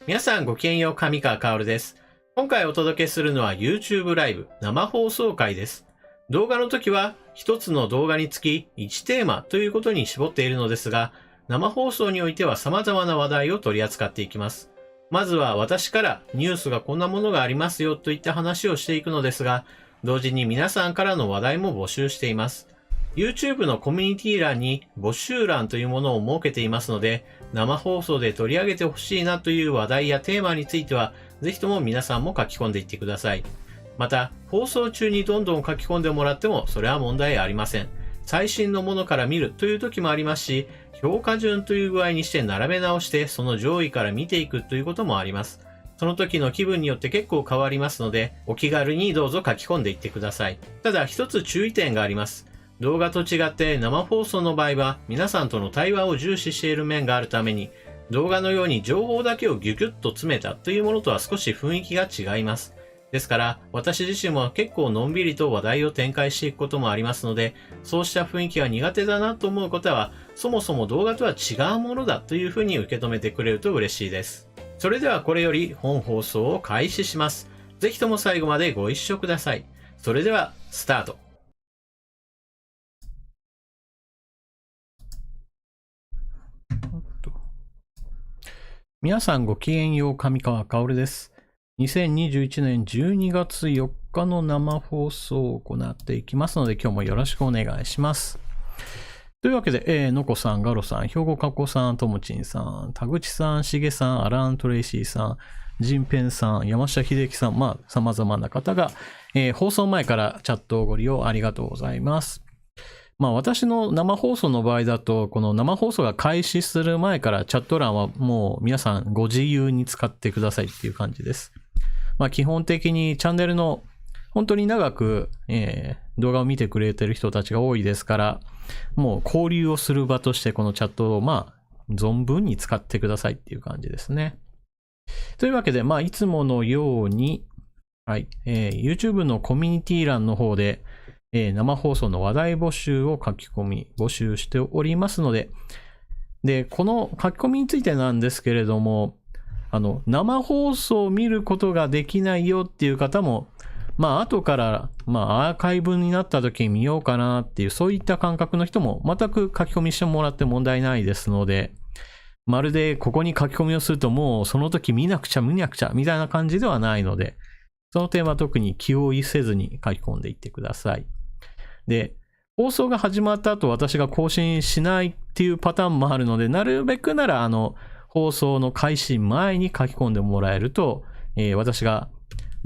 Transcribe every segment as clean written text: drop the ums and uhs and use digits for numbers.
皆さんごきげんよう、上川薫です。今回お届けするのは YouTube ライブ生放送回です。動画の時は一つの動画につき1テーマということに絞っているのですが、生放送においては様々な話題を取り扱っていきます。まずは私からニュースがこんなものがありますよといった話をしていくのですが、同時に皆さんからの話題も募集しています。YouTube のコミュニティ欄に募集欄というものを設けていますので、生放送で取り上げてほしいなという話題やテーマについては、ぜひとも皆さんも書き込んでいってください。また、放送中にどんどん書き込んでもらっても、それは問題ありません。最新のものから見るという時もありますし、評価順という具合にして並べ直して、その上位から見ていくということもあります。その時の気分によって結構変わりますので、お気軽にどうぞ書き込んでいってください。ただ、一つ注意点があります。動画と違って生放送の場合は皆さんとの対話を重視している面があるために、動画のように情報だけをギュギュッと詰めたというものとは少し雰囲気が違います。ですから私自身も結構のんびりと話題を展開していくこともありますので、そうした雰囲気が苦手だなと思う方は、そもそも動画とは違うものだというふうに受け止めてくれると嬉しいです。それではこれより本放送を開始します。ぜひとも最後までご一緒ください。それではスタート。皆さんごきげんよう、上川薫です。2021年12月4日の生放送を行っていきますので、今日もよろしくお願いします。というわけで、のこさん、ガロさん、兵庫かこさん、ともちんさん、田口さん、しげさん、アラン・トレイシーさん、ジンペンさん、山下秀樹さん、様々な方が、放送前からチャットをご利用ありがとうございます。私の生放送の場合だと、この生放送が開始する前からチャット欄はもう皆さんご自由に使ってくださいっていう感じです。基本的にチャンネルの本当に長く、動画を見てくれてる人たちが多いですから、もう交流をする場としてこのチャットを存分に使ってくださいっていう感じですね。というわけで、いつものように、YouTube のコミュニティ欄の方で、生放送の話題募集を書き込み募集しておりますので、この書き込みについてなんですけれども、生放送を見ることができないよっていう方も、後から、アーカイブになった時に見ようかなっていう、そういった感覚の人も全く書き込みしてもらって問題ないですので、まるでここに書き込みをするともうその時見なくちゃみたいな感じではないので、その点は特に気負いせずに書き込んでいってください。で、放送が始まった後私が更新しないっていうパターンもあるので、なるべくなら放送の開始前に書き込んでもらえると、私が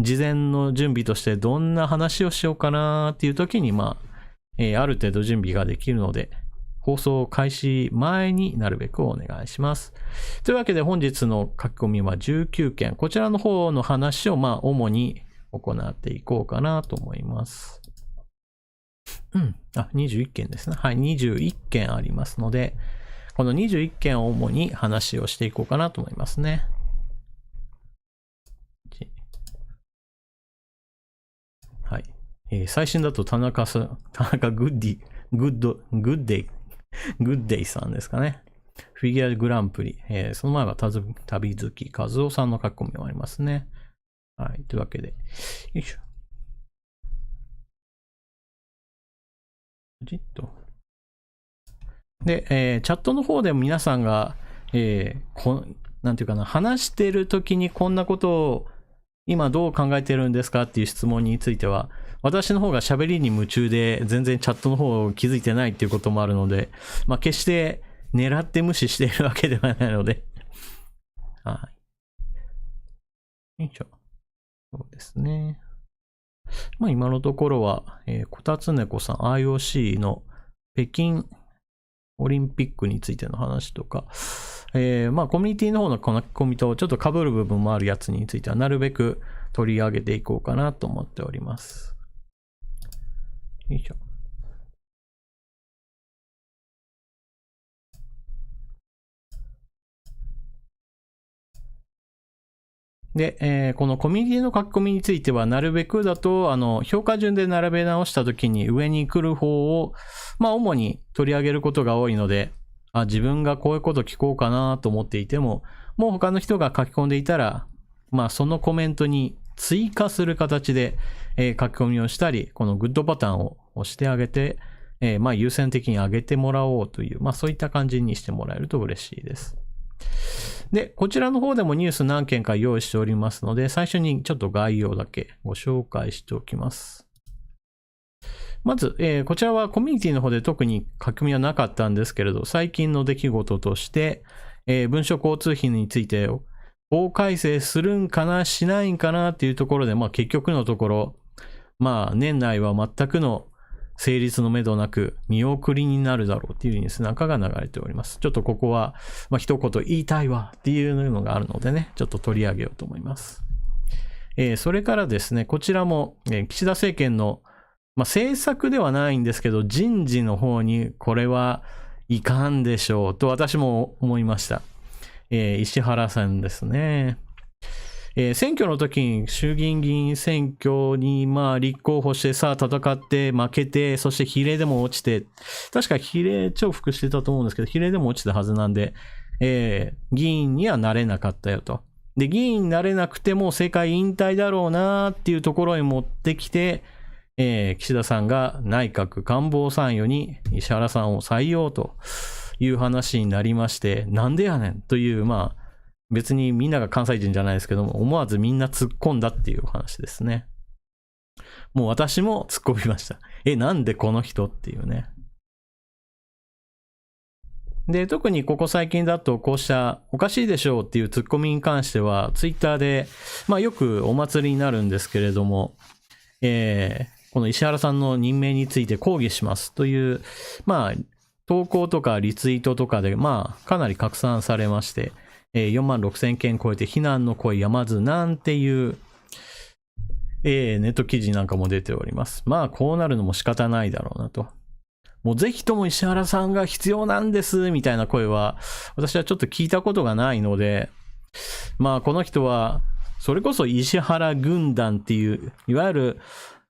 事前の準備としてどんな話をしようかなっていう時にある程度準備ができるので、放送開始前になるべくお願いします。というわけで本日の書き込みは19件、こちらの方の話を主に行っていこうかなと思います。21件ですね。21件ありますので、この21件を主に話をしていこうかなと思いますね。最新だと田中グッデイさんですかね。フィギュアグランプリ。その前は旅好き和夫さんの書き込みもありますね。というわけで、よいしょ。で、チャットの方でも皆さんが、なんていうかな、話してる時にこんなことを今どう考えてるんですかっていう質問については、私の方が喋りに夢中で全然チャットの方を気づいてないっていうこともあるので、決して狙って無視しているわけではないので。よいしょ。そうですね。今のところは、こたつねこさん IOC の北京オリンピックについての話とか、コミュニティの方の書き込みとちょっと被る部分もあるやつについてはなるべく取り上げていこうかなと思っております。よいしょ。で、このコミュニティの書き込みについてはなるべくだと評価順で並べ直した時に上に来る方を主に取り上げることが多いので、自分がこういうこと聞こうかなと思っていてももう他の人が書き込んでいたら、まあそのコメントに追加する形で、書き込みをしたり、このグッドボタンを押してあげて、まあ優先的に上げてもらおうという、まあそういった感じにしてもらえると嬉しいです。で、こちらの方でもニュース何件か用意しておりますので、最初にちょっと概要だけご紹介しておきます。まず、こちらはコミュニティの方で特に書き込みはなかったんですけれど、最近の出来事として、文書交通費について法改正するんかな、しないんかなっていうところで、まあ結局のところ、まあ年内は全くの成立のめどなく見送りになるだろうっていうニュースなんかが流れております。ちょっとここは、まあ一言言いたいわっていうのがあるのでね、ちょっと取り上げようと思います。それからですね、こちらも、岸田政権のまあ、政策ではないんですけど、人事の方にこれはいかんでしょうと私も思いました。石原さんですね。選挙の時に衆議院議員選挙にまあ立候補してさあ戦って負けて、そして比例でも落ちて、確か比例重複してたと思うんですけど、比例でも落ちたはずなんで、議員にはなれなかったよと。で、議員になれなくても政界引退だろうなっていうところに持ってきて、岸田さんが内閣官房参与に石原さんを採用という話になりまして、なんでやねんという、まあ別にみんなが関西人じゃないですけども、思わずみんな突っ込んだっていう話ですね。もう私も突っ込みました。なんでこの人っていうね。で、特にここ最近だとこうしたおかしいでしょうっていう突っ込みに関してはツイッターで、まあよくお祭りになるんですけれども、この石原さんの任命について抗議しますという、まあ、投稿とかリツイートとかで、まあ、かなり拡散されまして、46,000件超えて非難の声やまずなんていう、ネット記事なんかも出ております。まあ、こうなるのも仕方ないだろうなと。もうぜひとも石原さんが必要なんです、みたいな声は、私はちょっと聞いたことがないので、まあ、この人は、それこそ石原軍団っていう、いわゆる、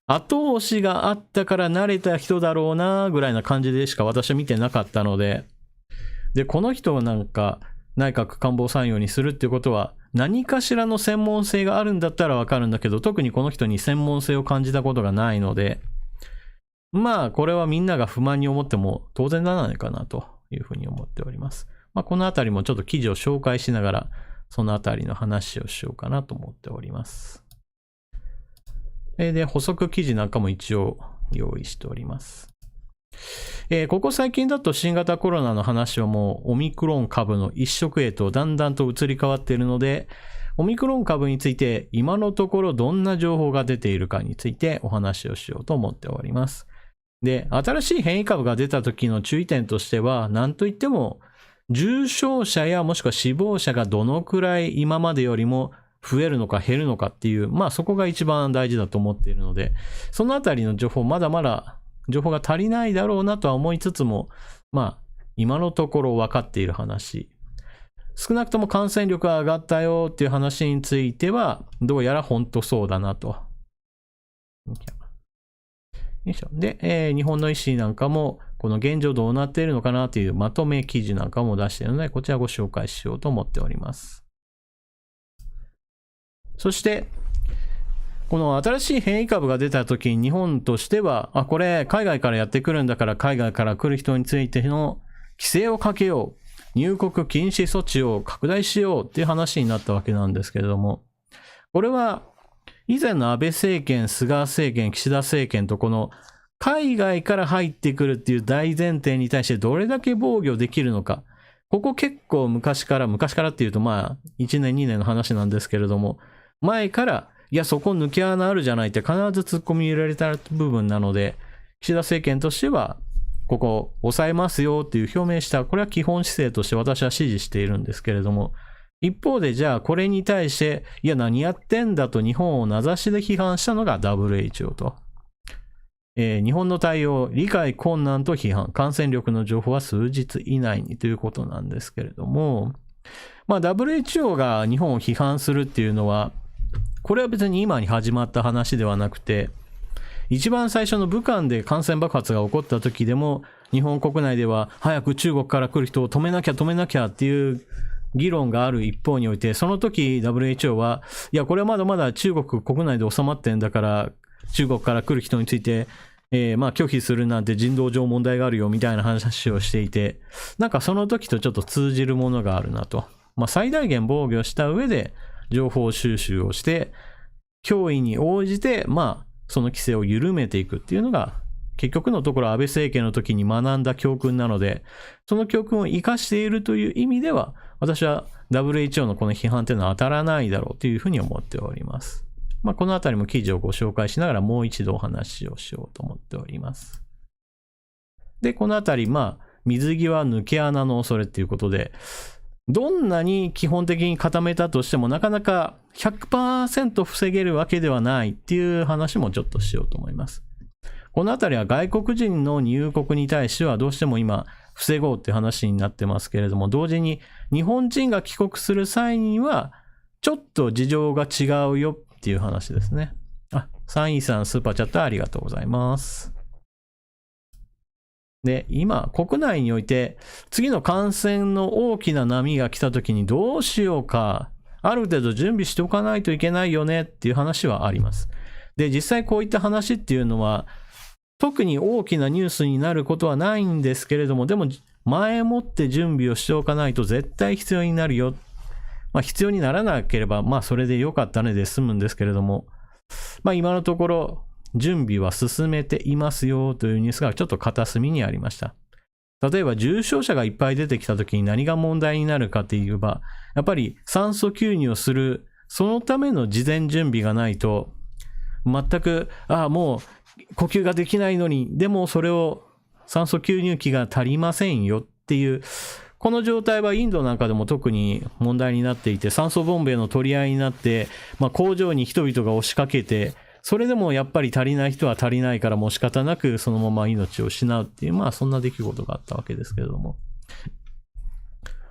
後押しがあったから慣れた人だろうなぐらいな感じでしか私は見てなかったので、で、この人をなんか内閣官房参与にするっていうことは何かしらの専門性があるんだったらわかるんだけど、特にこの人に専門性を感じたことがないので、まあこれはみんなが不満に思っても当然ならないかなというふうに思っております。まあこのあたりもちょっと記事を紹介しながらそのあたりの話をしようかなと思っております。で、補足記事なんかも一応用意しております。ここ最近だと新型コロナの話はもうオミクロン株の一色へとだんだんと移り変わっているので、オミクロン株について今のところどんな情報が出ているかについてお話をしようと思っております。で、新しい変異株が出た時の注意点としては、なんといっても重症者やもしくは死亡者がどのくらい今までよりも増えるのか減るのかっていう、まあそこが一番大事だと思っているので、そのあたりの情報まだまだ情報が足りないだろうなとは思いつつも、まあ今のところ分かっている話、少なくとも感染力が上がったよっていう話についてはどうやら本当そうだなと。よいしょ。で、日本の医師なんかもこの現状どうなっているのかなというまとめ記事なんかも出しているので、こちらご紹介しようと思っております。そして、この新しい変異株が出た時に日本としては、これ海外からやってくるんだから海外から来る人についての規制をかけよう。入国禁止措置を拡大しようっていう話になったわけなんですけれども、これは以前の安倍政権、菅政権、岸田政権とこの海外から入ってくるっていう大前提に対してどれだけ防御できるのか。ここ結構昔からっていうとまあ1年2年の話なんですけれども、前から、いやそこ抜け穴あるじゃないって必ず突っ込み入れられた部分なので、岸田政権としては、ここ抑えますよっていう表明した、これは基本姿勢として私は支持しているんですけれども、一方でじゃあこれに対して、いや何やってんだと日本を名指しで批判したのが WHO と。日本の対応、理解困難と批判、感染力の情報は数日以内にということなんですけれども、まあ WHO が日本を批判するっていうのは、これは別に今に始まった話ではなくて、一番最初の武漢で感染爆発が起こった時でも、日本国内では早く中国から来る人を止めなきゃっていう議論がある一方において、その時 WHO は、いや、これはまだまだ中国国内で収まってんだから、中国から来る人について、拒否するなんて人道上問題があるよみたいな話をしていて、なんかその時とちょっと通じるものがあるなと。最大限防御した上で情報収集をして、脅威に応じて、その規制を緩めていくっていうのが、結局のところ安倍政権の時に学んだ教訓なので、その教訓を生かしているという意味では、私は WHO のこの批判というのは当たらないだろうというふうに思っております。このあたりも記事をご紹介しながらもう一度お話をしようと思っております。で、このあたり、水際抜け穴の恐れということで、どんなに基本的に固めたとしてもなかなか 100% 防げるわけではないっていう話もちょっとしようと思います。このあたりは外国人の入国に対してはどうしても今防ごうっていう話になってますけれども、同時に日本人が帰国する際にはちょっと事情が違うよっていう話ですね。サンイさんスーパーチャットありがとうございます。で、今、国内において、次の感染の大きな波が来た時にどうしようか、ある程度準備しておかないといけないよねっていう話はあります。で、実際こういった話っていうのは、特に大きなニュースになることはないんですけれども、でも、前もって準備をしておかないと絶対必要になるよ。必要にならなければ、それでよかったねで済むんですけれども、今のところ、準備は進めていますよというニュースがちょっと片隅にありました。例えば重症者がいっぱい出てきた時に何が問題になるかといえば、やっぱり酸素吸入をする、そのための事前準備がないと、全く、もう呼吸ができないのに、でもそれを酸素吸入器が足りませんよっていう、この状態はインドなんかでも特に問題になっていて、酸素ボンベの取り合いになって、工場に人々が押しかけて、それでもやっぱり足りない人は足りないからもう仕方なくそのまま命を失うっていう、そんな出来事があったわけですけれども。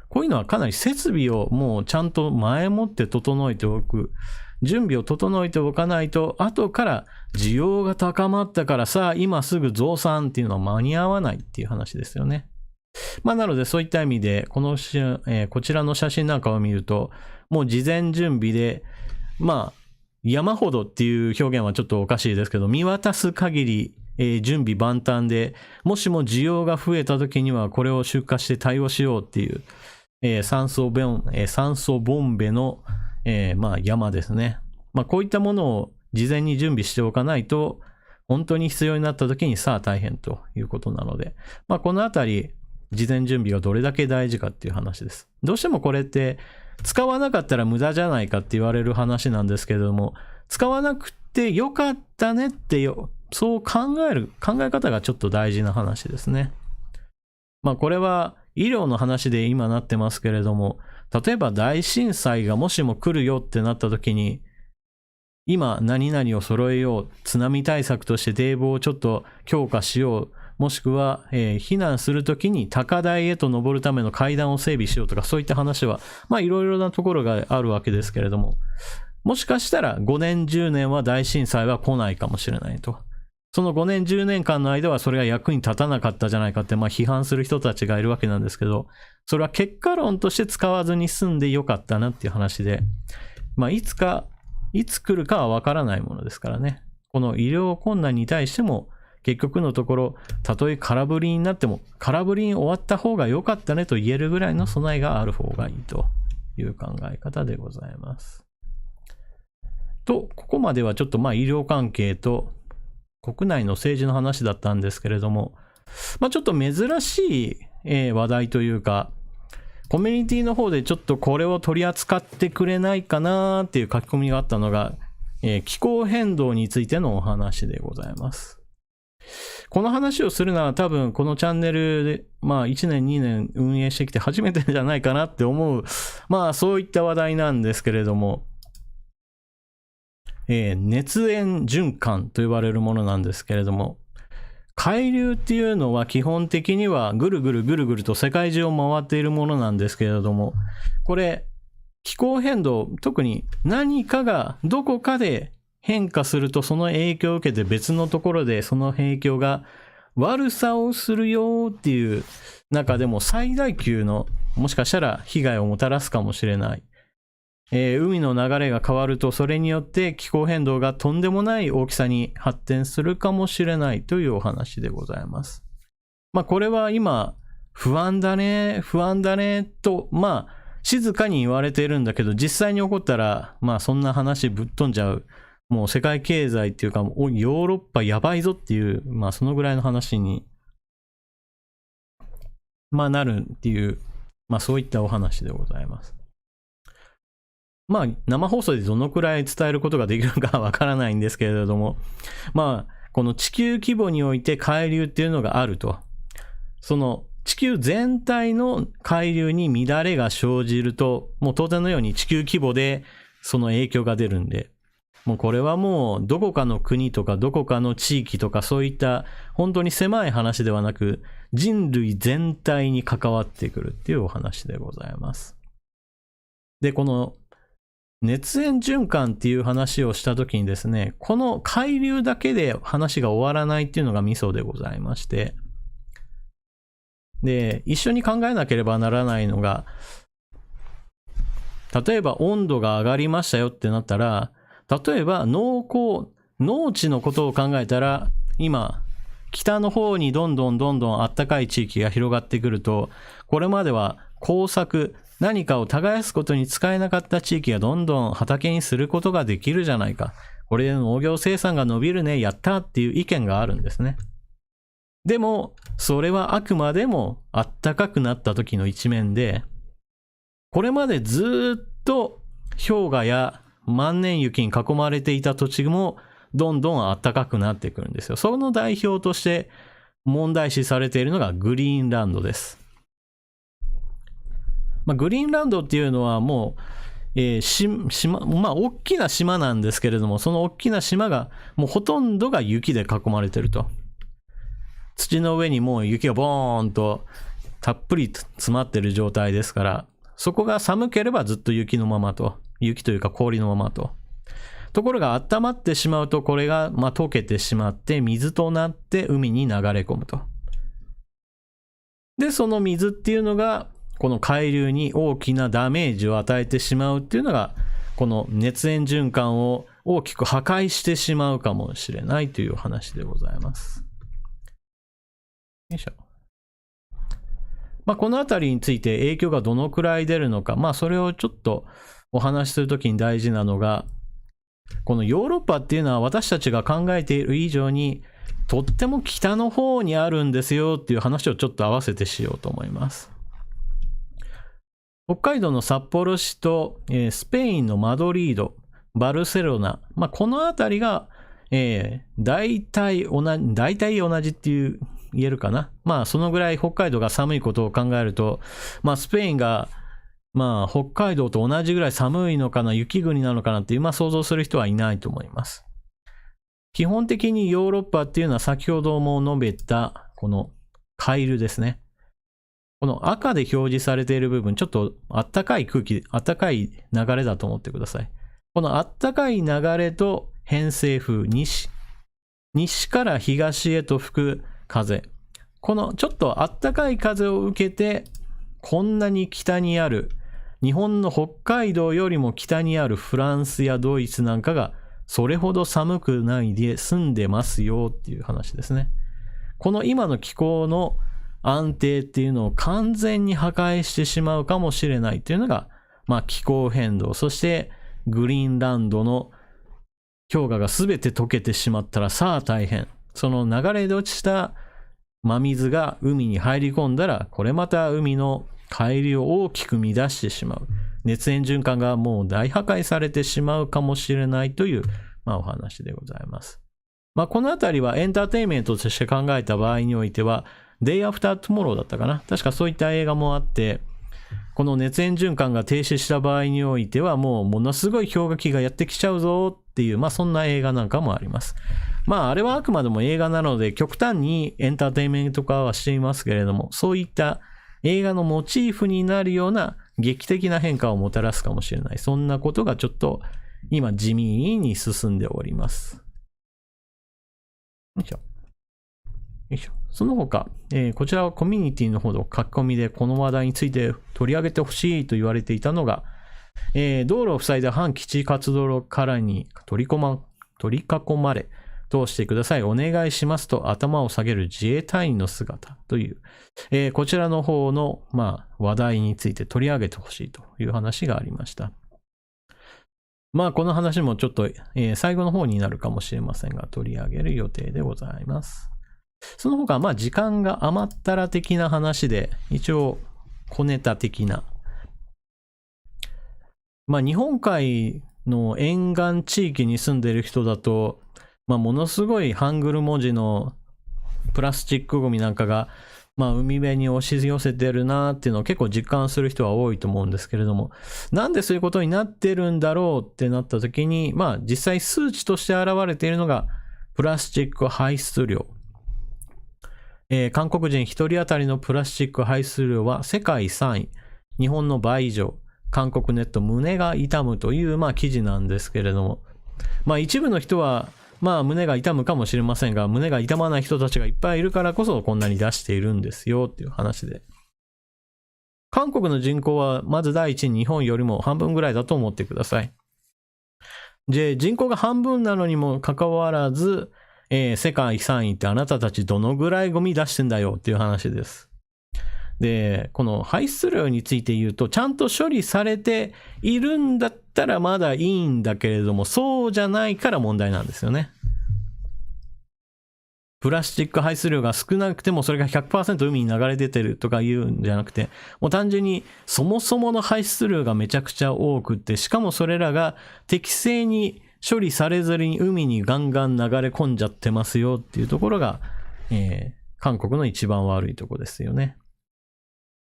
こういうのはかなり設備をもうちゃんと前もって整えておく。準備を整えておかないと、後から需要が高まったからさあ今すぐ増産っていうのは間に合わないっていう話ですよね。なのでそういった意味で、こちらの写真なんかを見ると、もう事前準備で、山ほどっていう表現はちょっとおかしいですけど、見渡す限り、準備万端で、もしも需要が増えた時にはこれを出荷して対応しようっていう、酸素ボンベの、山ですね。こういったものを事前に準備しておかないと、本当に必要になった時にさあ大変ということなので、このあたり、事前準備がどれだけ大事かっていう話です。どうしてもこれって、使わなかったら無駄じゃないかって言われる話なんですけれども、使わなくてよかったねってそう考え方がちょっと大事な話ですね。これは医療の話で今なってますけれども、例えば大震災がもしも来るよってなった時に、今何々を揃えよう、津波対策として堤防をちょっと強化しよう、もしくは、避難するときに高台へと登るための階段を整備しようとか、そういった話はいろいろなところがあるわけですけれども、もしかしたら5年10年は大震災は来ないかもしれないと。その5年10年間の間はそれが役に立たなかったじゃないかって批判する人たちがいるわけなんですけど、それは結果論として使わずに済んでよかったなっていう話で、いつ来るかはわからないものですからね。この医療困難に対しても、結局のところ、たとえ空振りになっても、空振りに終わった方が良かったねと言えるぐらいの備えがある方がいいという考え方でございます。ここまではちょっと医療関係と国内の政治の話だったんですけれども、ちょっと珍しい話題というか、コミュニティの方でちょっとこれを取り扱ってくれないかなっていう書き込みがあったのが、気候変動についてのお話でございます。この話をするのは多分このチャンネルで1年2年運営してきて初めてじゃないかなって思うそういった話題なんですけれども、熱塩循環と呼ばれるものなんですけれども、海流っていうのは基本的にはぐるぐると世界中を回っているものなんですけれども、これ気候変動、特に何かがどこかで変化するとその影響を受けて別のところでその影響が悪さをするよっていう中でも最大級のもしかしたら被害をもたらすかもしれない。海の流れが変わると、それによって気候変動がとんでもない大きさに発展するかもしれないというお話でございます。これは今、不安だねと、静かに言われているんだけど、実際に起こったら、そんな話ぶっ飛んじゃう。もう世界経済っていうか、ヨーロッパやばいぞっていう、そのぐらいの話に、なるっていう、そういったお話でございます。生放送でどのくらい伝えることができるかわからないんですけれども、この地球規模において海流っていうのがあると。その地球全体の海流に乱れが生じると、もう当然のように地球規模でその影響が出るんで、もうこれはもうどこかの国とかどこかの地域とかそういった本当に狭い話ではなく、人類全体に関わってくるっていうお話でございます。で、この熱塩循環っていう話をしたときにですね、この海流だけで話が終わらないっていうのがミソでございまして、で、一緒に考えなければならないのが、例えば温度が上がりましたよってなったら、例えば農地のことを考えたら、今、北の方にどんどん暖かい地域が広がってくると、これまでは耕作、何かを耕すことに使えなかった地域がどんどん畑にすることができるじゃないか。これで農業生産が伸びるね、やったっていう意見があるんですね。でも、それはあくまでも暖かくなった時の一面で、これまでずっと氷河や万年雪に囲まれていた土地もどんどん暖かくなってくるんですよ。その代表として問題視されているのがグリーンランドです。グリーンランドっていうのはもう、大きな島なんですけれども、その大きな島がもうほとんどが雪で囲まれてると。土の上にもう雪がボーンとたっぷり詰まってる状態ですから、そこが寒ければずっと雪のままと、雪というか氷のままと。ところが温まってしまうと、これが溶けてしまって水となって海に流れ込むと。で、その水っていうのがこの海流に大きなダメージを与えてしまうっていうのが、この熱塩循環を大きく破壊してしまうかもしれないという話でございます。よいしょ。このあたりについて影響がどのくらい出るのか、それをちょっとお話しするときに大事なのが、このヨーロッパっていうのは私たちが考えている以上にとっても北の方にあるんですよっていう話をちょっと合わせてしようと思います。北海道の札幌市と、スペインのマドリード、バルセロナ、このあたりが、大体同じっていう言えるかな。そのぐらい北海道が寒いことを考えると、スペインが北海道と同じぐらい寒いのかな、雪国なのかなっていう、想像する人はいないと思います。基本的にヨーロッパっていうのは先ほども述べたこの海流ですね。この赤で表示されている部分、ちょっと暖かい空気、暖かい流れだと思ってください。この暖かい流れと偏西風、西から東へと吹く風。このちょっと暖かい風を受けて、こんなに北にある、日本の北海道よりも北にあるフランスやドイツなんかが、それほど寒くないで済んでますよっていう話ですね。この今の気候の安定っていうのを完全に破壊してしまうかもしれないっていうのが、気候変動、そしてグリーンランドの氷河が全て溶けてしまったらさあ大変。その流れで落ちた真水が海に入り込んだら、これまた海の海流を大きく乱してしまう。熱塩循環がもう大破壊されてしまうかもしれないという、お話でございます。このあたりはエンターテインメントとして考えた場合においては、Day After Tomorrow だったかな。確かそういった映画もあって、この熱塩循環が停止した場合においては、もうものすごい氷河期がやってきちゃうぞっていう、そんな映画なんかもあります。あれはあくまでも映画なので、極端にエンターテインメント化はしていますけれども、そういった映画のモチーフになるような劇的な変化をもたらすかもしれない。そんなことがちょっと今地味に進んでおります。よいしょ。よいしょ。その他、こちらはコミュニティの方の書き込みでこの話題について取り上げてほしいと言われていたのが、道路を塞いだ反基地活動路からに取り囲まれ、通してください。お願いしますと頭を下げる自衛隊員の姿という、こちらの方の、話題について取り上げてほしいという話がありました。この話もちょっと、最後の方になるかもしれませんが、取り上げる予定でございます。その他、時間が余ったら的な話で、一応、小ネタ的な。日本海の沿岸地域に住んでいる人だと、ものすごいハングル文字のプラスチックゴミなんかが、海辺に押し寄せてるなーっていうのを結構実感する人は多いと思うんですけれども、なんでそういうことになってるんだろうってなった時に、実際数値として現れているのが、プラスチック排出量。韓国人1人当たりのプラスチック排出量は世界3位、日本の倍以上、韓国ネット胸が痛むという、記事なんですけれども、一部の人は、胸が痛むかもしれませんが、胸が痛まない人たちがいっぱいいるからこそこんなに出しているんですよっていう話で。韓国の人口はまず第一に日本よりも半分ぐらいだと思ってください。で、人口が半分なのにもかかわらず、世界3位ってあなたたちどのぐらいゴミ出してんだよっていう話です。で、この排出量について言うと、ちゃんと処理されているんだったらまだいいんだけれども、そうじゃないから問題なんですよね。プラスチック排出量が少なくてもそれが 100% 海に流れ出てるとか言うんじゃなくて、もう単純にそもそもの排出量がめちゃくちゃ多くって、しかもそれらが適正に処理されずに海にガンガン流れ込んじゃってますよっていうところが、韓国の一番悪いところですよね。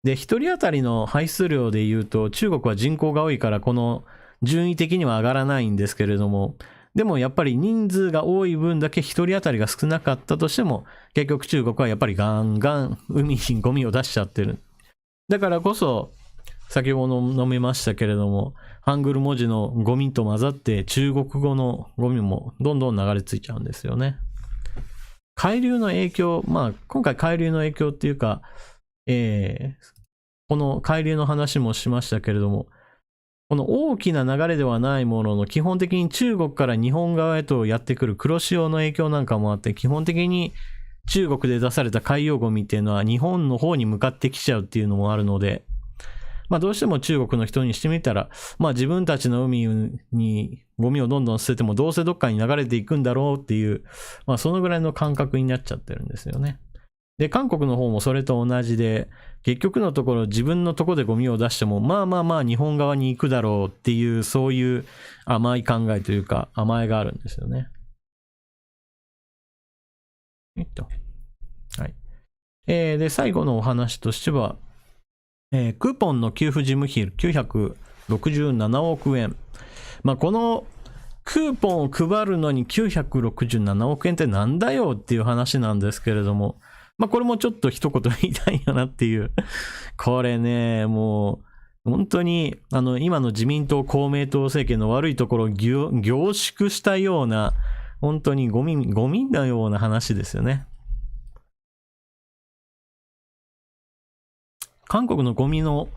で、一人当たりの排出量で言うと、中国は人口が多いからこの順位的には上がらないんですけれども、でもやっぱり人数が多い分だけ一人当たりが少なかったとしても、結局中国はやっぱりガンガン海にゴミを出しちゃってる。だからこそ、先ほど述べましたけれども、ハングル文字のゴミと混ざって中国語のゴミもどんどん流れ着いちゃうんですよね。海流の影響、今回海流の影響っていうか、この海流の話もしましたけれども、この大きな流れではないものの、基本的に中国から日本側へとやってくる黒潮の影響なんかもあって、基本的に中国で出された海洋ゴミっていうのは日本の方に向かってきちゃうっていうのもあるので、どうしても中国の人にしてみたら、自分たちの海にゴミをどんどん捨ててもどうせどっかに流れていくんだろうっていう、そのぐらいの感覚になっちゃってるんですよね。で、韓国の方もそれと同じで、結局のところ自分のとこでゴミを出しても、日本側に行くだろうっていう、そういう甘い考えというか、甘えがあるんですよね。はい。で、最後のお話としては、クーポンの給付事務費967億円。このクーポンを配るのに967億円ってなんだよっていう話なんですけれども、これもちょっと一言言いたいよなっていう。これね、もう、本当に、今の自民党公明党政権の悪いところを凝縮したような、本当にゴミのような話ですよね。韓国のゴミの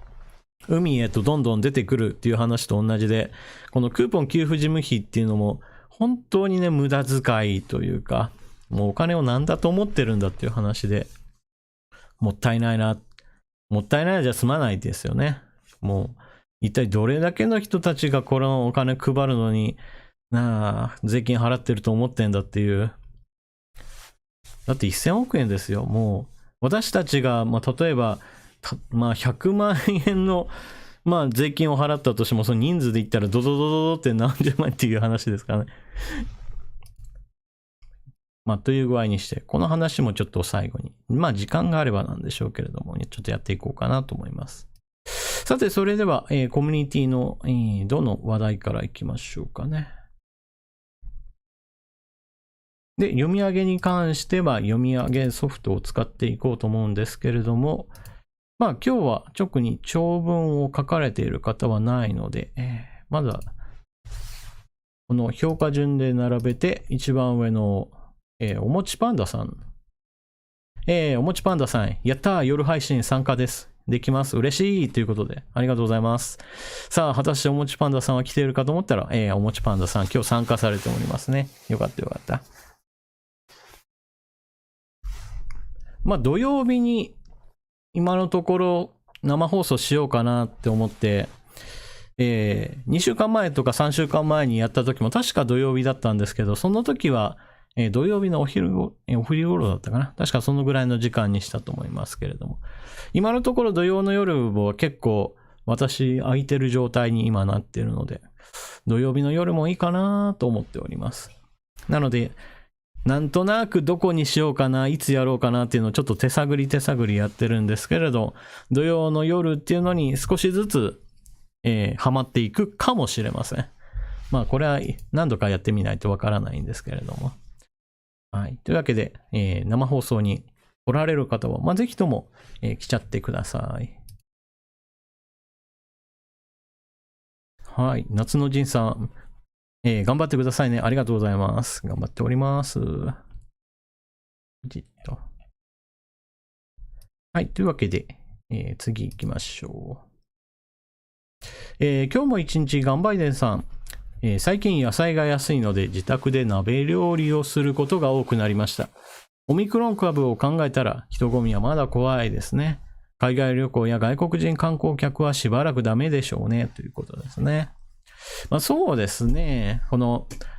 海へとどんどん出てくるっていう話と同じで、このクーポン給付事務費っていうのも、本当にね、無駄遣いというか、もうお金を何だと思ってるんだっていう話で、もったいないなじゃ済まないですよね。もう、一体どれだけの人たちがこのお金配るのに、税金払ってると思ってんだっていう。だって1000億円ですよ。もう、私たちが、例えば、100万円の、税金を払ったとしても、その人数で言ったらドドドドドって何十万っていう話ですからね。という具合にして、この話もちょっと最後に、時間があればなんでしょうけれども、ちょっとやっていこうかなと思います。さて、それでは、コミュニティの、どの話題からいきましょうかね。で、読み上げに関しては、読み上げソフトを使っていこうと思うんですけれども、今日は直に長文を書かれている方はないので、まずは、この評価順で並べて、一番上の、おもちパンダさんおもちパンダさん、やったー、夜配信参加です。できます。嬉しいということで、ありがとうございます。さあ、果たしておもちパンダさんは来ているかと思ったら、おもちパンダさん、今日参加されておりますね。よかったよかった。まあ、土曜日に、今のところ、生放送しようかなって思って、2週間前とか3週間前にやった時も確か土曜日だったんですけど、その時は、土曜日のお昼頃だったかな。確かそのぐらいの時間にしたと思いますけれども。今のところ土曜の夜も結構私空いてる状態に今なっているので、土曜日の夜もいいかなと思っております。なので、なんとなくどこにしようかな、いつやろうかなっていうのをちょっと手探りやってるんですけれど、土曜の夜っていうのに少しずつ、ハマっていくかもしれません。まあこれは何度かやってみないとわからないんですけれども。はい。というわけで、生放送に来られる方は、まあ、ぜひとも、来ちゃってください。はい。夏の陣さん、頑張ってくださいね。ありがとうございます。頑張っております。はい。というわけで、次行きましょう。今日も一日、ガンバイデンさん。最近野菜が安いので自宅で鍋料理をすることが多くなりました。オミクロン株を考えたら人混みはまだ怖いですね。海外旅行や外国人観光客はしばらくダメでしょうねということですね。まあ、そうですね。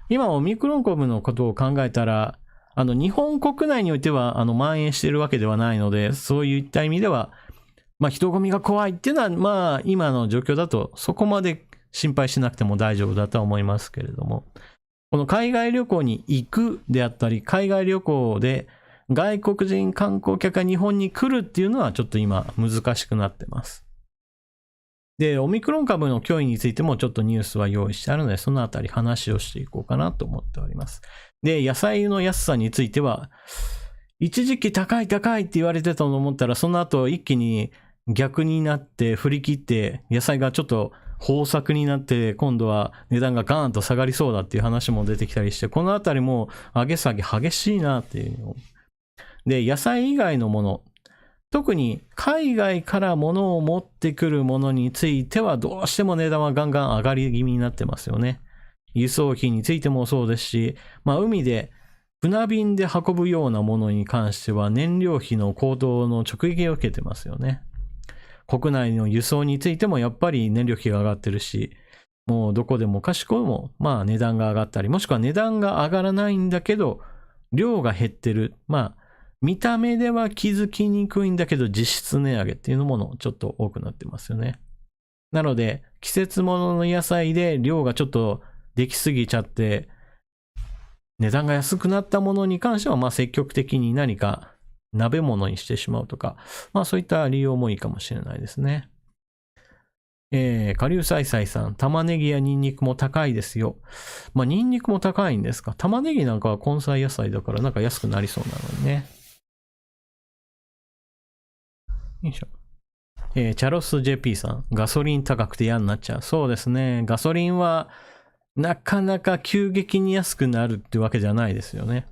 今オミクロン株のことを考えたら、日本国内においては蔓延しているわけではないので、そういった意味では、まあ、人混みが怖いっていうのは、まあ今の状況だとそこまで心配しなくても大丈夫だとは思いますけれども、この海外旅行に行くであったり、海外旅行で外国人観光客が日本に来るっていうのはちょっと今難しくなってます。で、オミクロン株の脅威についてもちょっとニュースは用意してあるので、そのあたり話をしていこうかなと思っております。で、野菜の安さについては、一時期高いって言われてたと思ったら、その後一気に逆になって振り切って野菜がちょっと豊作になって今度は値段がガーンと下がりそうだっていう話も出てきたりして、このあたりも上げ下げ激しいなっていう。で、野菜以外のもの、特に海外から物を持ってくるものについてはどうしても値段はガンガン上がり気味になってますよね。輸送費についてもそうですし、まあ海で船便で運ぶようなものに関しては燃料費の高騰の直撃を受けてますよね。国内の輸送についてもやっぱり燃料費が上がってるし、もうどこでもかしこもまあ値段が上がったり、もしくは値段が上がらないんだけど量が減ってる。まあ見た目では気づきにくいんだけど実質値上げっていうものちょっと多くなってますよね。なので季節物の野菜で量がちょっとできすぎちゃって値段が安くなったものに関してはまあ積極的に何か鍋物にしてしまうとか、まあそういった利用もいいかもしれないですね。顆粒菜菜さん、玉ねぎやニンニクも高いですよ。まあニンニクも高いんですか。玉ねぎなんかは根菜野菜だからなんか安くなりそうなのにね。よいしょ。チャロス JP さん、ガソリン高くて嫌になっちゃう。そうですね。ガソリンはなかなか急激に安くなるってわけじゃないですよね。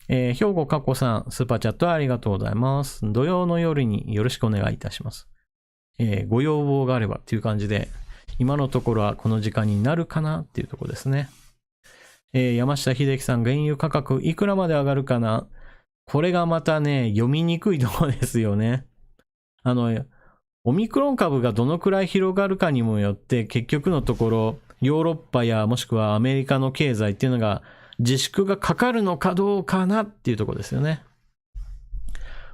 兵庫かこさん、スーパーチャットありがとうございます。土曜の夜によろしくお願いいたします。ご要望があればっていう感じで、今のところはこの時間になるかなっていうところですね。山下秀樹さん、原油価格いくらまで上がるかな。これがまたね、読みにくいところですよね。オミクロン株がどのくらい広がるかにもよって、結局のところ、ヨーロッパやもしくはアメリカの経済っていうのが、自粛がかかるのかどうかなっていうところですよね。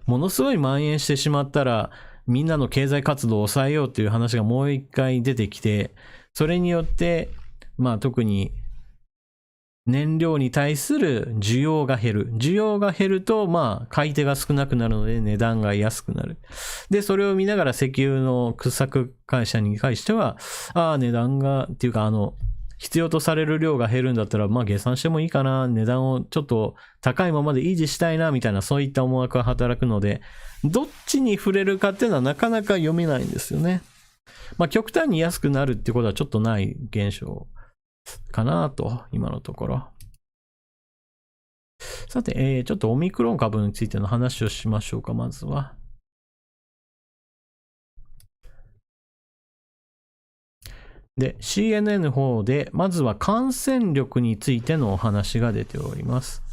ものすごい蔓延してしまったら、みんなの経済活動を抑えようっていう話がもう一回出てきて、それによって、まあ特に燃料に対する需要が減る。需要が減ると、まあ買い手が少なくなるので値段が安くなる。で、それを見ながら石油の掘削会社に関しては、値段が、っていうか必要とされる量が減るんだったら、まあ下算してもいいかな、値段をちょっと高いままで維持したいな、みたいなそういった思惑が働くので、どっちに触れるかっていうのはなかなか読めないんですよね。まあ極端に安くなるってことはちょっとない現象かなと、今のところ。さて、ちょっとオミクロン株についての話をしましょうか、まずは。で、CNN の方で、まずは感染力についてのお話が出ております。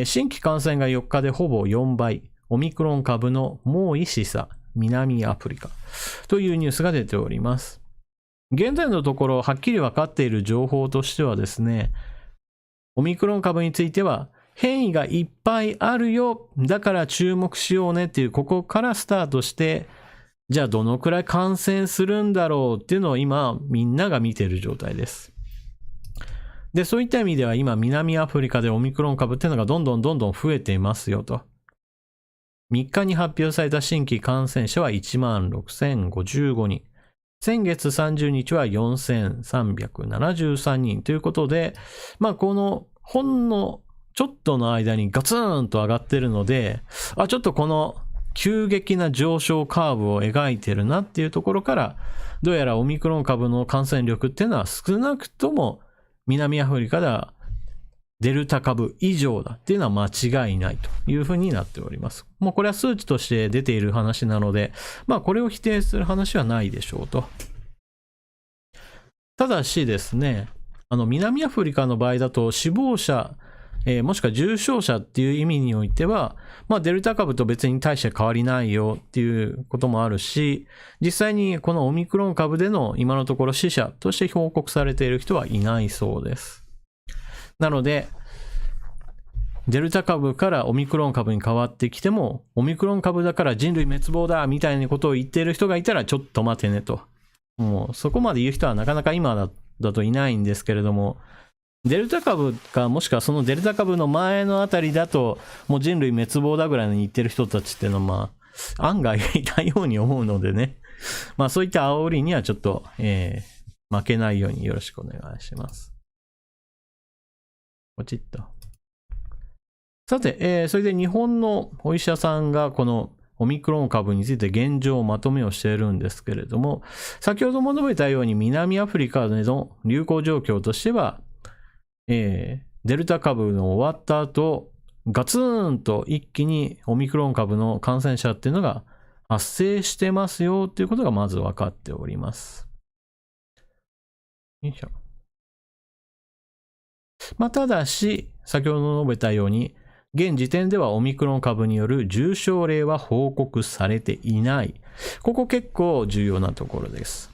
新規感染が4日でほぼ4倍、オミクロン株の猛威示唆、南アフリカというニュースが出ております。現在のところはっきり分かっている情報としてはですね、オミクロン株については変異がいっぱいあるよ、だから注目しようねっていう、ここからスタートして、じゃあどのくらい感染するんだろうっていうのを今みんなが見ている状態です。で、そういった意味では今南アフリカでオミクロン株っていうのがどんどん増えていますよと。3日に発表された新規感染者は16,055人。先月30日は4,373人ということで、まあこのほんのちょっとの間にガツンと上がってるので、ちょっとこの急激な上昇カーブを描いてるなっていうところから、どうやらオミクロン株の感染力っていうのは少なくとも南アフリカではデルタ株以上だっていうのは間違いないというふうになっております。もうこれは数値として出ている話なので、まあこれを否定する話はないでしょうと。ただしですね、南アフリカの場合だと死亡者、もしくは重症者っていう意味においては、まあデルタ株と別に大して変わりないよっていうこともあるし、実際にこのオミクロン株での今のところ死者として報告されている人はいないそうです。なので、デルタ株からオミクロン株に変わってきても、オミクロン株だから人類滅亡だみたいなことを言っている人がいたらちょっと待てねと。もうそこまで言う人はなかなか今だといないんですけれども、デルタ株かもしくはそのデルタ株の前のあたりだともう人類滅亡だぐらいの言ってる人たちっていうのはまあ案外いたように思うのでね、まあそういった煽りにはちょっと、負けないようによろしくお願いします。ポチッと。さて、それで日本のお医者さんがこのオミクロン株について現状まとめをしているんですけれども、先ほども述べたように南アフリカでの流行状況としては、デルタ株の終わった後、ガツンと一気にオミクロン株の感染者っていうのが発生してますよっていうことがまず分かっております。よいしょ。まあ、ただし、先ほど述べたように、現時点ではオミクロン株による重症例は報告されていない。ここ結構重要なところです。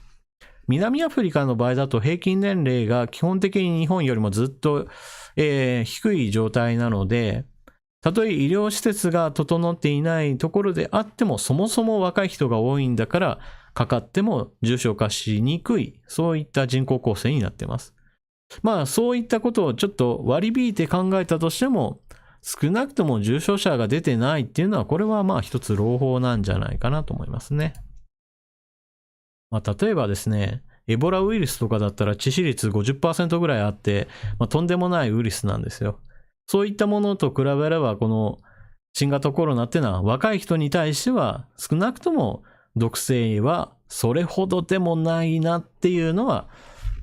南アフリカの場合だと平均年齢が基本的に日本よりもずっと、低い状態なので、たとえ医療施設が整っていないところであっても、そもそも若い人が多いんだから、かかっても重症化しにくい、そういった人口構成になっています。まあそういったことをちょっと割り引いて考えたとしても、少なくとも重症者が出てないっていうのは、これはまあ一つ朗報なんじゃないかなと思いますね。まあ例えばですね、エボラウイルスとかだったら致死率 50% ぐらいあって、まあ、とんでもないウイルスなんですよ。そういったものと比べれば、この新型コロナっていうのは若い人に対しては少なくとも毒性はそれほどでもないなっていうのは、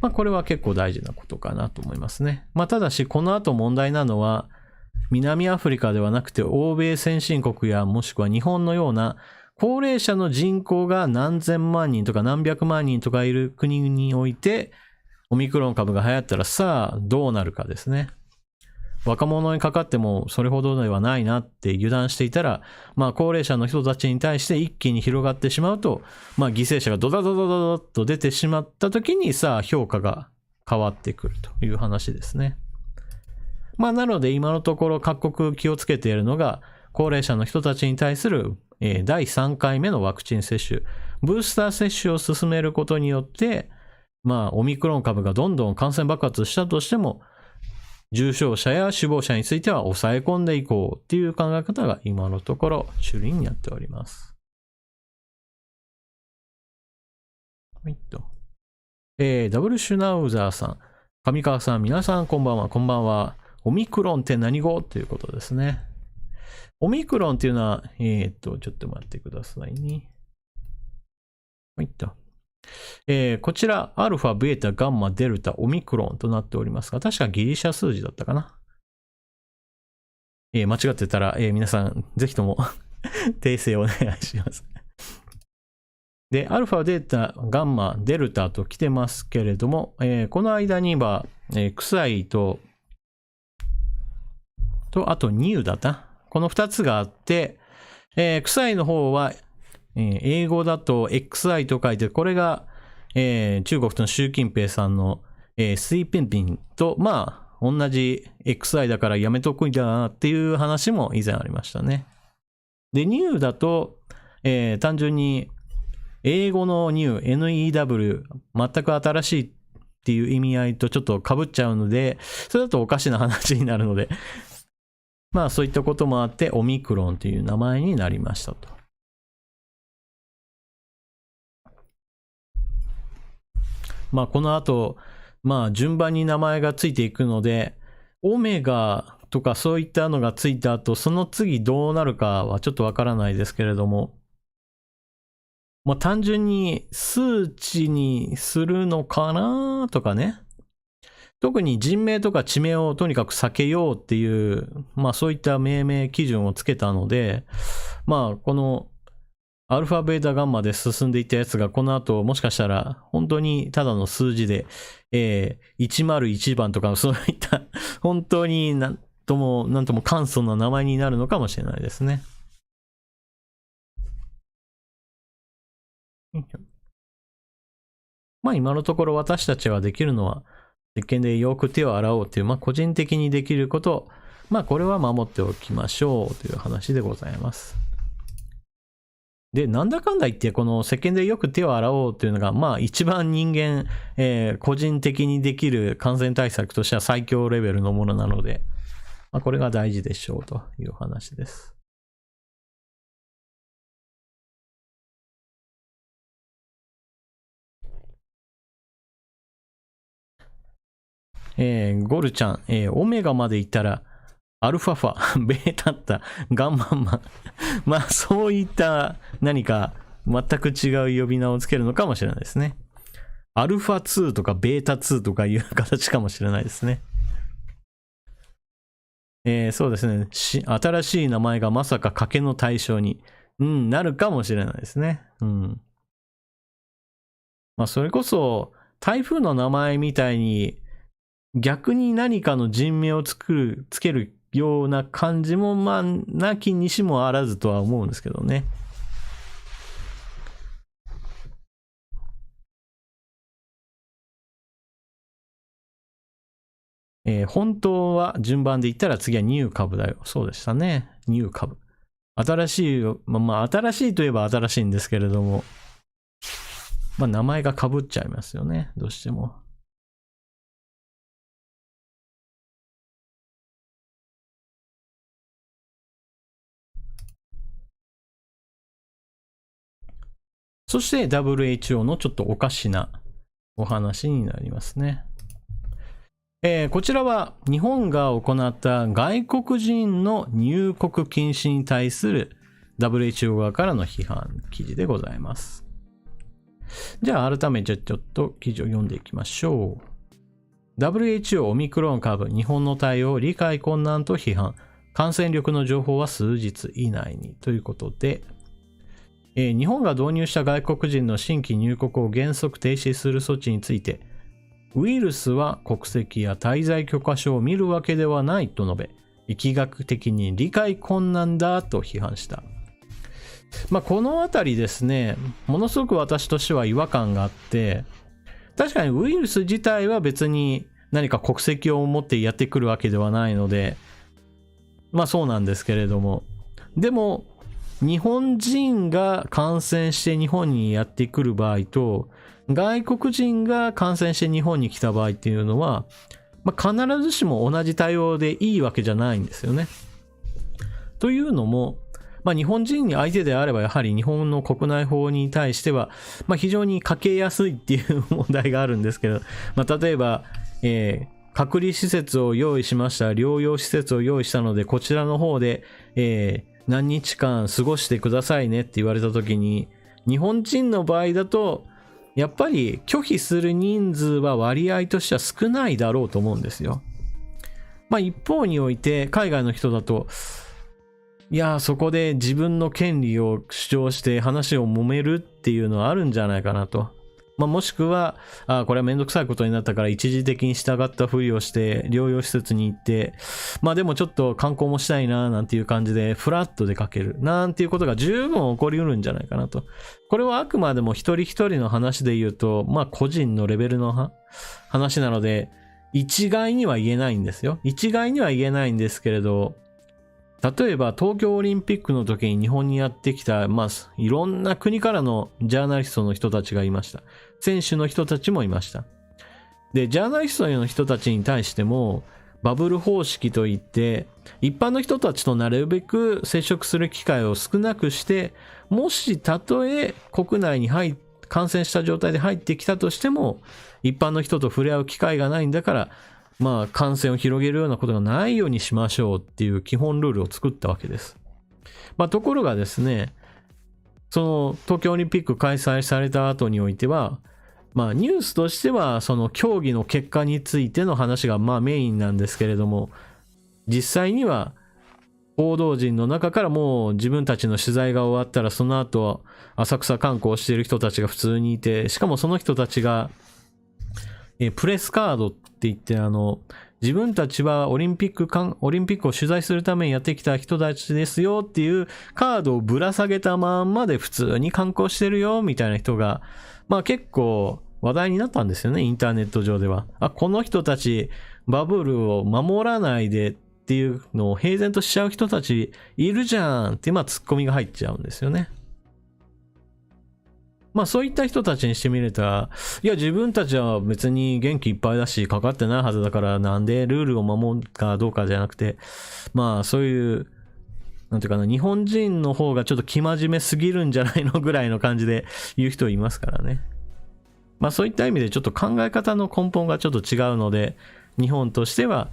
まあこれは結構大事なことかなと思いますね。まあただしこの後問題なのは南アフリカではなくて欧米先進国やもしくは日本のような高齢者の人口が何千万人とか何百万人とかいる国においてオミクロン株が流行ったらさあどうなるかですね。若者にかかってもそれほどではないなって油断していたら、まあ高齢者の人たちに対して一気に広がってしまうと、まあ犠牲者がドダドダドダと出てしまった時にさあ評価が変わってくるという話ですね。まあなので今のところ各国気をつけているのが高齢者の人たちに対する第3回目のワクチン接種、ブースター接種を進めることによって、まあオミクロン株がどんどん感染爆発したとしても、重症者や死亡者については抑え込んでいこうっていう考え方が今のところ主流になっております。はいと。ダブルシュナウザーさん、上川さん、皆さんこんばんは、こんばんは。オミクロンって何語ということですね。オミクロンっていうのは、ちょっと待ってくださいね。はいと。こちら、アルファ、ベータ、ガンマ、デルタ、オミクロンとなっておりますが、確かギリシャ数字だったかな。間違ってたら、皆さんぜひとも訂正お願いします。で、アルファ、データ、ガンマ、デルタと来てますけれども、この間には、クサイと、あとニューだな。この2つがあって、クサイの方は、英語だと XI と書いて、これが、中国の習近平さんの、習近平と、まあ、同じ XI だからやめとくんだなっていう話も以前ありましたね。で、ニューだと、単純に、英語のニュー、NEW、全く新しいっていう意味合いとちょっと被っちゃうので、それだとおかしな話になるので、まあそういったこともあって、オミクロンという名前になりましたと。まあこの後、まあ順番に名前がついていくので、オメガとかそういったのがついた後、その次どうなるかはちょっとわからないですけれども、まあ単純に数値にするのかなとかね。特に人名とか地名をとにかく避けようっていう、まあそういった命名基準をつけたので、まあこのアルファベータガンマで進んでいったやつがこの後もしかしたら本当にただの数字で、101番とかそういった本当になんとも簡素な名前になるのかもしれないですね。まあ今のところ私たちはできるのは石鹸でよく手を洗おうという、まあ個人的にできること、まあこれは守っておきましょうという話でございます。で、なんだかんだ言って、この石鹸でよく手を洗おうというのが、まあ一番人間、個人的にできる感染対策としては最強レベルのものなので、まあこれが大事でしょうという話です。ゴルちゃん、オメガまで行ったら、アルファファ、ベータッタ、ガンマンマン。まあ、そういった何か全く違う呼び名をつけるのかもしれないですね。アルファ2とかベータ2とかいう形かもしれないですね。そうですね。新しい名前がまさか賭けの対象に、なるかもしれないですね。まあ、それこそ、台風の名前みたいに、逆に何かの人名をつけるような感じも、まあ、なきにしもあらずとは思うんですけどね。本当は順番で言ったら次はニュー株だよ。そうでしたね。ニュー株。新しい、まあ、新しいといえば新しいんですけれども、まあ、名前が被っちゃいますよね。どうしても。そして WHO のちょっとおかしなお話になりますね。こちらは日本が行った外国人の入国禁止に対する WHO 側からの批判記事でございます。じゃあ改めてちょっと記事を読んでいきましょう。WHO オミクロン株日本の対応理解困難と批判。感染力の情報は数日以内にということで、日本が導入した外国人の新規入国を原則停止する措置について、ウイルスは国籍や滞在許可証を見るわけではないと述べ、疫学的に理解困難だと批判した。まあ、このあたりですね、ものすごく私としては違和感があって、確かにウイルス自体は別に何か国籍を持ってやってくるわけではないので、まあそうなんですけれども、でも、日本人が感染して日本にやってくる場合と、外国人が感染して日本に来た場合っていうのは、まあ、必ずしも同じ対応でいいわけじゃないんですよね。というのも、まあ、日本人に相手であればやはり日本の国内法に対しては、まあ、非常にかけやすいっていう問題があるんですけど、まあ、例えば、隔離施設を用意しました、療養施設を用意したので、こちらの方で、何日間過ごしてくださいねって言われた時に、日本人の場合だとやっぱり拒否する人数は割合としては少ないだろうと思うんですよ。まあ一方において海外の人だと、いやそこで自分の権利を主張して話を揉めるっていうのはあるんじゃないかなと。まあ、もしくは、これはめんどくさいことになったから一時的に従ったふりをして療養施設に行って、まあでもちょっと観光もしたいななんていう感じでフラッと出かけるなんていうことが十分起こりうるんじゃないかなと。これはあくまでも一人一人の話で言うと、まあ個人のレベルの話なので、一概には言えないんですよ。一概には言えないんですけれど、例えば東京オリンピックの時に日本にやってきた、まあ、いろんな国からのジャーナリストの人たちがいました。選手の人たちもいました。で、ジャーナリストの人たちに対しても、バブル方式といって、一般の人たちとなるべく接触する機会を少なくして、もしたとえ国内に感染した状態で入ってきたとしても、一般の人と触れ合う機会がないんだから、まあ感染を広げるようなことがないようにしましょうっていう基本ルールを作ったわけです。まあところがですね、その東京オリンピック開催された後においては、まあニュースとしてはその競技の結果についての話がまあメインなんですけれども、実際には報道陣の中からもう自分たちの取材が終わったらその後浅草観光している人たちが普通にいて、しかもその人たちがプレスカードって言って自分たちはオリンピックを取材するためにやってきた人たちですよっていうカードをぶら下げたまんまで普通に観光してるよみたいな人がまあ結構話題になったんですよね、インターネット上では。この人たちバブルを守らないでっていうのを平然としちゃう人たちいるじゃんってまあツッコミが入っちゃうんですよね。まあそういった人たちにしてみれた、いや自分たちは別に元気いっぱいだしかかってないはずだからなんでルールを守るかどうかじゃなくて、まあそういうなんていうかな、日本人の方がちょっと生真面目すぎるんじゃないのぐらいの感じで言う人いますからね。まあそういった意味でちょっと考え方の根本がちょっと違うので、日本としては、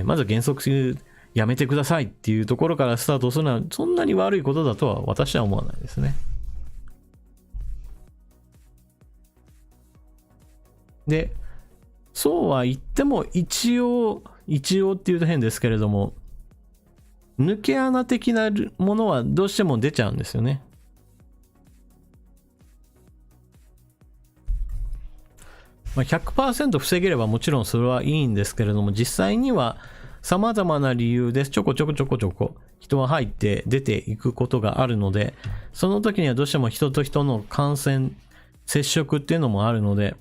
まず原則やめてくださいっていうところからスタートするのはそんなに悪いことだとは私は思わないですね。で、そうは言っても一応っていうと変ですけれども、抜け穴的なものはどうしても出ちゃうんですよね。100% 防げればもちろんそれはいいんですけれども、実際には様々な理由でちょこちょこ人は入って出ていくことがあるので、その時にはどうしても人と人の感染接触っていうのもあるので、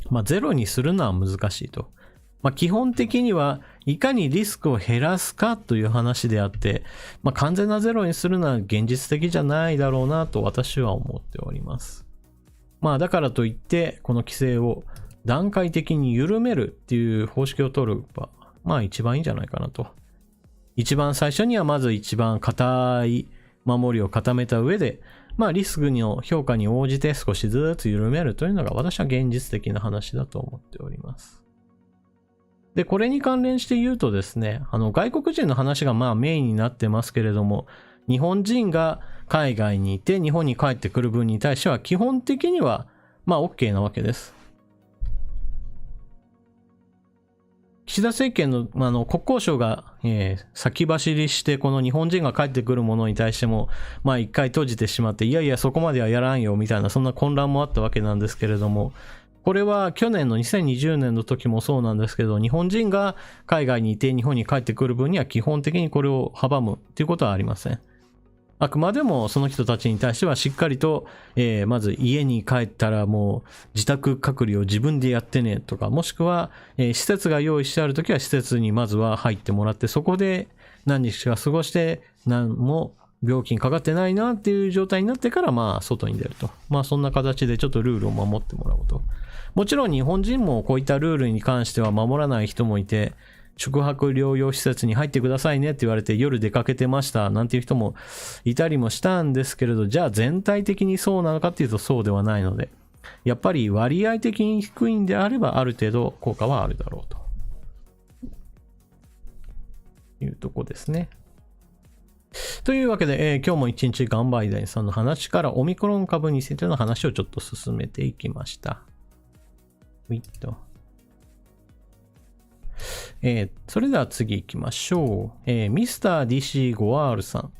まあゼロにするのは難しいと。まあ基本的にはいかにリスクを減らすかという話であって、まあ完全なゼロにするのは現実的じゃないだろうなと私は思っております。まあだからといってこの規制を段階的に緩めるっていう方式を取るば、まあ一番いいんじゃないかなと。一番最初にはまず一番固い守りを固めた上で、まあリスクの評価に応じて少しずつ緩めるというのが私は現実的な話だと思っております。で、これに関連して言うとですね、外国人の話がまあメインになってますけれども、日本人が海外にいて日本に帰ってくる分に対しては基本的にはまあ OK なわけです。岸田政権の、国交省が、先走りしてこの日本人が帰ってくるものに対してもまあ一回閉じてしまって、いやいやそこまではやらんよみたいなそんな混乱もあったわけなんですけれども、これは去年の2020年の時もそうなんですけど、日本人が海外にいて日本に帰ってくる分には基本的にこれを阻むということはありません。あくまでもその人たちに対してはしっかりと、まず家に帰ったらもう自宅隔離を自分でやってねとか、もしくは、施設が用意してあるときは施設にまずは入ってもらって、そこで何日か過ごして何も病気にかかってないなっていう状態になってからまあ外に出ると。まあそんな形でちょっとルールを守ってもらおうと。もちろん日本人もこういったルールに関しては守らない人もいて、宿泊療養施設に入ってくださいねって言われて夜出かけてましたなんていう人もいたりもしたんですけれど、じゃあ全体的にそうなのかっていうとそうではないので、やっぱり割合的に低いんであればある程度効果はあるだろうというとこですね。というわけで、今日も一日頑張りだいさんの話からオミクロン株についての話をちょっと進めていきました。それでは次行きましょう。ミスター DC5R さん。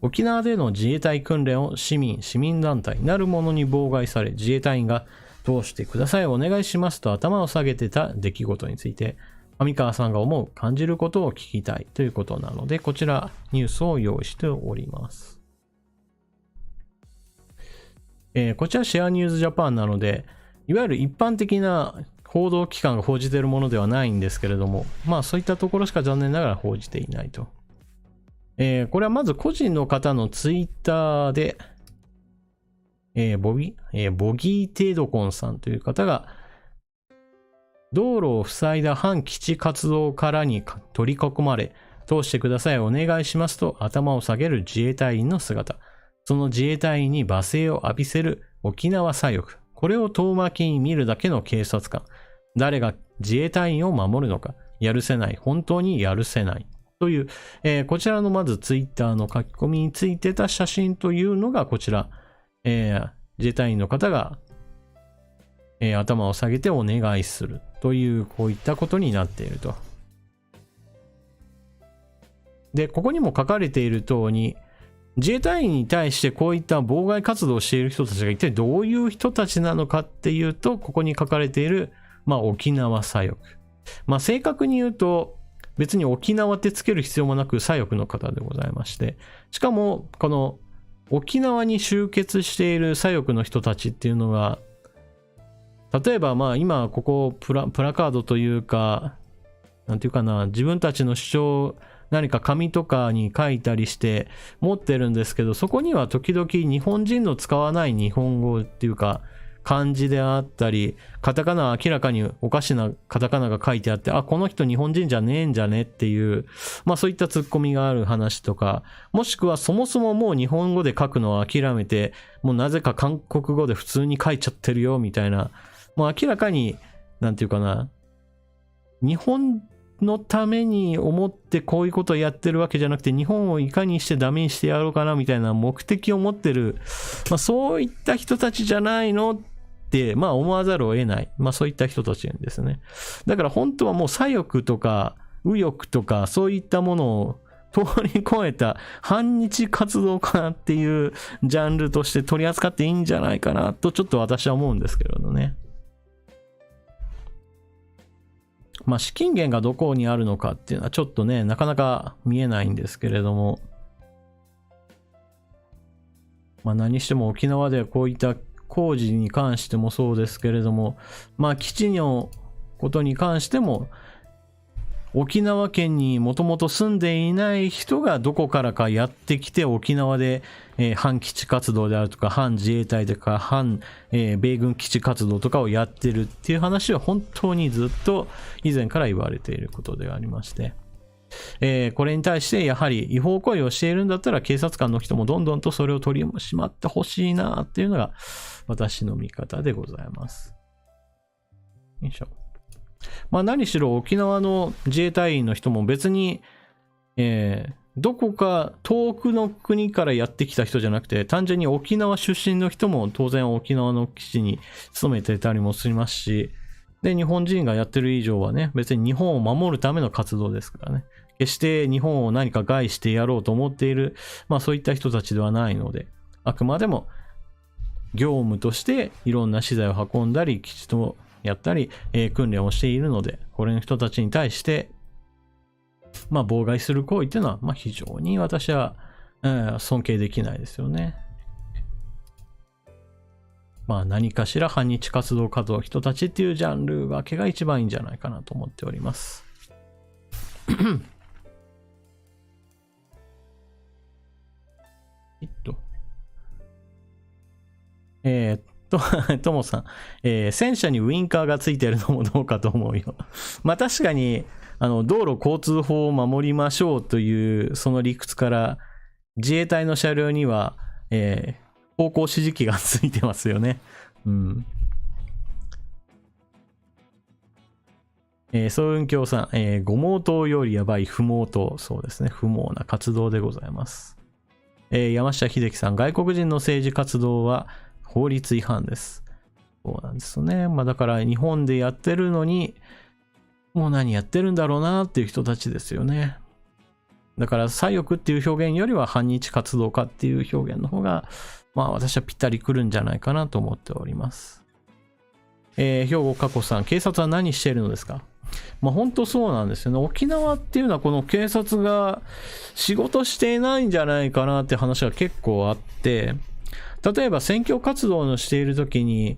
沖縄での自衛隊訓練を市民団体なるものに妨害され、自衛隊員が通してください、お願いしますと頭を下げてた出来事について、上川さんが思う、感じることを聞きたいということなので、こちらニュースを用意しております。こちらシェアニューズジャパンなので、いわゆる一般的な報道機関が報じているものではないんですけれども、まあそういったところしか残念ながら報じていないと。これはまず個人の方のツイッターで、ボギーテイドコンさんという方が、道路を塞いだ反基地活動からに取り囲まれ、通してください、お願いしますと頭を下げる自衛隊員の姿。その自衛隊員に罵声を浴びせる沖縄左翼。これを遠巻きに見るだけの警察官。誰が自衛隊員を守るのか。やるせない。本当にやるせない。という、こちらのまずツイッターの書き込みについてた写真というのがこちら。自衛隊員の方が、頭を下げてお願いするというこういったことになっていると。で、ここにも書かれている通り、自衛隊員に対してこういった妨害活動をしている人たちが一体どういう人たちなのかっていうと、ここに書かれている、沖縄左翼。正確に言うと、別に沖縄ってつける必要もなく左翼の方でございまして、しかもこの沖縄に集結している左翼の人たちっていうのが、例えば今ここプラカードというか、なんていうかな、自分たちの主張何か紙とかに書いたりして持ってるんですけど、そこには時々日本人の使わない日本語っていうか漢字であったり、カタカナは明らかにおかしなカタカナが書いてあって、この人日本人じゃねえんじゃねっていう、そういったツッコミがある話とか、もしくはそもそももう日本語で書くのを諦めて、もうなぜか韓国語で普通に書いちゃってるよみたいな、もう明らかになんていうかな、日本のために思ってこういうことをやってるわけじゃなくて、日本をいかにしてダメにしてやろうかなみたいな目的を持ってる、そういった人たちじゃないのって思わざるを得ない、そういった人たちですね。だから本当はもう左翼とか右翼とかそういったものを通り越えた反日活動家っていうジャンルとして取り扱っていいんじゃないかなとちょっと私は思うんですけれどね。資金源がどこにあるのかっていうのはちょっとね、なかなか見えないんですけれども、何しても沖縄ではこういった工事に関してもそうですけれども、基地のことに関しても、沖縄県にもともと住んでいない人がどこからかやってきて沖縄で、反基地活動であるとか反自衛隊とか反、米軍基地活動とかをやってるっていう話は本当にずっと以前から言われていることでありまして、これに対してやはり違法行為をしているんだったら警察官の人もどんどんとそれを取り締まってほしいなっていうのが私の見方でございます。よいしょ。何しろ沖縄の自衛隊員の人も別に、どこか遠くの国からやってきた人じゃなくて、単純に沖縄出身の人も当然沖縄の基地に勤めてたりもしますし、で、日本人がやってる以上はね、別に日本を守るための活動ですからね。決して日本を何か害してやろうと思っている、そういった人たちではないので、あくまでも業務としていろんな資材を運んだり、基地とやったり、訓練をしているので、これの人たちに対して、妨害する行為っていうのは、非常に私は、尊敬できないですよね。何かしら反日活動家の人たちっていうジャンル分けが一番いいんじゃないかなと思っております。ともさん、戦車にウインカーがついてるのもどうかと思うよ。確かに道路交通法を守りましょうというその理屈から自衛隊の車両には、方向指示器がついてますよね。総雲峡さん、五毛島よりやばい不毛島。そうですね、不毛な活動でございます。山下秀樹さん、外国人の政治活動は法律違反です。そうなんですよね。だから日本でやってるのに、もう何やってるんだろうなっていう人たちですよね。だから左翼っていう表現よりは反日活動家っていう表現の方が、まあ私はぴったりくるんじゃないかなと思っております。兵庫加古さん、警察は何しているのですか？まあ本当そうなんですよね。沖縄っていうのはこの警察が仕事していないんじゃないかなって話が結構あって、例えば選挙活動をしている時に、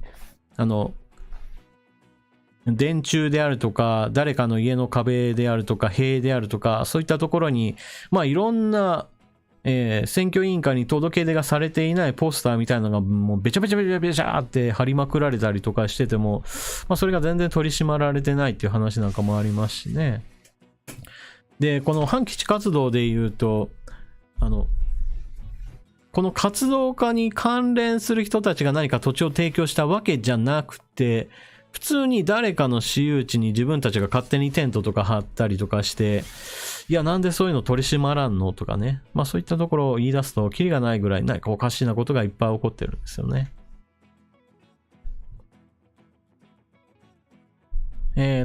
電柱であるとか、誰かの家の壁であるとか、塀であるとか、そういったところに、まあいろんな、選挙委員会に届け出がされていないポスターみたいなのがもうべちゃべちゃべちゃべちゃって貼りまくられたりとかしてても、まあそれが全然取り締まられてないっていう話なんかもありますしね。で、この反基地活動で言うと、この活動家に関連する人たちが何か土地を提供したわけじゃなくて、普通に誰かの私有地に自分たちが勝手にテントとか張ったりとかして、いや、なんでそういうの取り締まらんのとかね。まあそういったところを言い出すと、キリがないぐらい何かおかしなことがいっぱい起こってるんですよね。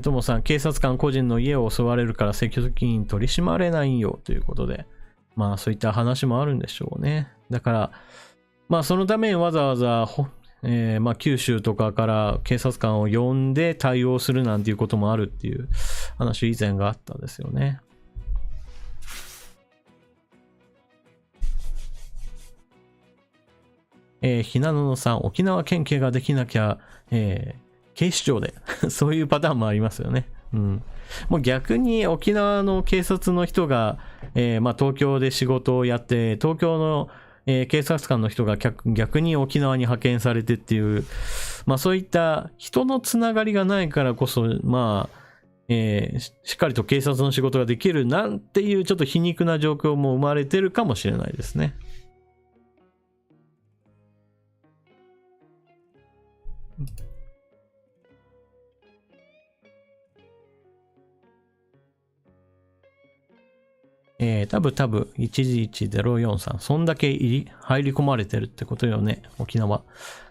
ともさん、警察官個人の家を襲われるから積極的に取り締まれないよということで、まあそういった話もあるんでしょうね。だから、まあそのためにわざわざまあ九州とかから警察官を呼んで対応するなんていうこともあるっていう話以前があったんですよね。ひなののさん、沖縄県警ができなきゃ、警視庁でそういうパターンもありますよね。うん。もう逆に沖縄の警察の人が、まあ東京で仕事をやって、東京の警察官の人が逆に沖縄に派遣されてっていう、まあそういった人のつながりがないからこそ、まあ、しっかりと警察の仕事ができるなんていうちょっと皮肉な状況も生まれてるかもしれないですね。多分111-043。そんだけ入り込まれてるってことよね、沖縄。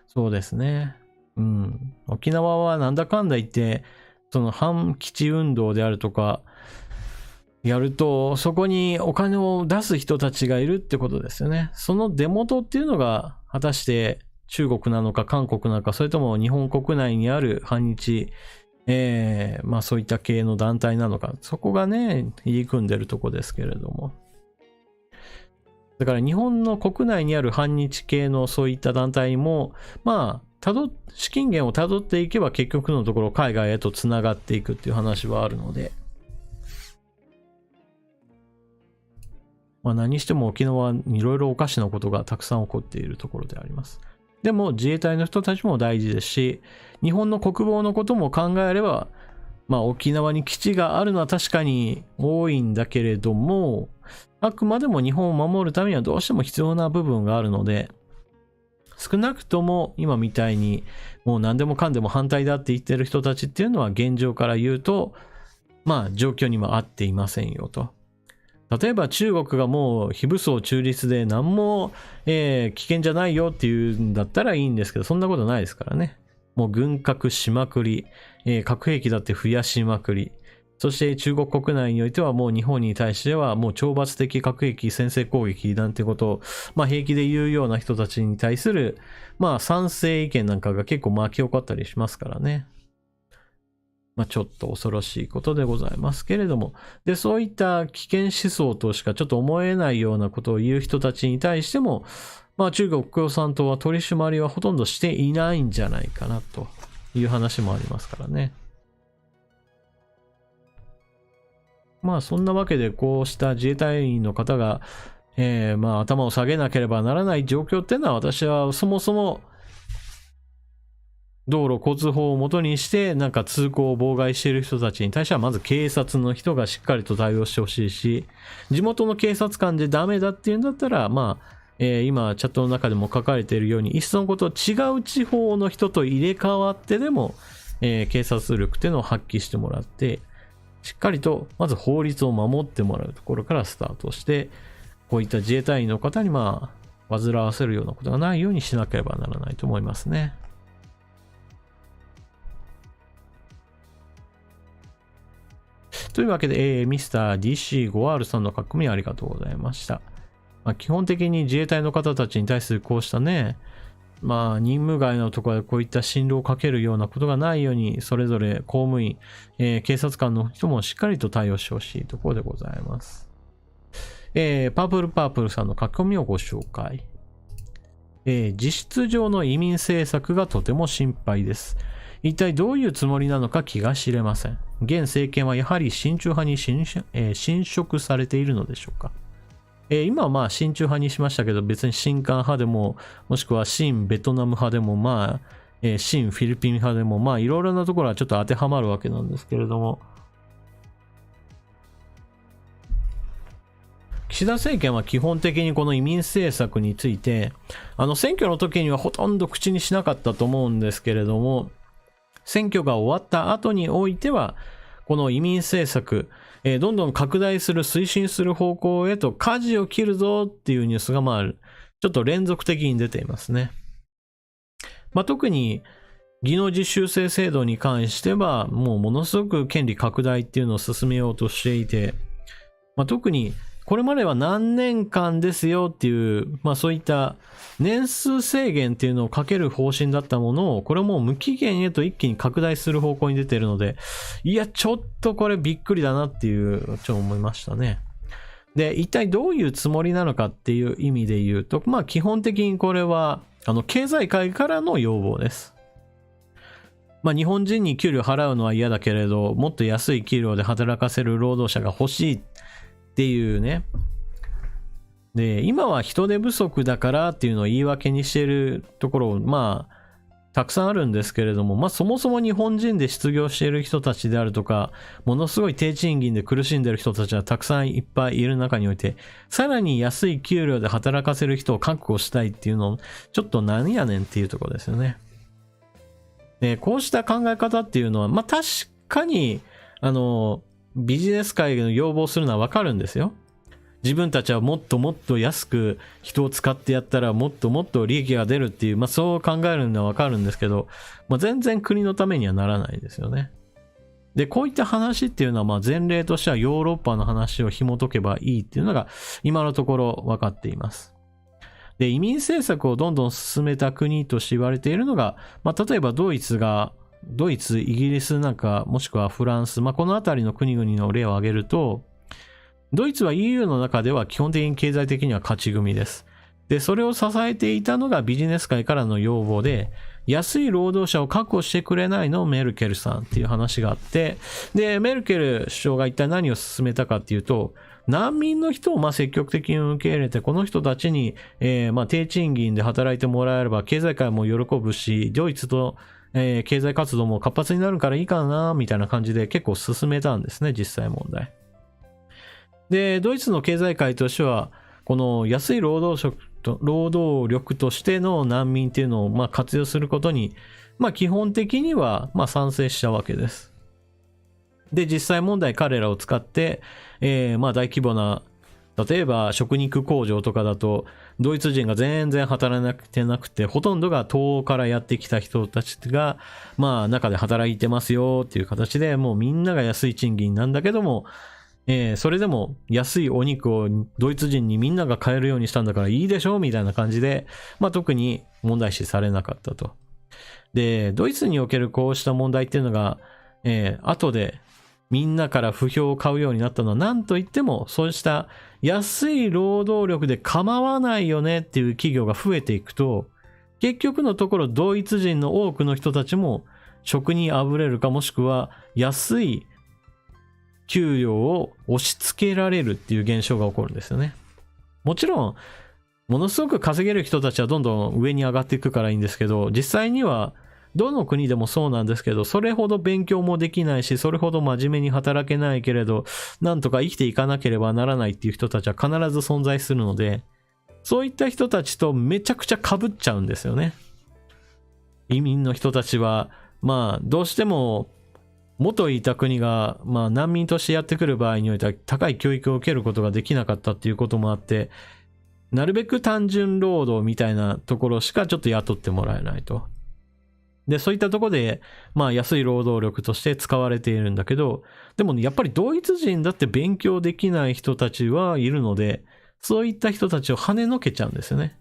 そうですね。うん。沖縄はなんだかんだ言って、その反基地運動であるとか、やると、そこにお金を出す人たちがいるってことですよね。その出元っていうのが、果たして中国なのか韓国なのか、それとも日本国内にある反日、まあそういった系の団体なのか、そこがね、入り組んでるとこですけれども。だから日本の国内にある反日系のそういった団体も、まあ、資金源をたどっていけば結局のところ海外へとつながっていくっていう話はあるので、まあ何しても沖縄はいろいろおかしなことがたくさん起こっているところであります。でも自衛隊の人たちも大事ですし、日本の国防のことも考えれば、まあ沖縄に基地があるのは確かに多いんだけれども、あくまでも日本を守るためにはどうしても必要な部分があるので、少なくとも今みたいにもう何でもかんでも反対だって言ってる人たちっていうのは現状から言うと、まあ状況にも合っていませんよと。例えば中国がもう非武装中立で何も、危険じゃないよっていうんだったらいいんですけど、そんなことないですからね。もう軍拡しまくり、核兵器だって増やしまくり、そして中国国内においてはもう日本に対してはもう懲罰的核兵器先制攻撃なんてことを、まあ平気で言うような人たちに対する、まあ賛成意見なんかが結構巻き起こったりしますからね。まあちょっと恐ろしいことでございますけれども。で、そういった危険思想としかちょっと思えないようなことを言う人たちに対しても、まあ中国共産党は取り締まりはほとんどしていないんじゃないかなという話もありますからね。まあそんなわけでこうした自衛隊員の方が、まあ頭を下げなければならない状況っていうのは私はそもそも道路交通法を元にしてなんか通行を妨害している人たちに対してはまず警察の人がしっかりと対応してほしいし、地元の警察官でダメだっていうんだったら、まあ、今チャットの中でも書かれているようにいっそのこと違う地方の人と入れ替わってでも、警察力っていうのを発揮してもらって、しっかりとまず法律を守ってもらうところからスタートして、こういった自衛隊員の方にまあ煩わせるようなことがないようにしなければならないと思いますね。というわけで、ミスター DC5R さんの書き込みありがとうございました。基本的に自衛隊の方たちに対するこうしたね、任務外のところでこういった進路をかけるようなことがないように、それぞれ公務員、警察官の人もしっかりと対応してほしいところでございます。パープルさんの書き込みをご紹介。実質上の移民政策がとても心配です。一体どういうつもりなのか気が知れません。現政権はやはり親中派に侵食されているのでしょうか。今は親中派にしましたけど、別に親韓派でも、もしくは親ベトナム派でも、親フィリピン派でも、いろいろなところはちょっと当てはまるわけなんですけれども、岸田政権は基本的にこの移民政策について、選挙の時にはほとんど口にしなかったと思うんですけれども、選挙が終わった後においては、この移民政策、どんどん拡大する、推進する方向へと舵を切るぞっていうニュースがちょっと連続的に出ていますね。特に技能実習生制度に関しては、ものすごく権利拡大っていうのを進めようとしていて、特にこれまでは何年間ですよっていう、そういった年数制限っていうのをかける方針だったものを、これもう無期限へと一気に拡大する方向に出ているので、いや、ちょっとこれびっくりだなっていう、ちょっと思いましたね。で、一体どういうつもりなのかっていう意味で言うと、基本的にこれは、経済界からの要望です。日本人に給料払うのは嫌だけれど、もっと安い給料で働かせる労働者が欲しいっていうね。で、今は人手不足だからっていうのを言い訳にしているところ、たくさんあるんですけれども、そもそも日本人で失業している人たちであるとか、ものすごい低賃金で苦しんでいる人たちはたくさんいっぱいいる中において、さらに安い給料で働かせる人を確保したいっていうの、ちょっと何やねんっていうところですよね。で、こうした考え方っていうのは、確かに、ビジネス界の要望するのはわかるんですよ。自分たちはもっともっと安く人を使ってやったらもっともっと利益が出るっていう、そう考えるのはわかるんですけど、全然国のためにはならないですよね。で、こういった話っていうのは前例としてはヨーロッパの話を紐解けばいいっていうのが今のところ分かっています。で、移民政策をどんどん進めた国として言われているのが、例えばドイツ、イギリスなんか、もしくはフランス、このあたりの国々の例を挙げると、ドイツは EU の中では基本的に経済的には勝ち組です。で、それを支えていたのがビジネス界からの要望で、安い労働者を確保してくれないのメルケルさんっていう話があって、で、メルケル首相が一体何を進めたかっていうと、難民の人を積極的に受け入れて、この人たちに、低賃金で働いてもらえれば経済界も喜ぶし、ドイツと経済活動も活発になるからいいかな、みたいな感じで結構進めたんですね、実際問題。で、ドイツの経済界としては、この安い労働力としての難民っていうのを活用することに、基本的には賛成したわけです。で、実際問題彼らを使って、大規模な、例えば食肉工場とかだと、ドイツ人が全然働いてなくて、ほとんどが東欧からやってきた人たちが、中で働いてますよっていう形で、もうみんなが安い賃金なんだけども、それでも安いお肉をドイツ人にみんなが買えるようにしたんだからいいでしょみたいな感じで、特に問題視されなかったと。で、ドイツにおけるこうした問題っていうのが、後でみんなから不評を買うようになったのは何と言っても、そうした安い労働力で構わないよねっていう企業が増えていくと、結局のところドイツ人の多くの人たちも職にあぶれるか、もしくは安い給料を押し付けられるっていう現象が起こるんですよね。もちろん、ものすごく稼げる人たちはどんどん上に上がっていくからいいんですけど、実際にはどの国でもそうなんですけど、それほど勉強もできないし、それほど真面目に働けないけれど、なんとか生きていかなければならないっていう人たちは必ず存在するので、そういった人たちとめちゃくちゃ被っちゃうんですよね。移民の人たちは、どうしても、元いた国が、難民としてやってくる場合においては高い教育を受けることができなかったっていうこともあって、なるべく単純労働みたいなところしかちょっと雇ってもらえないと。で、そういったところで、まあ安い労働力として使われているんだけど、でもね、やっぱりドイツ人だって勉強できない人たちはいるので、そういった人たちを跳ねのけちゃうんですよね。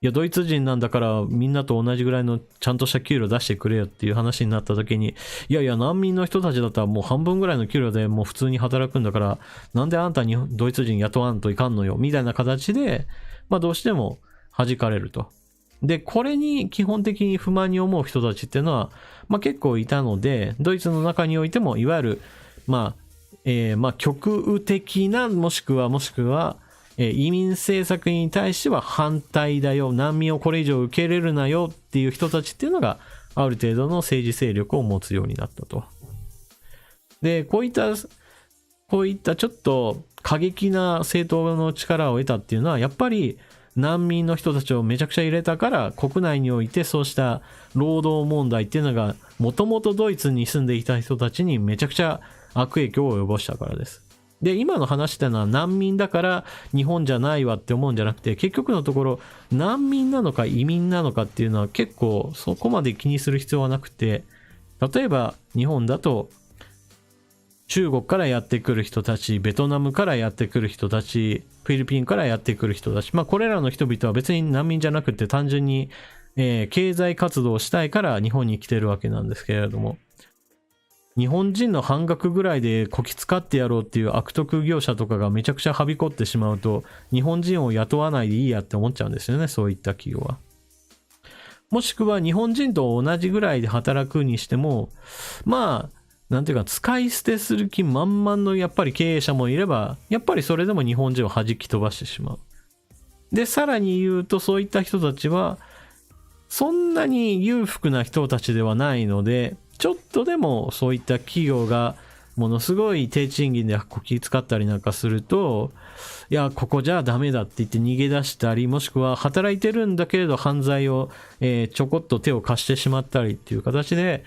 いや、ドイツ人なんだからみんなと同じぐらいのちゃんとした給料出してくれよっていう話になった時に、いやいや、難民の人たちだったらもう半分ぐらいの給料でもう普通に働くんだから、なんであんたにドイツ人雇わんといかんのよ、みたいな形で、まあどうしても弾かれると。で、これに基本的に不満に思う人たちっていうのは、まあ結構いたので、ドイツの中においても、いわゆる、まあ、極右的な、もしくは、移民政策に対しては反対だよ、難民をこれ以上受け入れるなよっていう人たちっていうのが、ある程度の政治勢力を持つようになったと。で、こういったちょっと過激な政党の力を得たっていうのは、やっぱり難民の人たちをめちゃくちゃ入れたから、国内においてそうした労働問題っていうのが、もともとドイツに住んでいた人たちにめちゃくちゃ悪影響を及ぼしたからです。で、今の話ってのは難民だから日本じゃないわって思うんじゃなくて、結局のところ難民なのか移民なのかっていうのは結構そこまで気にする必要はなくて、例えば日本だと中国からやってくる人たち、ベトナムからやってくる人たち、フィリピンからやってくる人たち、まあこれらの人々は別に難民じゃなくて単純に、経済活動をしたいから日本に来てるわけなんですけれども、日本人の半額ぐらいでこき使ってやろうっていう悪徳業者とかがめちゃくちゃはびこってしまうと、日本人を雇わないでいいやって思っちゃうんですよね、そういった企業は。もしくは日本人と同じぐらいで働くにしても、まあ、なんていうか、使い捨てする気満々のやっぱり経営者もいれば、やっぱりそれでも日本人を弾き飛ばしてしまう。で、さらに言うと、そういった人たちは、そんなに裕福な人たちではないので、ちょっとでもそういった企業がものすごい低賃金でこき使ったりなんかすると、いや、ここじゃダメだって言って逃げ出したり、もしくは働いてるんだけれど犯罪を、ちょこっと手を貸してしまったりっていう形で、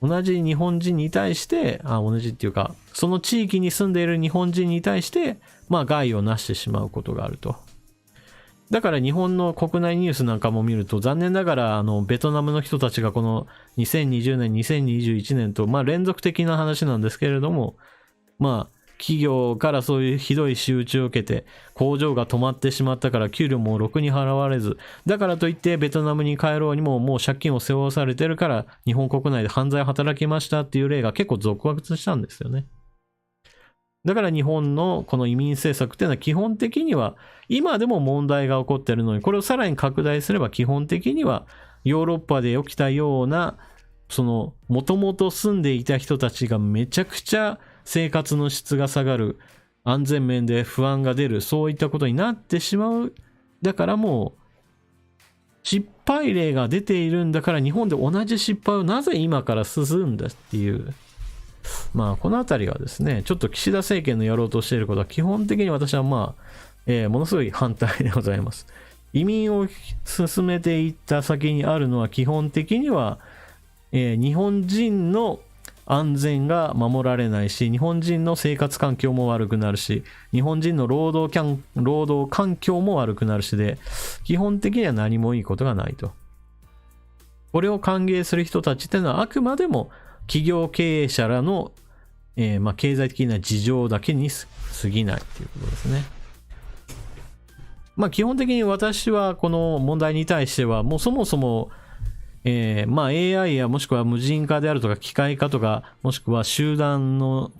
同じ日本人に対して、同じっていうか、その地域に住んでいる日本人に対して、まあ害をなしてしまうことがあると。だから日本の国内ニュースなんかも見ると、残念ながらベトナムの人たちがこの2020年、2021年と、まあ連続的な話なんですけれども、まあ企業からそういうひどい仕打ちを受けて、工場が止まってしまったから給料もろくに払われず、だからといってベトナムに帰ろうにももう借金を背負わされてるから日本国内で犯罪を働きましたっていう例が結構続発したんですよね。だから日本のこの移民政策っていうのは基本的には今でも問題が起こっているのに、これをさらに拡大すれば基本的にはヨーロッパで起きたような、その元々住んでいた人たちがめちゃくちゃ生活の質が下がる、安全面で不安が出る、そういったことになってしまう。だからもう失敗例が出ているんだから、日本で同じ失敗をなぜ今から進んだっていう、まあこのあたりはですね、ちょっと岸田政権のやろうとしていることは基本的に私はまあ、ものすごい反対でございます。移民を進めていった先にあるのは基本的には、日本人の安全が守られないし、日本人の生活環境も悪くなるし、日本人の労働環境も悪くなるしで、基本的には何もいいことがないと。これを歓迎する人たちっていうのはあくまでも企業経営者らの、まあ経済的な事情だけに過ぎないということですね。まあ基本的に私はこの問題に対してはもうそもそもまあ AI やもしくは無人化であるとか機械化とか、もしくは集団の、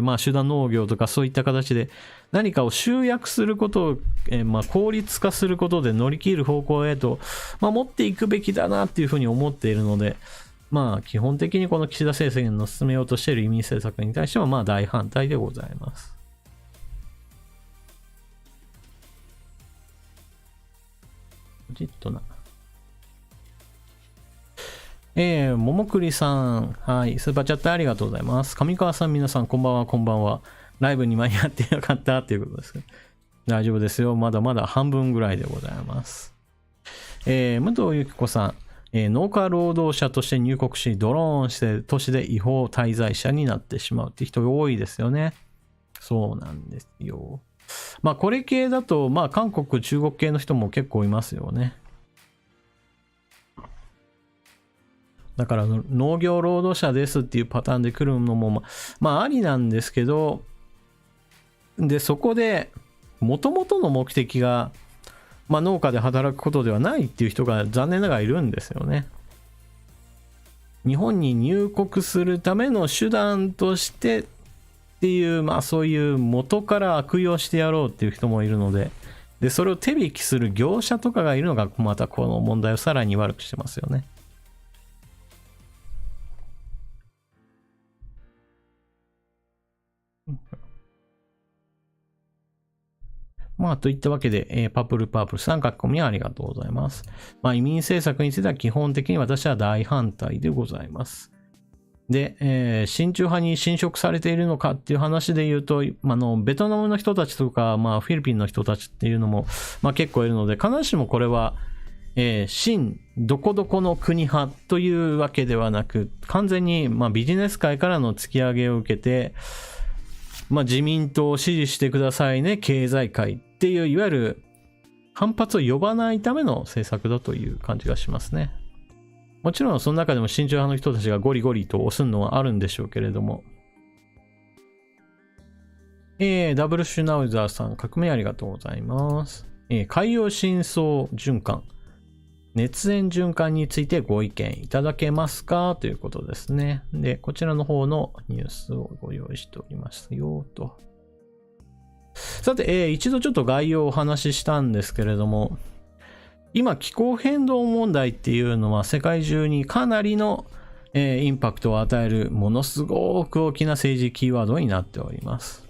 まあ集団農業とかそういった形で何かを集約することを、まあ効率化することで乗り切る方向へと、まあ、持っていくべきだなっていうふうに思っているので、まあ基本的にこの岸田政権の進めようとしている移民政策に対してはまあ大反対でございます。じっとな。ももくりさん。はい。スーパーチャットありがとうございます。上川さん、皆さん、こんばんは、こんばんは。ライブに間に合ってよかったっていうことですけど。大丈夫ですよ。まだまだ半分ぐらいでございます。武藤由紀子さん。農家労働者として入国し、ドローンして都市で違法滞在者になってしまうって人が多いですよね。そうなんですよ。まあ、これ系だと、まあ、韓国、中国系の人も結構いますよね。だから農業労働者ですっていうパターンで来るのもまあありなんですけど、でそこで元々の目的が、まあ、農家で働くことではないっていう人が残念ながらいるんですよね。日本に入国するための手段としてっていう、まあそういう元から悪用してやろうっていう人もいるので、でそれを手引きする業者とかがいるのがまたこの問題をさらに悪くしてますよね。まあ、といったわけで、パプルパープルさん書き込みありがとうございます。まあ、移民政策については基本的に私は大反対でございます。で、親中派に侵食されているのかっていう話で言うと、ベトナムの人たちとか、まあ、フィリピンの人たちっていうのも、まあ、結構いるので、必ずしもこれは、親どこどこの国派というわけではなく、完全に、まあ、ビジネス界からの突き上げを受けて、まあ、自民党を支持してくださいね、経済界っていう、いわゆる反発を呼ばないための政策だという感じがしますね。もちろんその中でも親中派の人たちがゴリゴリと押すのはあるんでしょうけれども。ダブルシュナウザーさん、革命ありがとうございます。海洋深層循環、熱塩循環についてご意見いただけますかということですね。で、こちらの方のニュースをご用意しておりますよと。さて、一度ちょっと概要をお話ししたんですけれども、今気候変動問題っていうのは世界中にかなりの、インパクトを与えるものすごく大きな政治キーワードになっております。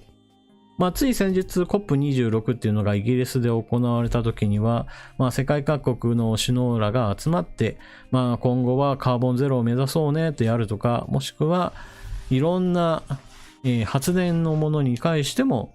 まあ、つい先日 COP26 っていうのがイギリスで行われた時には、まあ、世界各国の首脳らが集まって、まあ、今後はカーボンゼロを目指そうねとやるとか、もしくはいろんな、発電のものに関しても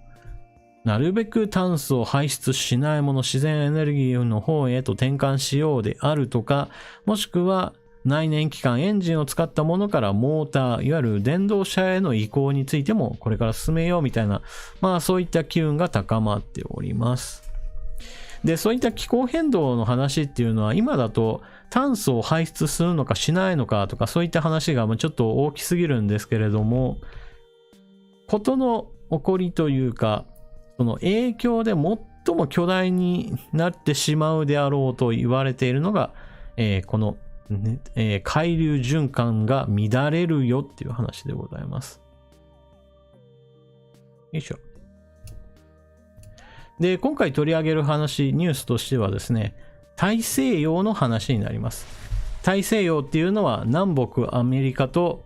なるべく炭素を排出しないもの、自然エネルギーの方へと転換しようであるとか、もしくは内燃機関、エンジンを使ったものからモーター、いわゆる電動車への移行についてもこれから進めようみたいな、まあそういった機運が高まっております。で、そういった気候変動の話っていうのは今だと炭素を排出するのかしないのかとかそういった話がちょっと大きすぎるんですけれども、事の起こりというか、その影響で最も巨大になってしまうであろうと言われているのが、この海流循環が乱れるよっていう話でございます。よいしょ。で、今回取り上げる話、ニュースとしてはですね、大西洋の話になります。大西洋っていうのは南北アメリカと、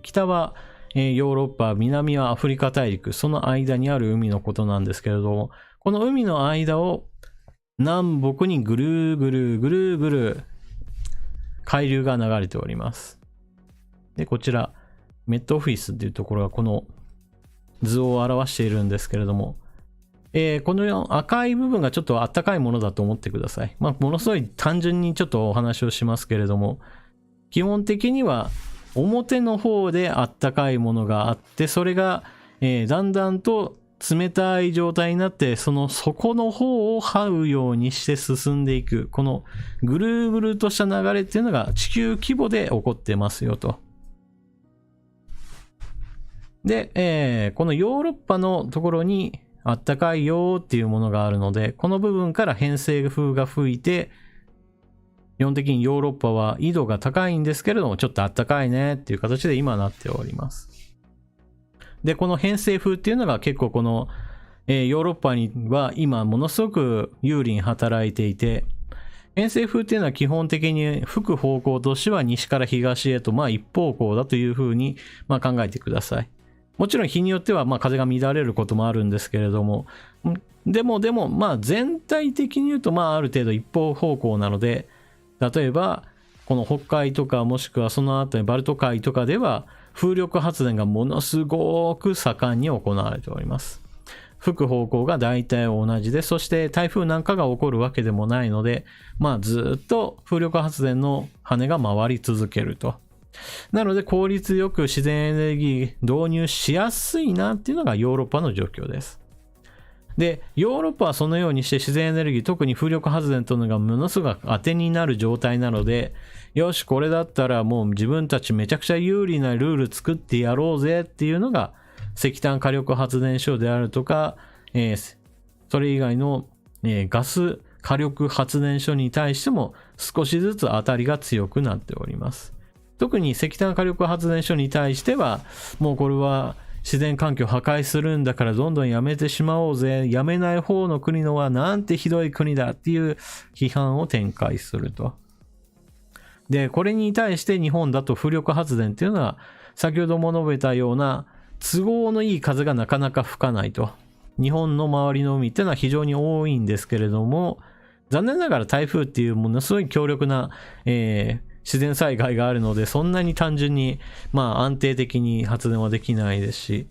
北はヨーロッパ、南はアフリカ大陸、その間にある海のことなんですけれども、この海の間を南北にぐるぐるぐるぐる海流が流れております。で、こちら、メットオフィスっていうところがこの図を表しているんですけれども、この赤い部分がちょっとあったかいものだと思ってください。まあ、ものすごい単純にちょっとお話をしますけれども、基本的には表の方であったかいものがあって、それが、だんだんと冷たい状態になって、その底の方を這うようにして進んでいく、このぐるぐるとした流れっていうのが地球規模で起こってますよと。で、このヨーロッパのところにあったかいよっていうものがあるので、この部分から偏西風が吹いて、基本的にヨーロッパは緯度が高いんですけれども、ちょっとあったかいねっていう形で今なっております。で、この偏西風っていうのが結構この、ヨーロッパには今ものすごく有利に働いていて、偏西風っていうのは基本的に吹く方向としては西から東へと一方向だというふうに考えてください。もちろん日によっては風が乱れることもあるんですけれども、でも全体的に言うとある程度一方方向なので、例えばこの北海とかもしくはその後にバルト海とかでは風力発電がものすごく盛んに行われております。吹く方向が大体同じで、そして台風なんかが起こるわけでもないので、ずっと風力発電の羽が回り続けると。なので効率よく自然エネルギー導入しやすいなっていうのがヨーロッパの状況です。で、ヨーロッパはそのようにして自然エネルギー、特に風力発電というのがものすごく当てになる状態なので、よし、これだったらもう自分たちめちゃくちゃ有利なルール作ってやろうぜっていうのが、石炭火力発電所であるとか、それ以外の、ガス火力発電所に対しても少しずつ当たりが強くなっております。特に石炭火力発電所に対しては、もうこれは自然環境を破壊するんだからどんどんやめてしまおうぜ。やめない方の国のはなんてひどい国だっていう批判を展開すると。で、これに対して日本だと風力発電っていうのは、先ほども述べたような都合のいい風がなかなか吹かないと。日本の周りの海っていうのは非常に多いんですけれども、残念ながら台風っていうものすごい強力な、自然災害があるので、そんなに単純に、安定的に発電はできないですし、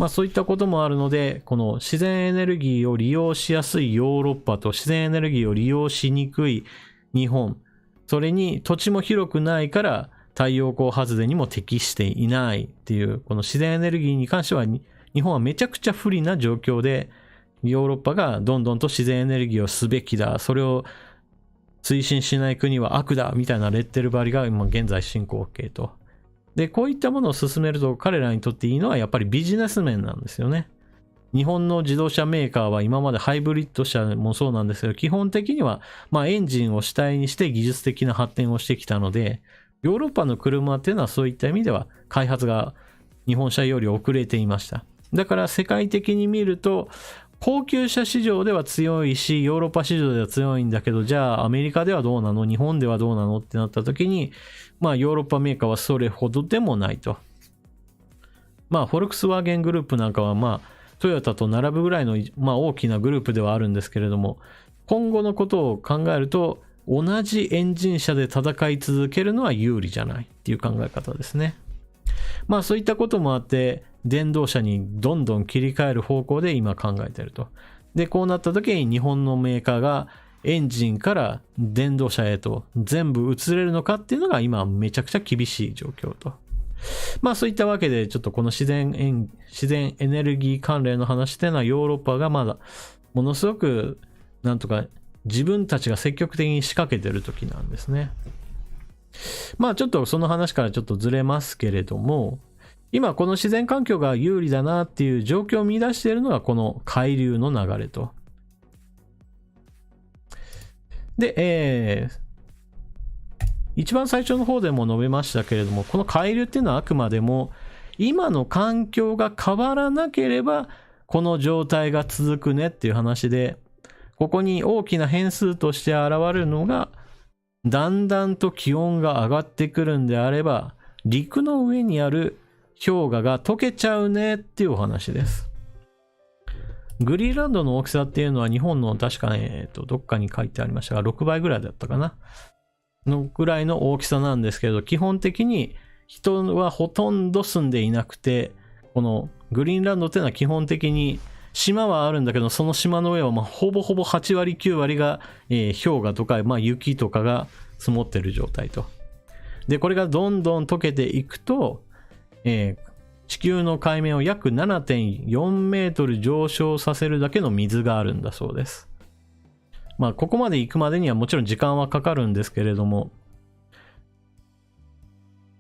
そういったこともあるので、この自然エネルギーを利用しやすいヨーロッパと自然エネルギーを利用しにくい日本、それに土地も広くないから太陽光発電にも適していないっていう、この自然エネルギーに関しては日本はめちゃくちゃ不利な状況で、ヨーロッパがどんどんと自然エネルギーをすべきだ、それを推進しない国は悪だみたいなレッテル貼りが今現在進行形と。で、こういったものを進めると彼らにとっていいのはやっぱりビジネス面なんですよね。日本の自動車メーカーは今までハイブリッド車もそうなんですけど、基本的にはエンジンを主体にして技術的な発展をしてきたので、ヨーロッパの車っていうのはそういった意味では開発が日本車より遅れていました。だから世界的に見ると高級車市場では強いし、ヨーロッパ市場では強いんだけど、じゃあアメリカではどうなの？日本ではどうなの？ってなった時に、ヨーロッパメーカーはそれほどでもないと。フォルクスワーゲングループなんかはトヨタと並ぶぐらいの大きなグループではあるんですけれども、今後のことを考えると、同じエンジン車で戦い続けるのは有利じゃないっていう考え方ですね。そういったこともあって、電動車にどんどん切り替える方向で今考えていると。で、こうなった時に日本のメーカーがエンジンから電動車へと全部移れるのかっていうのが今めちゃくちゃ厳しい状況と。そういったわけでちょっとこの自然エネルギー関連の話っていうのはヨーロッパがまだものすごくなんとか自分たちが積極的に仕掛けてる時なんですね。ちょっとその話からちょっとずれますけれども、今この自然環境が有利だなっていう状況を見出しているのがこの海流の流れと。で、一番最初の方でも述べましたけれども、この海流っていうのはあくまでも今の環境が変わらなければこの状態が続くねっていう話で、ここに大きな変数として現れるのが、だんだんと気温が上がってくるんであれば、陸の上にある氷河が溶けちゃうねっていうお話です。グリーンランドの大きさっていうのは日本の確かどっかに書いてありましたが、6倍ぐらいだったかなのぐらいの大きさなんですけど、基本的に人はほとんど住んでいなくて、このグリーンランドっていうのは基本的に島はあるんだけど、その島の上はほぼほぼ8割9割が、氷河とか、雪とかが積もってる状態と。で、これがどんどん溶けていくと、地球の海面を約 7.4 メートル上昇させるだけの水があるんだそうです。ここまで行くまでにはもちろん時間はかかるんですけれども、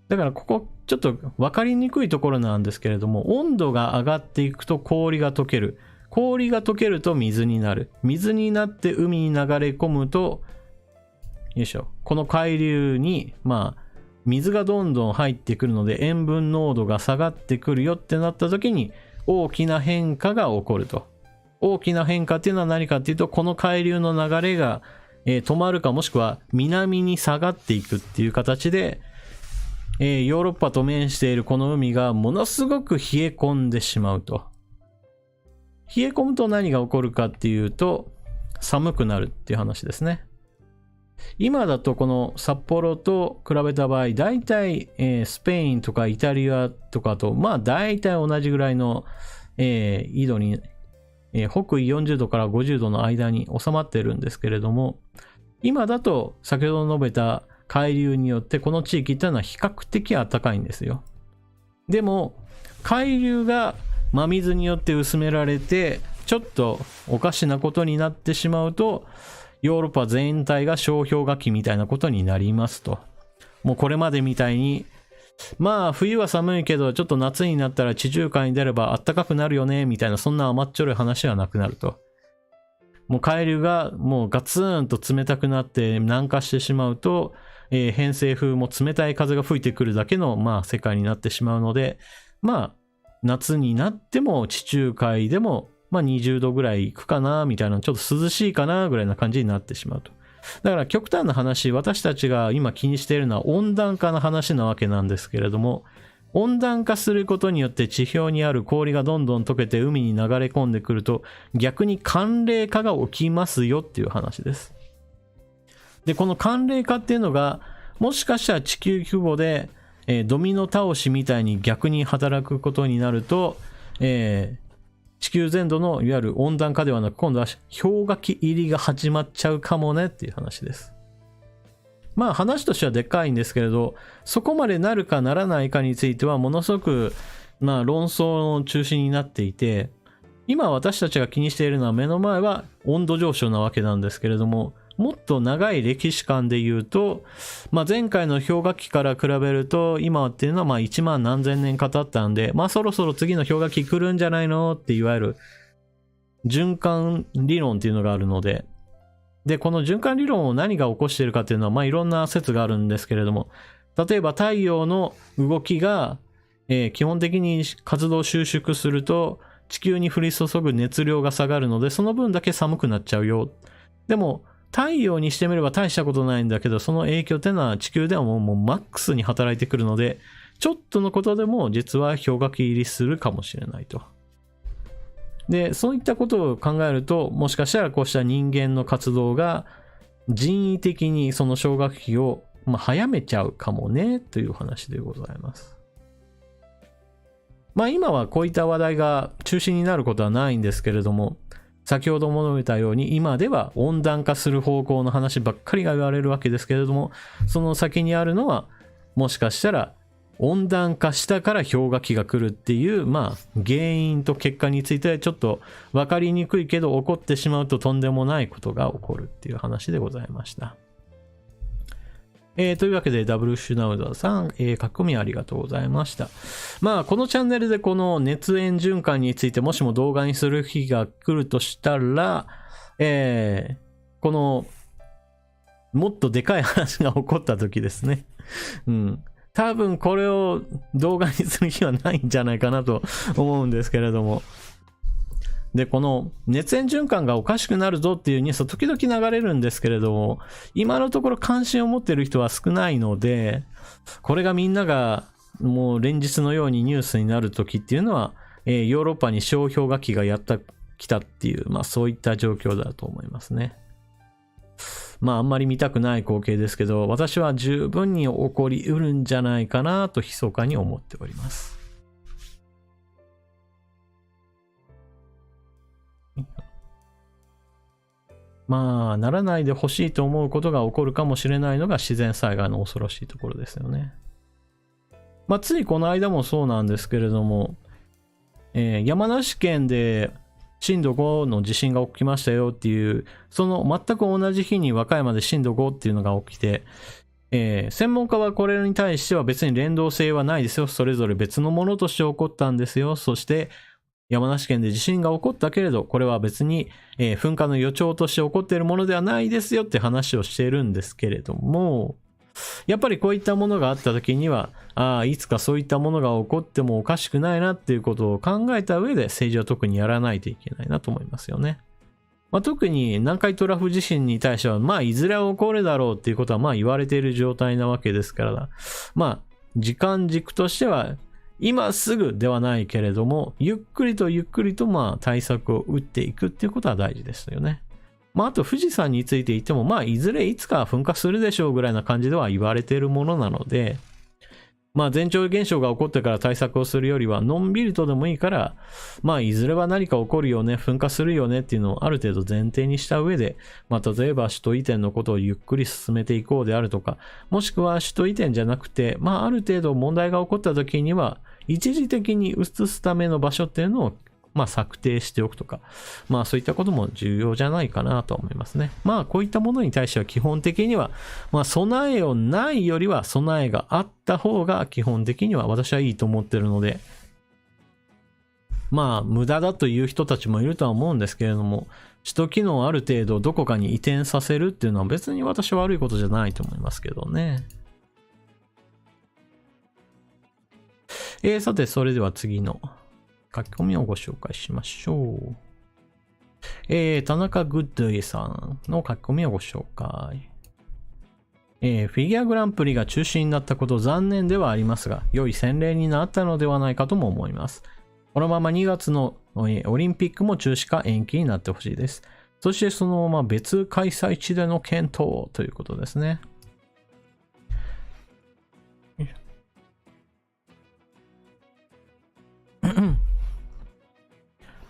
だからここちょっと分かりにくいところなんですけれども、温度が上がっていくと氷が溶ける。氷が溶けると水になる。水になって海に流れ込むと、よいしょ。この海流に、水がどんどん入ってくるので塩分濃度が下がってくるよってなった時に大きな変化が起こると。大きな変化っていうのは何かっていうと、この海流の流れが、止まるかもしくは南に下がっていくっていう形で、ヨーロッパと面しているこの海がものすごく冷え込んでしまうと。冷え込むと何が起こるかっていうと、寒くなるっていう話ですね。今だとこの札幌と比べた場合、だいたいスペインとかイタリアとかとだいたい同じぐらいの緯度に、北緯40度から50度の間に収まってるんですけれども、今だと先ほど述べた海流によってこの地域っていうのは比較的暖かいんですよ。でも海流が真水によって薄められて、ちょっとおかしなことになってしまうと、ヨーロッパ全体が小氷河期みたいなことになりますと。もうこれまでみたいに、まあ冬は寒いけどちょっと夏になったら地中海に出れば暖かくなるよねみたいな、そんな甘っちょろい話はなくなると。もう海流がもうガツンと冷たくなって南下してしまうと、偏西風も冷たい風が吹いてくるだけのまあ世界になってしまうので、まあ夏になっても地中海でもまあ20度ぐらいいくかなみたいな、ちょっと涼しいかなぐらいな感じになってしまうと。だから極端な話、私たちが今気にしているのは温暖化の話なわけなんですけれども、温暖化することによって地表にある氷がどんどん溶けて海に流れ込んでくると、逆に寒冷化が起きますよっていう話です。で、この寒冷化っていうのがもしかしたら地球規模で、ドミノ倒しみたいに逆に働くことになると、地球全土のいわゆる温暖化ではなく、今度は氷河期入りが始まっちゃうかもねっていう話です。まあ話としてはでっかいんですけれど、そこまでなるかならないかについてはものすごくまあ論争の中心になっていて、今私たちが気にしているのは目の前は温度上昇なわけなんですけれども、もっと長い歴史観で言うと、まあ、前回の氷河期から比べると今っていうのはまあ1万何千年か経ったんで、まあそろそろ次の氷河期来るんじゃないのっていわゆる循環理論っていうのがあるので、でこの循環理論を何が起こしているかっていうのはまあいろんな説があるんですけれども、例えば太陽の動きが、基本的に活動収縮すると地球に降り注ぐ熱量が下がるので、その分だけ寒くなっちゃうよ。でも太陽にしてみれば大したことないんだけど、その影響っていうのは地球ではもうマックスに働いてくるので、ちょっとのことでも実は氷河期入りするかもしれないと。で、そういったことを考えると、もしかしたらこうした人間の活動が人為的にその氷河期を早めちゃうかもねという話でございます。まあ今はこういった話題が中心になることはないんですけれども、先ほども述べたように今では温暖化する方向の話ばっかりが言われるわけですけれども、その先にあるのはもしかしたら温暖化したから氷河期が来るっていうまあ原因と結果についてはちょっと分かりにくいけど、起こってしまうととんでもないことが起こるっていう話でございました。というわけで、ダブルシュナウザーさん、書き込みありがとうございました。まあ、このチャンネルでこの熱塩循環についてもしも動画にする日が来るとしたら、この、もっとでかい話が起こった時ですね。うん。多分これを動画にする日はないんじゃないかなと思うんですけれども。で、この熱塩循環がおかしくなるぞっていうニュースは時々流れるんですけれども、今のところ関心を持っている人は少ないので、これがみんながもう連日のようにニュースになる時っていうのは、ヨーロッパに小氷河期がやってきたっていう、まあそういった状況だと思いますね。まああんまり見たくない光景ですけど、私は十分に起こりうるんじゃないかなと密かに思っております。まあ、ならないでほしいと思うことが起こるかもしれないのが自然災害の恐ろしいところですよね。まあ、ついこの間もそうなんですけれども、山梨県で震度5の地震が起きましたよっていう、その全く同じ日に和歌山で震度5っていうのが起きて、専門家はこれに対しては別に連動性はないですよ。それぞれ別のものとして起こったんですよ。そして、山梨県で地震が起こったけれど、これは別に、噴火の予兆として起こっているものではないですよって話をしているんですけれども、やっぱりこういったものがあった時には、いつかそういったものが起こってもおかしくないなっていうことを考えた上で政治は特にやらないといけないなと思いますよね。まあ、特に南海トラフ地震に対しては、まあいずれ起こるだろうっていうことはまあ言われている状態なわけですから、まあ時間軸としては今すぐではないけれども、ゆっくりとゆっくりとまあ対策を打っていくっていうことは大事ですよね。まああと富士山について言っても、まあいずれいつか噴火するでしょうぐらいな感じでは言われているものなので、まあ前兆現象が起こってから対策をするよりはのんびりとでもいいから、まあいずれは何か起こるよね、噴火するよねっていうのをある程度前提にした上で、まあ例えば首都移転のことをゆっくり進めていこうであるとか、もしくは首都移転じゃなくて、まあある程度問題が起こった時には一時的に移すための場所っていうのを策定しておくとか、そういったことも重要じゃないかなと思いますね。こういったものに対しては基本的には、備えをないよりは備えがあった方が基本的には私はいいと思ってるので、無駄だという人たちもいるとは思うんですけれども、首都機能をある程度どこかに移転させるっていうのは別に私は悪いことじゃないと思いますけどね。さて、それでは次の書き込みをご紹介しましょう。田中グッドイさんの書き込みをご紹介。フィギュアグランプリが中止になったこと残念ではありますが、良い洗礼になったのではないかとも思います。このまま2月のオリンピックも中止か延期になってほしいです。そしてそのまま別開催地での検討ということですね。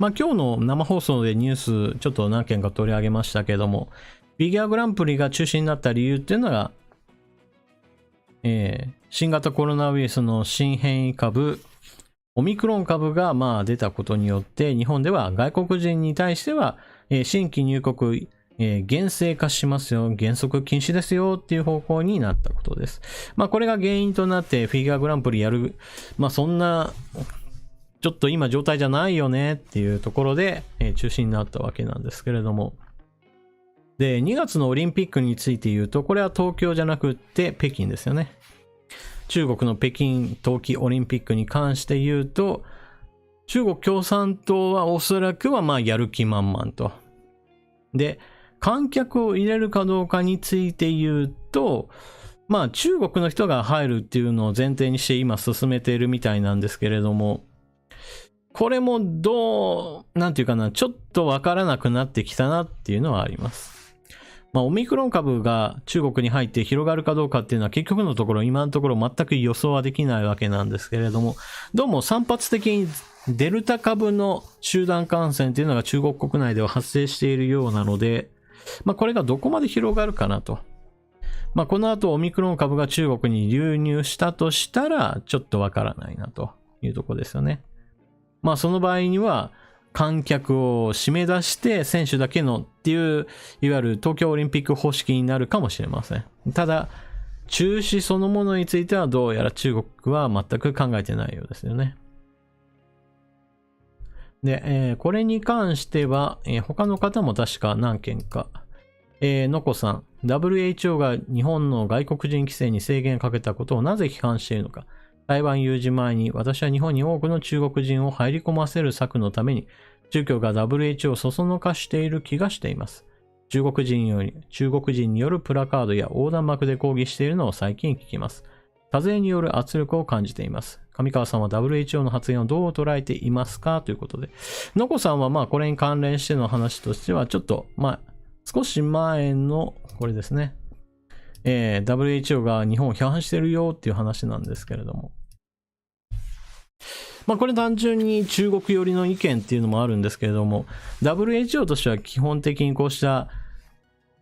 今日の生放送でニュースちょっと何件か取り上げましたけども、フィギュアグランプリが中止になった理由っていうのが、新型コロナウイルスの新変異株、オミクロン株が出たことによって、日本では外国人に対しては、新規入国、厳正化しますよ、原則禁止ですよっていう方向になったことです。これが原因となってフィギュアグランプリやる、そんな、ちょっと今状態じゃないよねっていうところで、中止になったわけなんですけれども。で、2月のオリンピックについて言うと、これは東京じゃなくって北京ですよね。中国の北京冬季オリンピックに関して言うと、中国共産党はおそらくはやる気満々と。で、観客を入れるかどうかについて言うと、中国の人が入るっていうのを前提にして今進めているみたいなんですけれども、これもなんていうかな、ちょっとわからなくなってきたなっていうのはあります。オミクロン株が中国に入って広がるかどうかっていうのは結局のところ今のところ全く予想はできないわけなんですけれども、どうも散発的にデルタ株の集団感染っていうのが中国国内では発生しているようなので、これがどこまで広がるかなと。この後オミクロン株が中国に流入したとしたらちょっとわからないなというところですよね。その場合には観客を締め出して選手だけのっていういわゆる東京オリンピック方式になるかもしれません。ただ中止そのものについてはどうやら中国は全く考えてないようですよね。で、これに関しては、他の方も確か何件か、のこさん、WHO が日本の外国人規制に制限をかけたことをなぜ批判しているのか。台湾有事前に私は日本に多くの中国人を入り込ませる策のために中共が WHO をそそのかしている気がしています。中国人によるプラカードや横断幕で抗議しているのを最近聞きます。多勢による圧力を感じています。上川さんは WHO の発言をどう捉えていますかということで。のこさんはこれに関連しての話としてはちょっと少し前のこれですね。WHO が日本を批判してるよっていう話なんですけれども。これ単純に中国寄りの意見っていうのもあるんですけれども、WHO としては基本的にこうした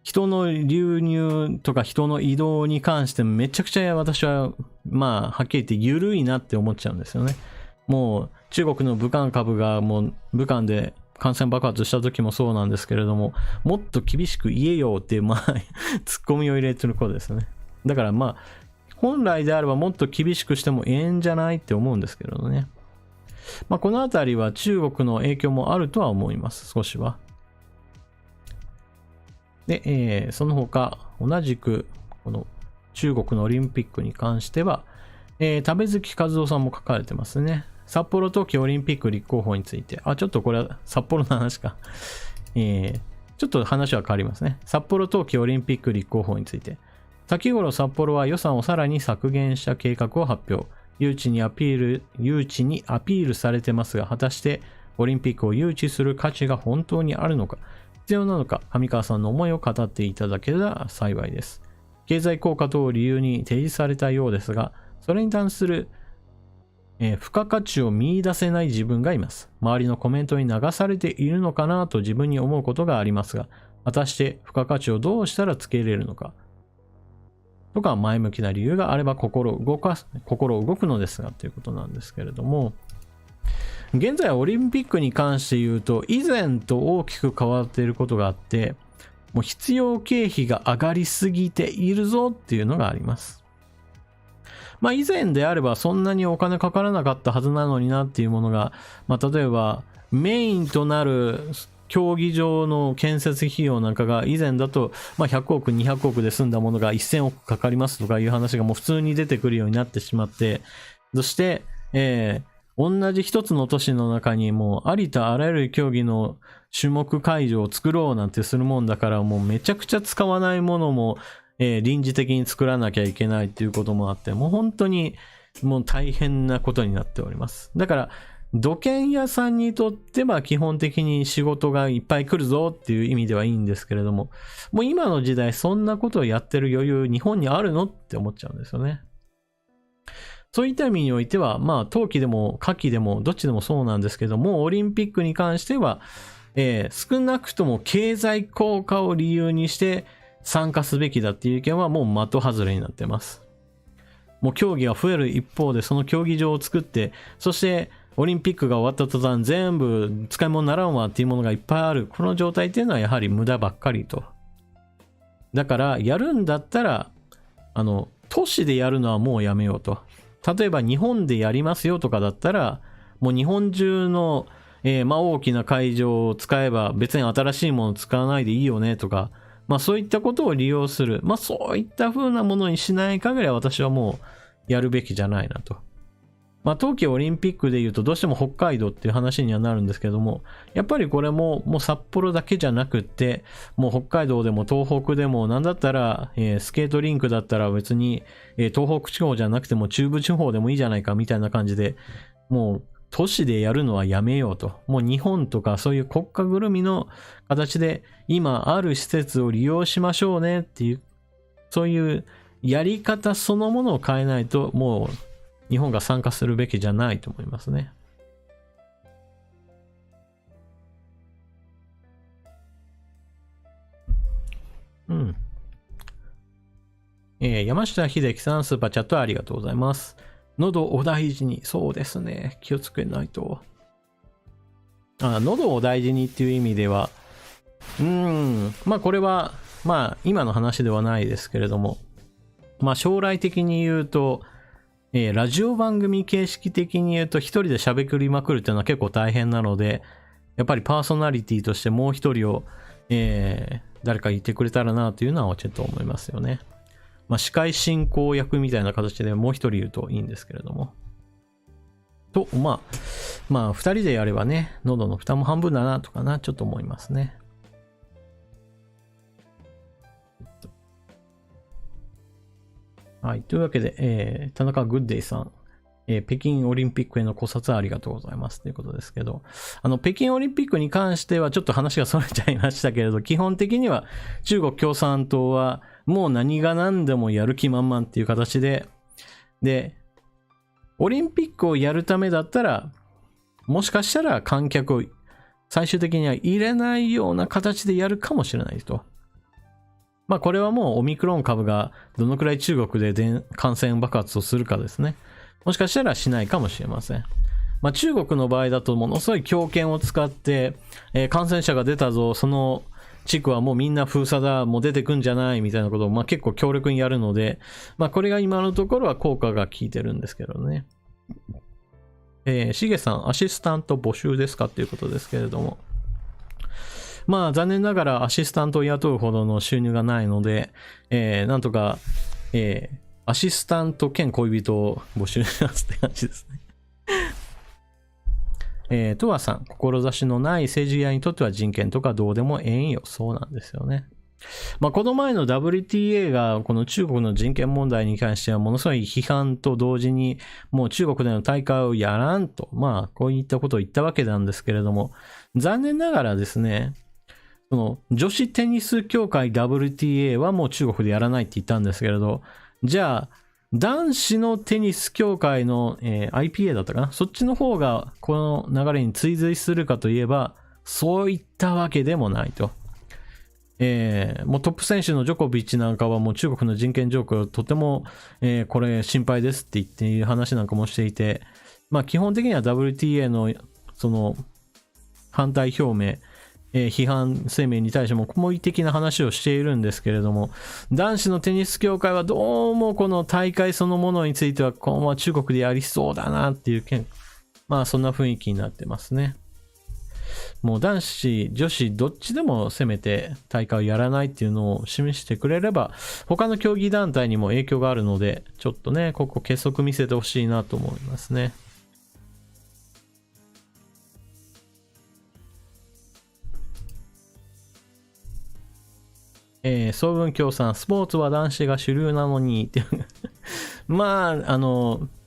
人の流入とか人の移動に関してめちゃくちゃ私ははっきり言って緩いなって思っちゃうんですよね。もう中国の武漢株がもう武漢で感染爆発した時もそうなんですけれども、もっと厳しく言えよっていうツッコミを入れてることですね。だから本来であればもっと厳しくしてもええんじゃないって思うんですけどね。このあたりは中国の影響もあるとは思います、少しは。で、その他、同じく、この中国のオリンピックに関しては、食べ好き和夫さんも書かれてますね。札幌冬季オリンピック立候補について。ちょっとこれは札幌の話か。ちょっと話は変わりますね。札幌冬季オリンピック立候補について。先頃札幌は予算をさらに削減した計画を発表。誘致にアピールされてますが、果たしてオリンピックを誘致する価値が本当にあるのか、必要なのか、上川さんの思いを語っていただけたら幸いです。経済効果等を理由に提示されたようですが、それに関する、付加価値を見出せない自分がいます。周りのコメントに流されているのかなと自分に思うことがありますが、果たして付加価値をどうしたらつけれるのか。とか前向きな理由があれば心動くのですがということなんですけれども、現在オリンピックに関して言うと以前と大きく変わっていることがあって、もう必要経費が上がりすぎているぞっていうのがあります。まあ以前であればそんなにお金かからなかったはずなのになっていうものが、まあ例えばメインとなる競技場の建設費用なんかが以前だとまあ100億200億で済んだものが1000億かかりますとかいう話がもう普通に出てくるようになってしまって、そして同じ一つの都市の中にもうありとあらゆる競技の種目会場を作ろうなんてするもんだから、もうめちゃくちゃ使わないものも臨時的に作らなきゃいけないっていうこともあって、もう本当にもう大変なことになっております。だから土建屋さんにとっては基本的に仕事がいっぱい来るぞっていう意味ではいいんですけれども、もう今の時代そんなことをやってる余裕日本にあるのって思っちゃうんですよね。そういった意味においては、まあ冬季でも夏季でもどっちでもそうなんですけども、オリンピックに関しては、少なくとも経済効果を理由にして参加すべきだっていう意見はもう的外れになってます。もう競技が増える一方でその競技場を作って、そしてオリンピックが終わった途端全部使い物にならんわっていうものがいっぱいある。この状態っていうのはやはり無駄ばっかりと。だからやるんだったら、都市でやるのはもうやめようと。例えば日本でやりますよとかだったら、もう日本中の、まあ大きな会場を使えば別に新しいものを使わないでいいよねとか、まあそういったことを利用する。まあそういった風なものにしない限りは私はもうやるべきじゃないなと。まあ冬季オリンピックで言うとどうしても北海道っていう話にはなるんですけども、やっぱりこれももう札幌だけじゃなくって、もう北海道でも東北でもなんだったら、スケートリンクだったら別に、東北地方じゃなくても中部地方でもいいじゃないかみたいな感じで、もう都市でやるのはやめようと。もう日本とかそういう国家ぐるみの形で今ある施設を利用しましょうねっていう、そういうやり方そのものを変えないともう日本が参加するべきじゃないと思いますね。うん。山下秀樹さん、スーパーチャットありがとうございます。喉を大事に。そうですね。気をつけないと。喉を大事にっていう意味では、まあこれは、まあ今の話ではないですけれども、まあ将来的に言うと、ラジオ番組形式的に言うと一人で喋りまくるっていうのは結構大変なので、やっぱりパーソナリティとしてもう一人を、誰かいてくれたらなというのはちょっと思いますよね。まあ司会進行役みたいな形でもう一人いるといいんですけれども。と、まあ二人でやればね、喉の負担も半分だなとかな、ちょっと思いますね。はい。というわけで、田中グッデイさん、北京オリンピックへの考察ありがとうございますということですけど、北京オリンピックに関してはちょっと話がそれちゃいましたけれど、基本的には中国共産党はもう何が何でもやる気満々っていう形で、オリンピックをやるためだったら、もしかしたら観客を最終的には入れないような形でやるかもしれないと。まあこれはもうオミクロン株がどのくらい中国で感染爆発をするかですね。もしかしたらしないかもしれません。まあ中国の場合だとものすごい強権を使って、感染者が出たぞ、その地区はもうみんな封鎖だ、もう出てくんじゃないみたいなことをまあ結構強力にやるので、まあこれが今のところは効果が効いてるんですけどね。しげさん、アシスタント募集ですかっていうことですけれども。まあ残念ながらアシスタントを雇うほどの収入がないので、なんとか、アシスタント兼恋人を募集しますって感じですね。トワさん、志のない政治家にとっては人権とかどうでもええんよ。そうなんですよね。まあこの前の WTA がこの中国の人権問題に関してはものすごい批判と同時にもう中国での大会をやらんと、まあこういったことを言ったわけなんですけれども、残念ながらですね、その女子テニス協会 WTA はもう中国でやらないって言ったんですけれど、じゃあ男子のテニス協会の、IPA だったかな、そっちの方がこの流れに追随するかといえばそういったわけでもないと。もうトップ選手のジョコビッチなんかはもう中国の人権状況とても、これ心配ですって言っている話なんかもしていて、まあ基本的には WTA のその反対表明、批判声明に対しても好意的な話をしているんですけれども、男子のテニス協会はどうもこの大会そのものについては今後は中国でやりそうだなっていうまあそんな雰囲気になってますね。もう男子女子どっちでもせめて大会をやらないっていうのを示してくれれば他の競技団体にも影響があるので、ちょっとねここ結束見せてほしいなと思いますね。総文教さん、スポーツは男子が主流なのにってまあ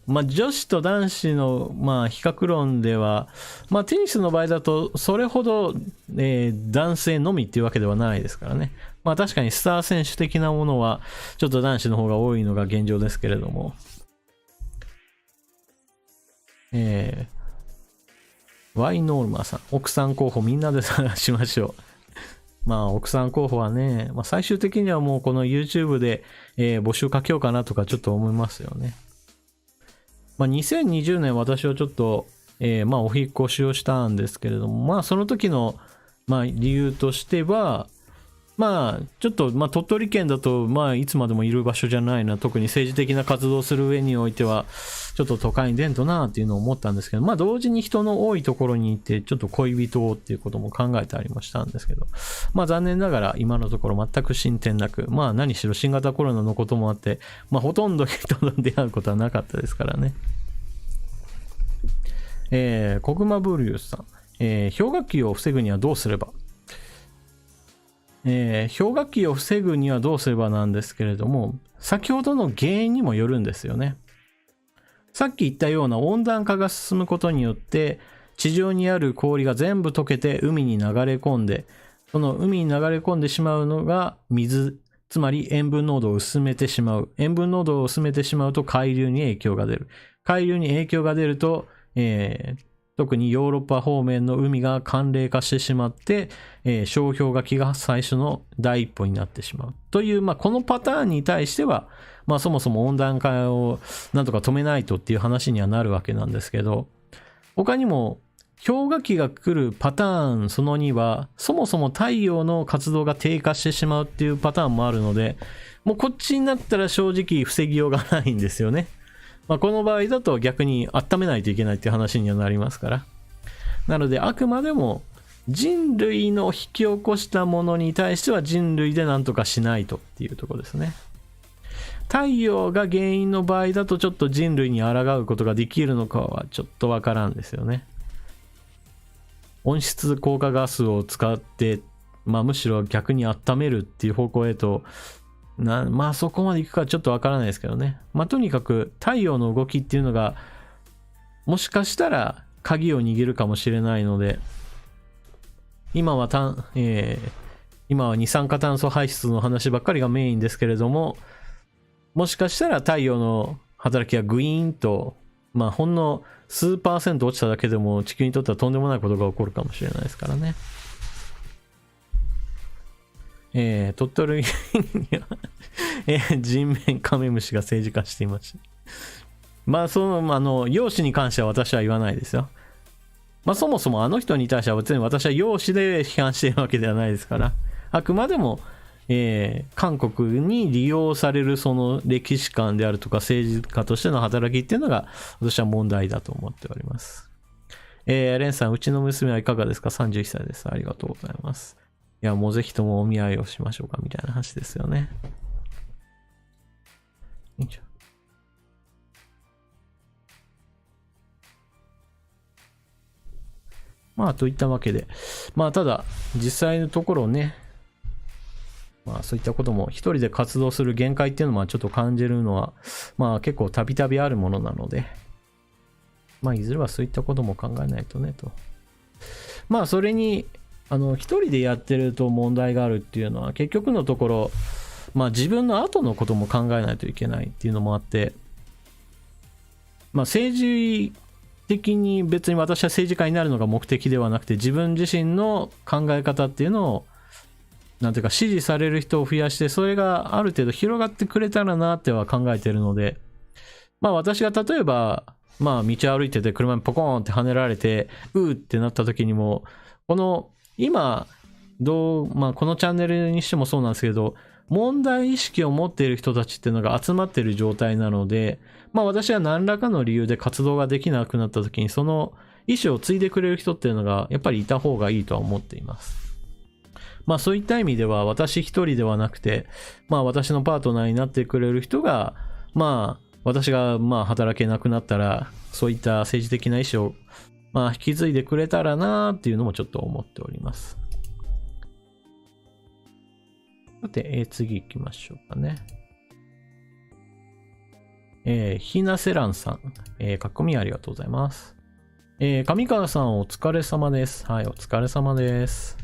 まあ、女子と男子の、まあ、比較論では、まあ、テニスの場合だとそれほど、男性のみっていうわけではないですからね。まあ確かにスター選手的なものはちょっと男子の方が多いのが現状ですけれども、ワイノールマさん、奥さん候補みんなで探しましょう。まあ奥さん候補はね、まあ、最終的にはもうこの YouTube で、募集かけようかなとかちょっと思いますよね。まあ、2020年私はちょっと、まあお引越しをしたんですけれども、まあその時の、まあ、理由としては、まあちょっと、まあ、鳥取県だと、まあいつまでもいる場所じゃないな、特に政治的な活動をする上においてはちょっと都会に出んとなっていうのを思ったんですけど、まあ同時に人の多いところに行ってちょっと恋人をっていうことも考えたりもしたんですけど、まあ残念ながら今のところ全く進展なく、まあ何しろ新型コロナのこともあって、まあほとんど人と出会うことはなかったですからね。コグマブリュースさん、氷河期を防ぐにはどうすれば、氷河期を防ぐにはどうすればなんですけれども、先ほどの原因にもよるんですよね。さっき言ったような温暖化が進むことによって地上にある氷が全部溶けて海に流れ込んで、その海に流れ込んでしまうのが水、つまり塩分濃度を薄めてしまう。塩分濃度を薄めてしまうと海流に影響が出る。海流に影響が出ると、特にヨーロッパ方面の海が寒冷化してしまって、小氷河期が最初の第一歩になってしまうという、まあ、このパターンに対しては、まあ、そもそも温暖化をなんとか止めないとっていう話にはなるわけなんですけど、他にも氷河期が来るパターンその2は、そもそも太陽の活動が低下してしまうっていうパターンもあるので、もうこっちになったら正直防ぎようがないんですよね。まあ、この場合だと逆に温めないといけないっていう話にはなりますから。なのであくまでも人類の引き起こしたものに対しては人類で何とかしないとっていうところですね。太陽が原因の場合だとちょっと人類に抗うことができるのかはちょっとわからんですよね。温室効果ガスを使って、まあむしろ逆に温めるっていう方向へとまあそこまでいくかちょっとわからないですけどね。まあとにかく太陽の動きっていうのがもしかしたら鍵を握るかもしれないので、今は二酸化炭素排出の話ばっかりがメインですけれども、もしかしたら太陽の働きがグイーンと、まあほんの数%落ちただけでも地球にとってはとんでもないことが起こるかもしれないですからね。鳥取には人面カメムシが政治化していました。まあ容姿に関しては私は言わないですよ。まあそもそもあの人に対しては別に私は容姿で批判しているわけではないですから、あくまでも、韓国に利用されるその歴史観であるとか政治家としての働きっていうのが私は問題だと思っております。レンさん、うちの娘はいかがですか？ 31 歳です。ありがとうございます。いや、もうぜひともお見合いをしましょうかみたいな話ですよね。いいんじゃん。まあ、といったわけで。まあ、ただ、実際のところね、まあ、そういったことも一人で活動する限界っていうのはちょっと感じるのは、まあ、結構たびたびあるものなので、まあ、いずれはそういったことも考えないとね、と。まあ、それに、一人でやってると問題があるっていうのは、結局のところ、まあ、自分の後のことも考えないといけないっていうのもあって、まあ、政治的に別に私は政治家になるのが目的ではなくて、自分自身の考え方っていうのをなんていうか支持される人を増やして、それがある程度広がってくれたらなっては考えてるので、まあ私が例えば、まあ道歩いてて車にポコーンって跳ねられて、うーってなった時にも、この、今、まあこのチャンネルにしてもそうなんですけど、問題意識を持っている人たちっていうのが集まっている状態なので、まあ私は何らかの理由で活動ができなくなった時に、その意思を継いでくれる人っていうのがやっぱりいた方がいいとは思っています。まあそういった意味では私一人ではなくて、まあ私のパートナーになってくれる人が、まあ私がまあ働けなくなったら、そういった政治的な意思をまあ引き継いでくれたらなっていうのもちょっと思っております。さて、次行きましょうかね。ひなせらんさん、書き込みありがとうございます。上川さんお疲れ様です。はい、お疲れ様です。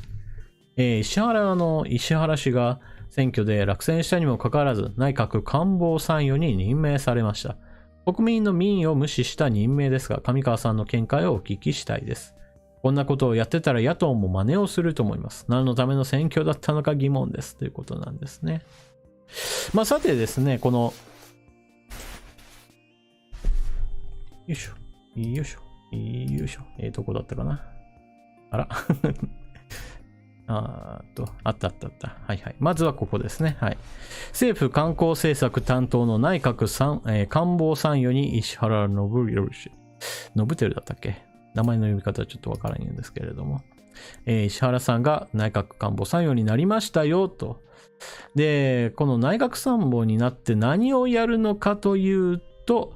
石原氏が選挙で落選したにもかかわらず内閣官房参与に任命されました。国民の民意を無視した任命ですが、上川さんの見解をお聞きしたいです。こんなことをやってたら野党も真似をすると思います。何のための選挙だったのか疑問です。ということなんですね。まあさてですね、この、よいしょ、よいしょ、よいしょ、どこだったかな。あら。あった。はいはい。まずはここですね。はい。政府観光政策担当の内閣官房参与に石原信輝氏。信輝だったっけ？名前の読み方はちょっとわからないんですけれども。石原さんが内閣官房参与になりましたよと。で、この内閣参謀になって何をやるのかというと、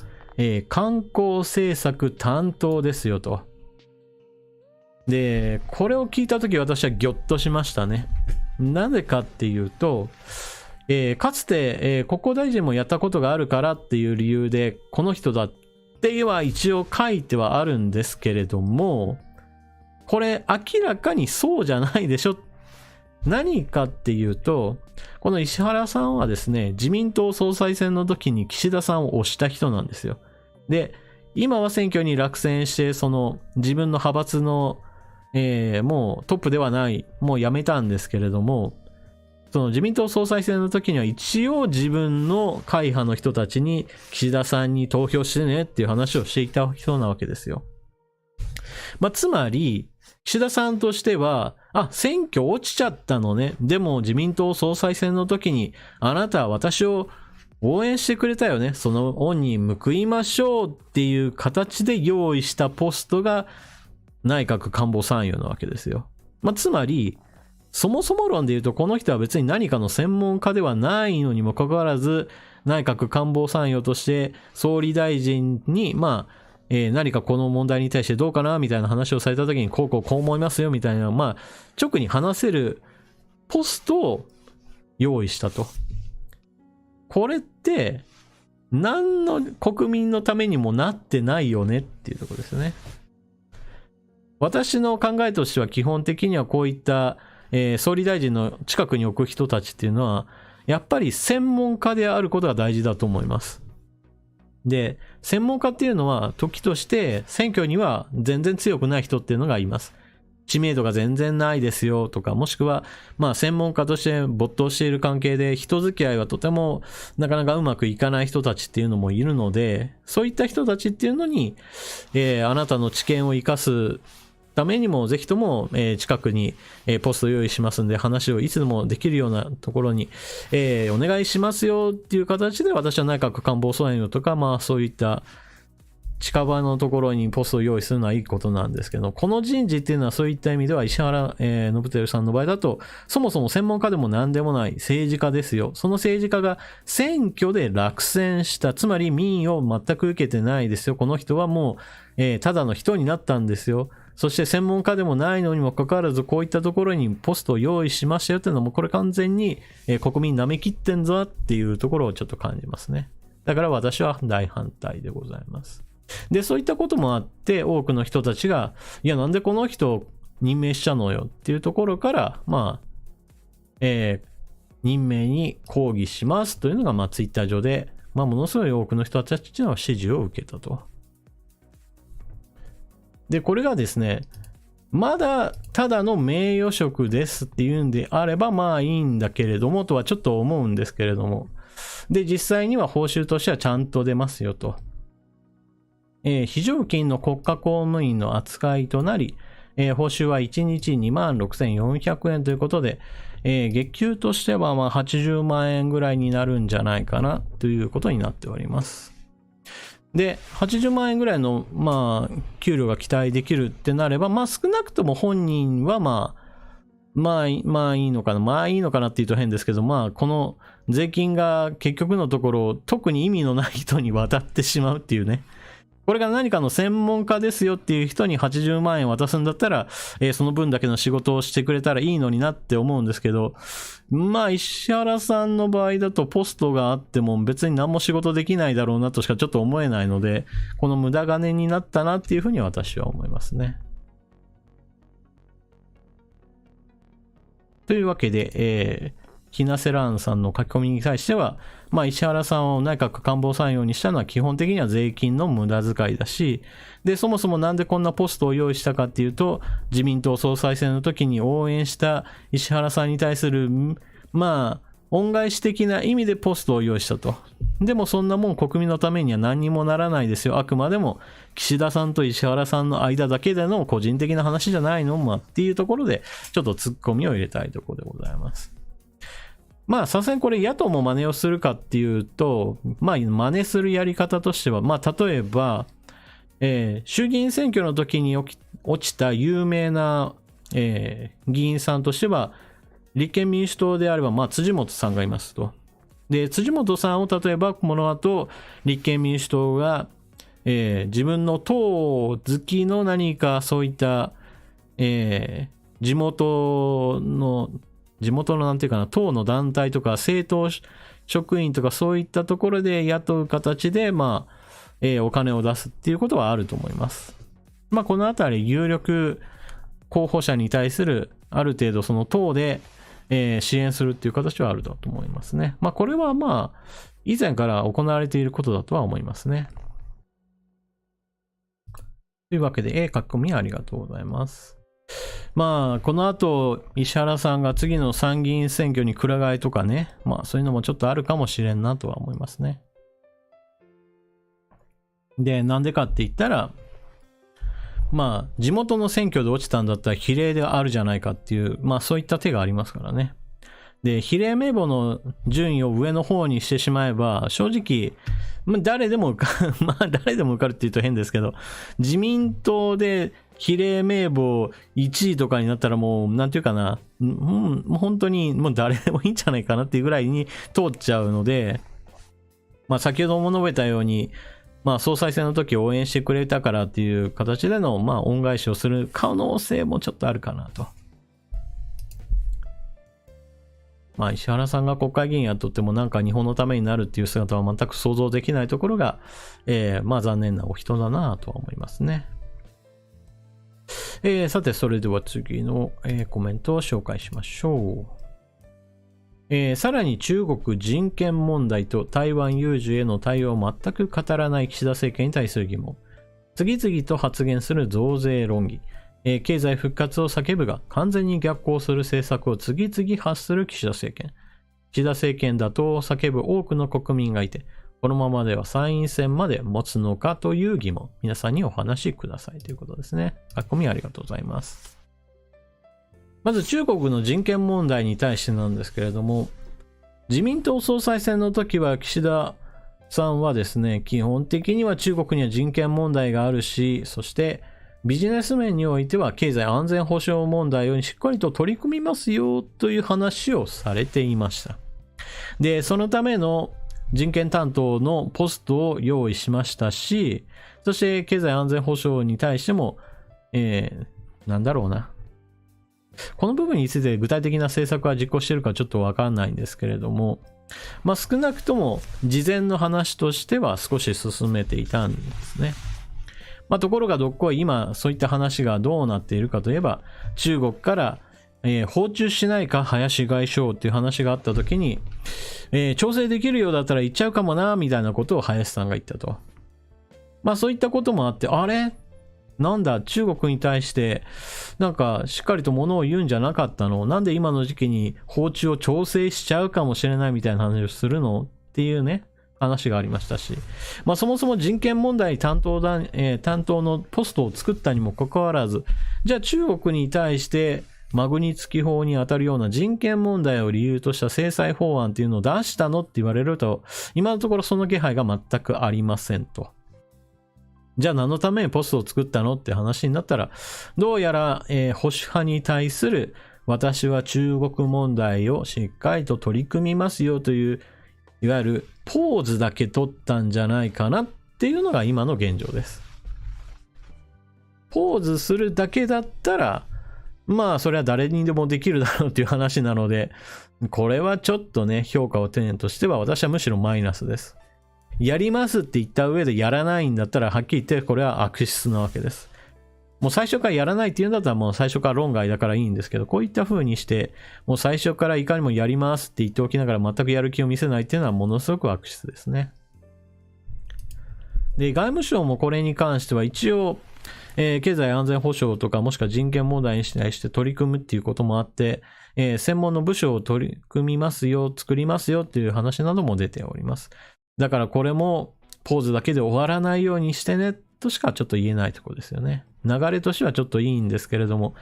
観光政策担当ですよと。で、これを聞いたとき私はギョッとしましたね。なぜかっていうと、かつて、国交大臣もやったことがあるからっていう理由で、この人だっては一応書いてはあるんですけれども、これ明らかにそうじゃないでしょ。何かっていうと、この石原さんはですね、自民党総裁選の時に岸田さんを推した人なんですよ。で、今は選挙に落選して、その自分の派閥のもうトップではない、もう辞めたんですけれども、その自民党総裁選の時には一応自分の会派の人たちに岸田さんに投票してねっていう話をしていた人なわけですよ。まあ、つまり、岸田さんとしては、選挙落ちちゃったのね。でも自民党総裁選の時にあなたは私を応援してくれたよね。その恩に報いましょうっていう形で用意したポストが内閣官房参与なわけですよ。まあ、つまり、そもそも論で言うと、この人は別に何かの専門家ではないのにもかかわらず、内閣官房参与として総理大臣に、何かこの問題に対してどうかなみたいな話をされたときに、こう思いますよみたいな、直に話せるポストを用意したと。これって、何の国民のためにもなってないよねっていうところですよね。私の考えとしては基本的にはこういった、総理大臣の近くに置く人たちっていうのはやっぱり専門家であることが大事だと思います。で、専門家っていうのは時として選挙には全然強くない人っていうのがいます。知名度が全然ないですよとか、もしくは専門家として没頭している関係で人付き合いはとてもなかなかうまくいかない人たちっていうのもいるので、そういった人たちっていうのに、あなたの知見を生かすためにもぜひとも近くにポスト用意しますんで話をいつでもできるようなところにお願いしますよっていう形で私は内閣官房参与とかそういった近場のところにポストを用意するのはいいことなんですけど、この人事っていうのはそういった意味では石原信輝さんの場合だとそもそも専門家でも何でもない政治家ですよ。その政治家が選挙で落選した、つまり民意を全く受けてないですよ。この人はもうただの人になったんですよ。そして専門家でもないのにもかかわらずこういったところにポストを用意しましたよっていうのもこれ完全に国民舐めきってんぞっていうところをちょっと感じますね。だから私は大反対でございます。で、そういったこともあって多くの人たちがいやなんでこの人を任命しちゃうのよっていうところから任命に抗議しますというのがツイッター上でものすごい多くの人たちの支持を受けたと。で、これがですね、まだただの名誉職ですっていうんであればまあいいんだけれどもとはちょっと思うんですけれども。で、実際には報酬としてはちゃんと出ますよと。非常勤の国家公務員の扱いとなり、報酬は1日26,400円ということで、月給としてはまあ80万円ぐらいになるんじゃないかなということになっております。で、80万円ぐらいの、まあ、給料が期待できるってなれば、まあ少なくとも本人はまあいいのかな。まあいいのかなって言うと変ですけど、まあこの税金が結局のところ特に意味のない人に渡ってしまうっていうね。これが何かの専門家ですよっていう人に80万円渡すんだったら、その分だけの仕事をしてくれたらいいのになって思うんですけど、まあ石原さんの場合だとポストがあっても別に何も仕事できないだろうなとしかちょっと思えないので、この無駄金になったなっていうふうに私は思いますね。というわけで、ひなせらんさんの書き込みに対しては、まあ石原さんを内閣官房参与にしたのは基本的には税金の無駄遣いだし、で、そもそもなんでこんなポストを用意したかっていうと、自民党総裁選の時に応援した石原さんに対する、まあ、恩返し的な意味でポストを用意したと。でもそんなもん国民のためには何にもならないですよ。あくまでも岸田さんと石原さんの間だけでの個人的な話じゃないのまあっていうところで、ちょっと突っ込みを入れたいところでございます。まあ、さすがにこれ野党も真似をするかっていうと、まあ、真似するやり方としては、まあ、例えば、衆議院選挙の時に落ちた有名な、議員さんとしては、立憲民主党であれば、まあ、辻元さんがいますと。で、辻元さんを例えば、この後、立憲民主党が、自分の党好きの何かそういった、地元のなんていうかな、党の団体とか政党職員とかそういったところで雇う形で、まあ、お金を出すっていうことはあると思います。まあ、このあたり有力候補者に対するある程度その党で、支援するっていう形はあると思いますね。まあ、これはまあ、以前から行われていることだとは思いますね。というわけで、書き込みありがとうございます。まあ、この後、石原さんが次の参議院選挙にくら替えとかね、まあそういうのもちょっとあるかもしれんなとは思いますね。で、なんでかって言ったら、まあ、地元の選挙で落ちたんだったら比例であるじゃないかっていう、まあそういった手がありますからね。で、比例名簿の順位を上の方にしてしまえば、正直、誰でも受かる、まあ誰でも受かるって言うと変ですけど、自民党で比例名簿1位とかになったらもう、なんていうかな、本当にもう誰でもいいんじゃないかなっていうぐらいに通っちゃうので、まあ先ほども述べたように、まあ総裁選の時応援してくれたからっていう形での、まあ恩返しをする可能性もちょっとあるかなと。まあ石原さんが国会議員やっとってもなんか日本のためになるっていう姿は全く想像できないところが、まあ残念なお人だなとは思いますね。さて、それでは次の、コメントを紹介しましょう。さらに中国人権問題と台湾有事への対応を全く語らない岸田政権に対する疑問。次々と発言する増税論議。経済復活を叫ぶが完全に逆行する政策を次々発する岸田政権。岸田政権打倒を叫ぶ多くの国民がいて、このままでは参院選まで持つのかという疑問、皆さんにお話しくださいということですね。書き込みありがとうございます。まず中国の人権問題に対してなんですけれども、自民党総裁選の時は岸田さんはですね、基本的には中国には人権問題があるし、そしてビジネス面においては経済安全保障問題にしっかりと取り組みますよという話をされていました。で、そのための人権担当のポストを用意しましたし、そして経済安全保障に対しても、なんだろうな。この部分について具体的な政策は実行しているかちょっとわかんないんですけれども、まあ少なくとも事前の話としては少し進めていたんですね。まあところがどっこい今そういった話がどうなっているかといえば、中国から訪中しないか林外相っていう話があった時に、調整できるようだったら行っちゃうかもなみたいなことを林さんが言ったと。まあそういったこともあって、あれなんだ、中国に対して、なんか、しっかりと物を言うんじゃなかったの？なんで今の時期に訪中を調整しちゃうかもしれないみたいな話をするのっていうね、話がありましたし、まあそもそも人権問題担当のポストを作ったにもかかわらず、じゃあ中国に対して、マグニツキ法に当たるような人権問題を理由とした制裁法案っていうのを出したのって言われると、今のところその気配が全くありませんと。じゃあ何のためにポストを作ったのって話になったら、どうやら、保守派に対する私は中国問題をしっかりと取り組みますよという、いわゆるポーズだけ取ったんじゃないかなっていうのが今の現状です。ポーズするだけだったら、まあそれは誰にでもできるだろうっていう話なので、これはちょっとね、評価を点としては私はむしろマイナスです。やりますって言った上でやらないんだったら、はっきり言ってこれは悪質なわけです。もう最初からやらないっていうんだったらもう最初から論外だからいいんですけど、こういった風にして、もう最初からいかにもやりますって言っておきながら全くやる気を見せないっていうのはものすごく悪質ですね。で、外務省もこれに関しては一応、経済安全保障とかもしくは人権問題に対して取り組むっていうこともあって、専門の部署を取り組みますよ、作りますよっていう話なども出ております。だからこれもポーズだけで終わらないようにしてねとしかちょっと言えないところですよね。流れとしてはちょっといいんですけれども、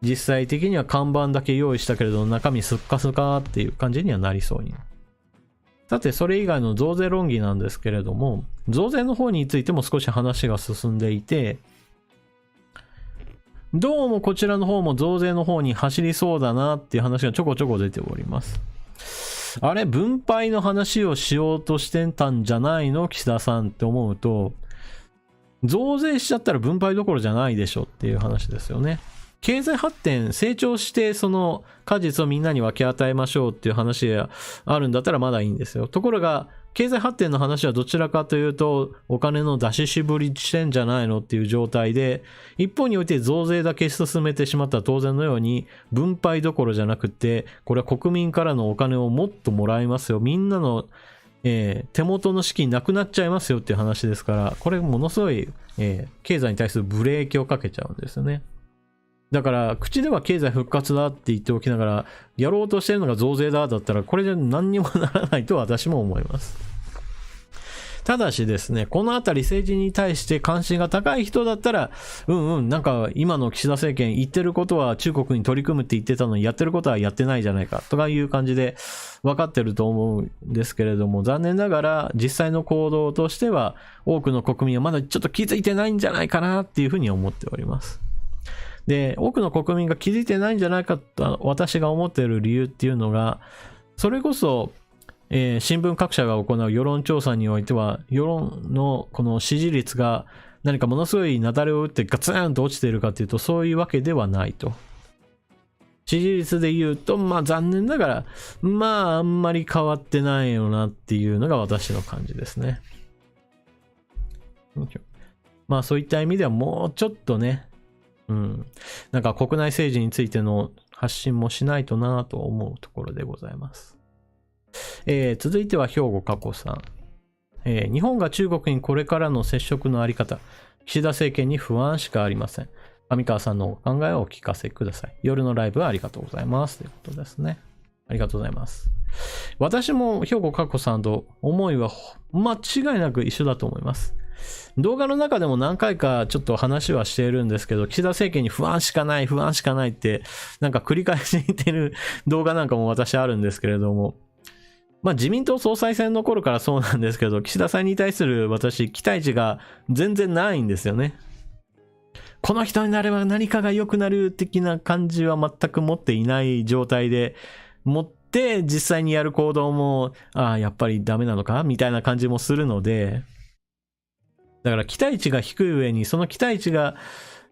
実際的には看板だけ用意したけれど中身スッカスカっていう感じにはなりそうに。さてそれ以外の増税論議なんですけれども、増税の方についても少し話が進んでいて、どうもこちらの方も増税の方に走りそうだなっていう話がちょこちょこ出ております。あれ、分配の話をしようとしてたんじゃないの岸田さんって思うと、増税しちゃったら分配どころじゃないでしょっていう話ですよね。経済発展、成長してその果実をみんなに分け与えましょうっていう話があるんだったらまだいいんですよ。ところが、経済発展の話はどちらかというと、お金の出し渋りしてんじゃないのっていう状態で、一方において増税だけ進めてしまったら当然のように、分配どころじゃなくて、これは国民からのお金をもっともらいますよ。みんなの、手元の資金なくなっちゃいますよっていう話ですから、これものすごい、経済に対するブレーキをかけちゃうんですよね。だから、口では経済復活だって言っておきながら、やろうとしてるのが増税だだったら、これじゃ何にもならないと私も思います。ただしですね、このあたり政治に対して関心が高い人だったら、なんか今の岸田政権言ってることは中国に取り組むって言ってたのにやってることはやってないじゃないかとかいう感じで分かってると思うんですけれども、残念ながら実際の行動としては多くの国民はまだちょっと気づいてないんじゃないかなっていうふうに思っております。で、多くの国民が気づいてないんじゃないかと私が思っている理由っていうのが、それこそ、新聞各社が行う世論調査においては、世論のこの支持率が何かものすごい雪崩を打ってガツンと落ちているかというと、そういうわけではないと。支持率で言うと、まあ残念ながら、まああんまり変わってないよなっていうのが私の感じですね。まあそういった意味ではもうちょっとね、なんか国内政治についての発信もしないとなと思うところでございます。続いては兵庫加古さん。日本が中国にこれからの接触のあり方、岸田政権に不安しかありません。上川さんのお考えをお聞かせください。夜のライブはありがとうございます。ということですね。ありがとうございます。私も兵庫加古さんと思いは間違いなく一緒だと思います。動画の中でも何回かちょっと話はしているんですけど、岸田政権に不安しかないってなんか繰り返し言ってる動画なんかも私あるんですけれども、まあ自民党総裁選の頃からそうなんですけど、岸田さんに対する私期待値が全然ないんですよね。この人になれば何かが良くなる的な感じは全く持っていない状態で持って実際にやる行動もやっぱりダメなのかみたいな感じもするので、だから期待値が低い上にその期待値が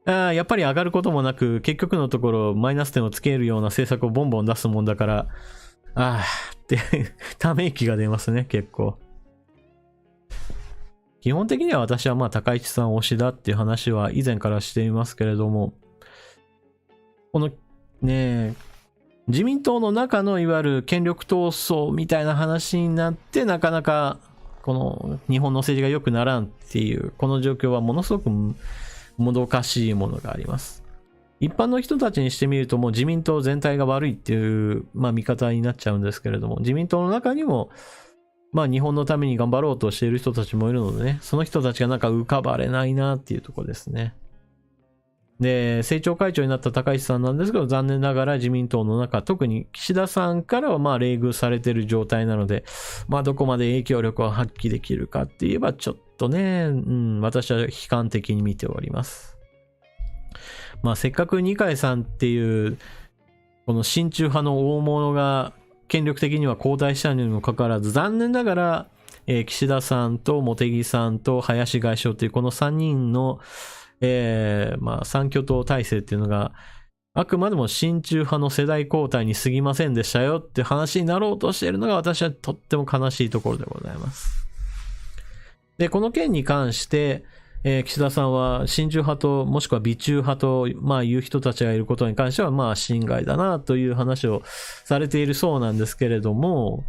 やっぱり上がることもなく結局のところマイナス点をつけるような政策をボンボン出すもんだからってため息が出ますね。結構基本的には私はまあ高市さん推しだっていう話は以前からしていますけれども、このね自民党の中のいわゆる権力闘争みたいな話になってなかなかこの日本の政治が良くならんっていうこの状況はものすごくもどかしいものがあります。一般の人たちにしてみるともう自民党全体が悪いっていう、見方になっちゃうんですけれども、自民党の中にも、日本のために頑張ろうとしている人たちもいるのでね、その人たちがなんか浮かばれないなっていうところですね。で、政調会長になった高市さんなんですけど、残念ながら自民党の中、特に岸田さんからは冷遇されている状態なので、どこまで影響力を発揮できるかって言えばちょっとね、私は悲観的に見ております。せっかく二階さんっていう、この親中派の大物が権力的には交代したにもかかわらず、残念ながら、岸田さんと茂木さんと林外相というこの3人の三巨頭体制っていうのがあくまでも親中派の世代交代に過ぎませんでしたよって話になろうとしているのが私はとっても悲しいところでございます。で、この件に関して、岸田さんは親中派ともしくは美中派という人たちがいることに関しては心外だなという話をされているそうなんですけれども、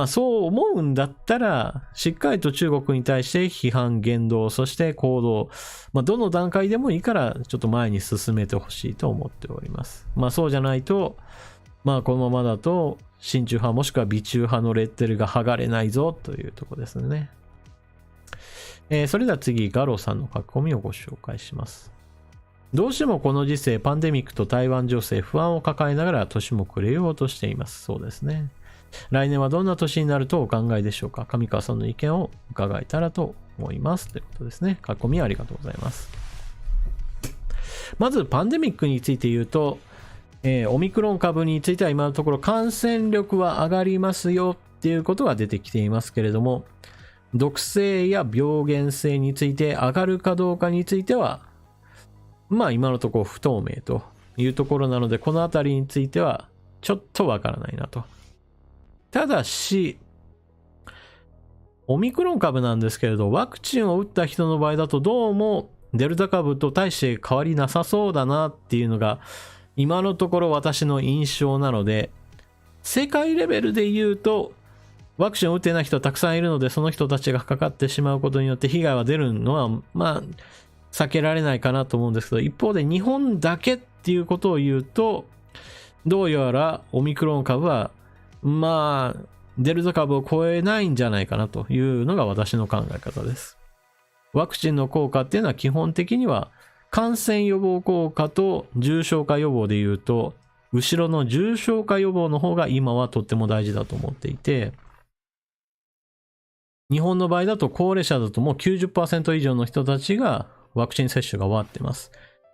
そう思うんだったら、しっかりと中国に対して批判、言動、そして行動、どの段階でもいいからちょっと前に進めてほしいと思っております。そうじゃないと、このままだと、親中派もしくは美中派のレッテルが剥がれないぞというところですね。それでは次、ガロさんの書き込みをご紹介します。どうしてもこの時世、パンデミックと台湾情勢、不安を抱えながら年も暮れようとしています。そうですね。来年はどんな年になるとお考えでしょうか。上川さんの意見を伺えたらと思います。ということですね。書き込みありがとうございます。まずパンデミックについて言うと、オミクロン株については今のところ感染力は上がりますよっていうことが出てきていますけれども、毒性や病原性について上がるかどうかについては、今のところ不透明というところなので、このあたりについてはちょっとわからないなと。ただし、オミクロン株なんですけれど、ワクチンを打った人の場合だとどうもデルタ株と大して変わりなさそうだなっていうのが今のところ私の印象なので、世界レベルで言うとワクチンを打ってない人はたくさんいるので、その人たちがかかってしまうことによって被害は出るのは避けられないかなと思うんですけど、一方で日本だけっていうことを言うと、どうやらオミクロン株はデルタ株を超えないんじゃないかなというのが私の考え方です。ワクチンの効果っていうのは基本的には感染予防効果と重症化予防で言うと、後ろの重症化予防の方が今はとっても大事だと思っていて、日本の場合だと高齢者だともう 90% 以上の人たちがワクチン接種が終わってます。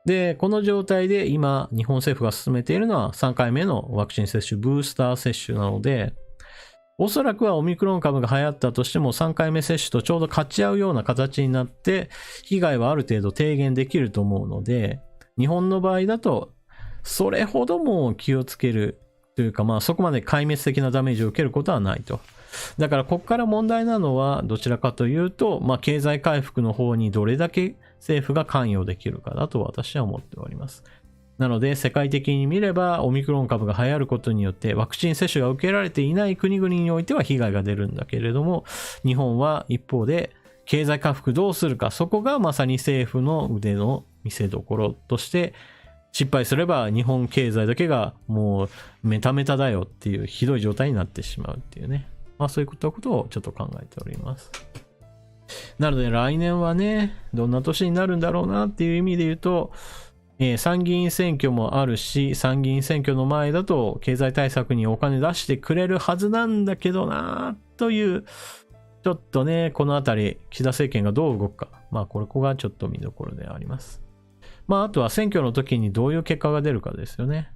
で、この状態で今、日本政府が進めているのは3回目のワクチン接種、ブースター接種なので、おそらくはオミクロン株が流行ったとしても3回目接種とちょうど勝ち合うような形になって、被害はある程度低減できると思うので、日本の場合だと、それほども気をつけるというか、そこまで壊滅的なダメージを受けることはないと。だからここから問題なのはどちらかというと、経済回復の方にどれだけ政府が関与できるかだと私は思っております。なので世界的に見ればオミクロン株が流行ることによってワクチン接種が受けられていない国々においては被害が出るんだけれども、日本は一方で経済回復どうするか、そこがまさに政府の腕の見せ所として、失敗すれば日本経済だけがもうメタメタだよっていうひどい状態になってしまうっていうね、そういうことをちょっと考えております。なので来年はね、どんな年になるんだろうなっていう意味で言うと、参議院選挙もあるし、参議院選挙の前だと経済対策にお金出してくれるはずなんだけどなという、ちょっとね、このあたり岸田政権がどう動くか、ここがちょっと見どころであります。あとは選挙の時にどういう結果が出るかですよね。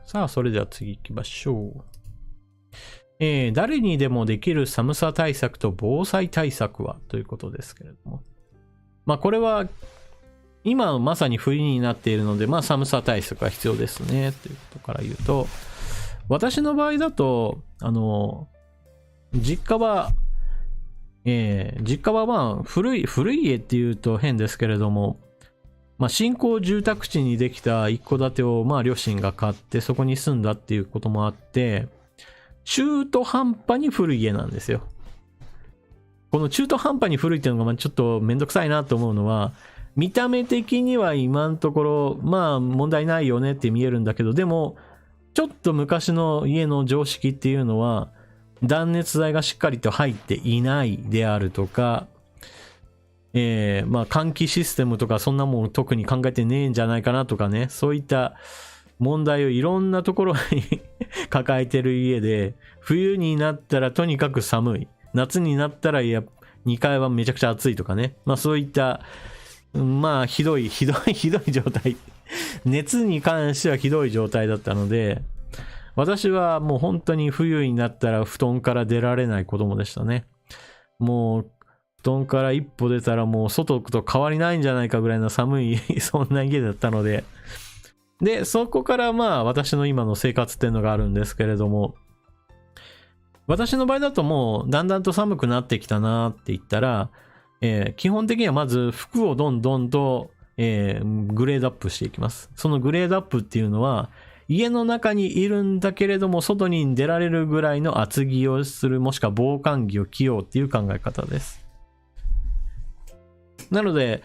さあ、それでは次行きましょう。誰にでもできる寒さ対策と防災対策はということですけれども。これは、今まさに冬になっているので、寒さ対策が必要ですね、ということから言うと、私の場合だと、実家は古い家っていうと変ですけれども、新興住宅地にできた一戸建てを両親が買ってそこに住んだっていうこともあって、中途半端に古い家なんですよ。この中途半端に古いっていうのがちょっとめんどくさいなと思うのは、見た目的には今のところまあ問題ないよねって見えるんだけど、でもちょっと昔の家の常識っていうのは断熱材がしっかりと入っていないであるとか、まあ換気システムとかそんなもん特に考えてねえんじゃないかなとかね、そういった問題をいろんなところに抱えてる家で、冬になったらとにかく寒い、夏になったら2階はめちゃくちゃ暑いとかね、まあそういったまあひどい状態熱に関してはひどい状態だったので、私はもう本当に冬になったら布団から出られない子供でしたね。もう布団から一歩出たらもう外と変わりないんじゃないかぐらいの寒いそんな家だったので、でそこからまあ私の今の生活っていうのがあるんですけれども、私の場合だともうだんだんと寒くなってきたなって言ったら、基本的にはまず服をどんどんと、グレードアップしていきます。そのグレードアップっていうのは家の中にいるんだけれども外に出られるぐらいの厚着をする、もしくは防寒着を着ようっていう考え方です。なので、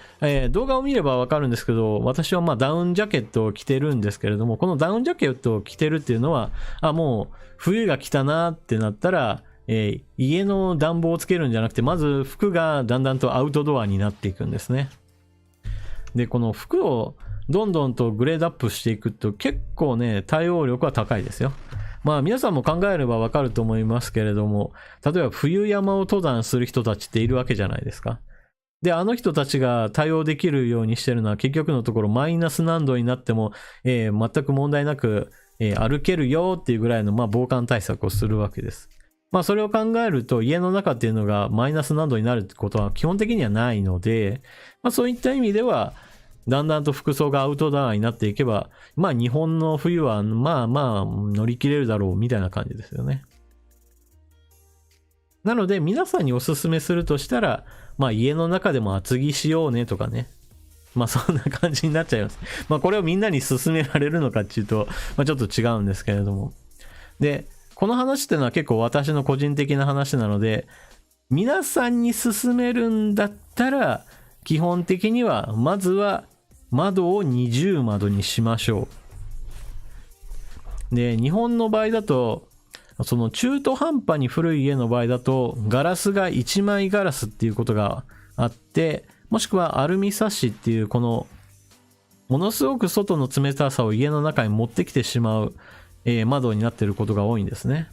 動画を見ればわかるんですけど、私はまあダウンジャケットを着てるんですけれども、このダウンジャケットを着てるっていうのは、もう冬が来たなってなったら、家の暖房をつけるんじゃなくて、まず服がだんだんとアウトドアになっていくんですね。で、この服をどんどんとグレードアップしていくと結構ね、対応力は高いですよ。まあ皆さんも考えればわかると思いますけれども、例えば冬山を登山する人たちっているわけじゃないですか。で、あの人たちが対応できるようにしてるのは結局のところマイナス何度になっても、全く問題なく、歩けるよっていうぐらいの、まあ、防寒対策をするわけです。まあそれを考えると家の中っていうのがマイナス何度になるってことは基本的にはないので、まあそういった意味ではだんだんと服装がアウトドアになっていけば、まあ日本の冬はまあまあ乗り切れるだろうみたいな感じですよね。なので皆さんにおすすめするとしたら、まあ家の中でも厚着しようねとかね。まあそんな感じになっちゃいます。まあこれをみんなに勧められるのかっていうと、まあちょっと違うんですけれども。で、この話っていうのは結構私の個人的な話なので、皆さんに勧めるんだったら、基本的にはまずは窓を二重窓にしましょう。で、日本の場合だと、その中途半端に古い家の場合だとガラスが一枚ガラスっていうことがあって、もしくはアルミサッシっていうこのものすごく外の冷たさを家の中に持ってきてしまう、窓になっていることが多いんですね。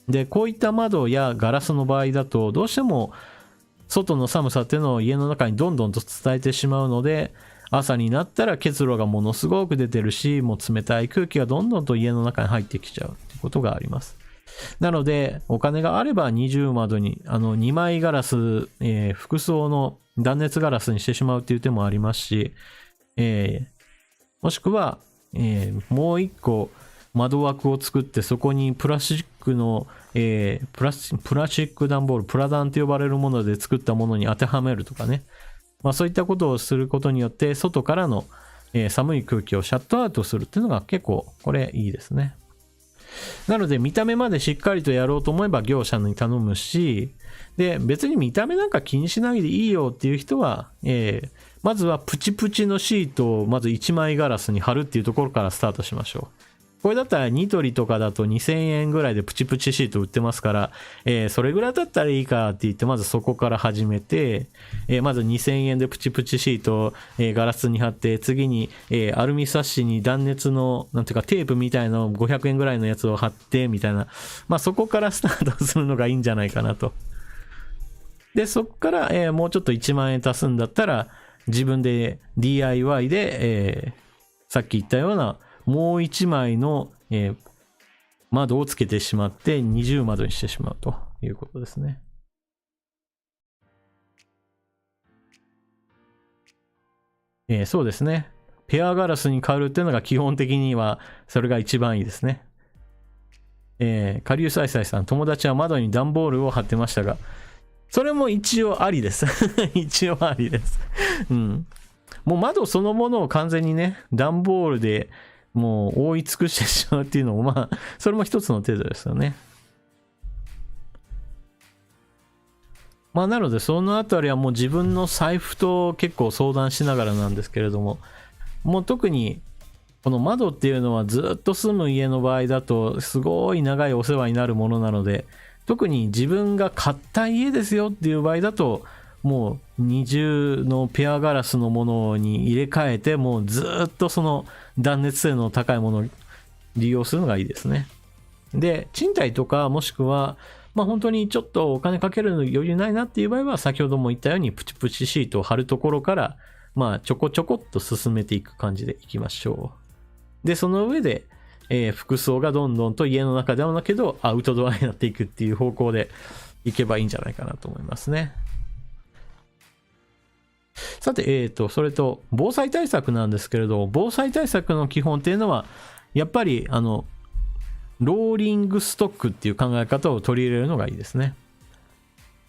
で、こういった窓やガラスの場合だとどうしても外の寒さっていうのを家の中にどんどんと伝えてしまうので、朝になったら結露がものすごく出てるし、もう冷たい空気がどんどんと家の中に入ってきちゃうっていうことがあります。なのでお金があれば二重窓に2枚ガラス、服装の断熱ガラスにしてしまうっていう手もありますし、もしくは、もう一個窓枠を作ってそこにプラスチックの、プラスチック段ボール、プラダンと呼ばれるもので作ったものに当てはめるとかね、まあ、そういったことをすることによって外からの、寒い空気をシャットアウトするっていうのが結構これいいですね。なので見た目までしっかりとやろうと思えば業者に頼むし、で別に見た目なんか気にしないでいいよっていう人は、まずはプチプチのシートをまず1枚ガラスに貼るっていうところからスタートしましょう。これだったらニトリとかだと2000円ぐらいでプチプチシート売ってますから、それぐらいだったらいいかって言ってまずそこから始めて、まず2000円でプチプチシートを、ガラスに貼って、次に、アルミサッシに断熱のなんていうかテープみたいなの500円ぐらいのやつを貼ってみたいな、まあそこからスタートするのがいいんじゃないかなと。でそこから、もうちょっと1万円足すんだったら自分で DIY で、さっき言ったようなもう1枚の、窓をつけてしまって二重窓にしてしまうということですね。そうですね。ペアガラスに変わるっていうのが基本的にはそれが一番いいですね。下流サイサイさん、友達は窓に段ボールを貼ってましたが、それも一応ありです。一応ありです。うん。もう窓そのものを完全にね、段ボールでもう覆い尽くしてしまうっていうのもまあそれも一つの手ですよね。まあなのでそのあたりはもう自分の財布と結構相談しながらなんですけれども、もう特にこの窓っていうのはずっと住む家の場合だとすごい長いお世話になるものなので、特に自分が買った家ですよっていう場合だと、もう二重のペアガラスのものに入れ替えて、もうずっとその断熱性の高いものを利用するのがいいですね。で、賃貸とかもしくは、まあ本当にちょっとお金かけるの余裕ないなっていう場合は、先ほども言ったようにプチプチシートを貼るところから、まあちょこちょこっと進めていく感じでいきましょう。で、その上で、服装がどんどんと家の中ではだけどアウトドアになっていくっていう方向でいけばいいんじゃないかなと思いますね。さて、それと防災対策なんですけれど、防災対策の基本っていうのは、やっぱりローリングストックっていう考え方を取り入れるのがいいですね。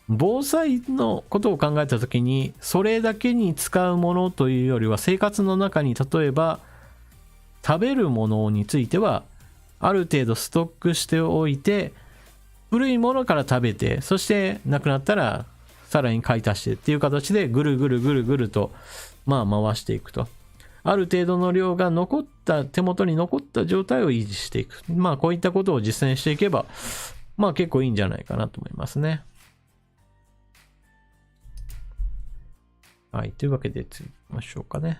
防災のことを考えたときに、それだけに使うものというよりは、生活の中に例えば食べるものについてはある程度ストックしておいて、古いものから食べて、そしてなくなったらさらに買い足してっていう形でぐるぐるぐるぐるとまあ回していくと、ある程度の量が残った手元に残った状態を維持していく、まあこういったことを実践していけばまあ結構いいんじゃないかなと思いますね。はい、というわけで次行きましょうかね。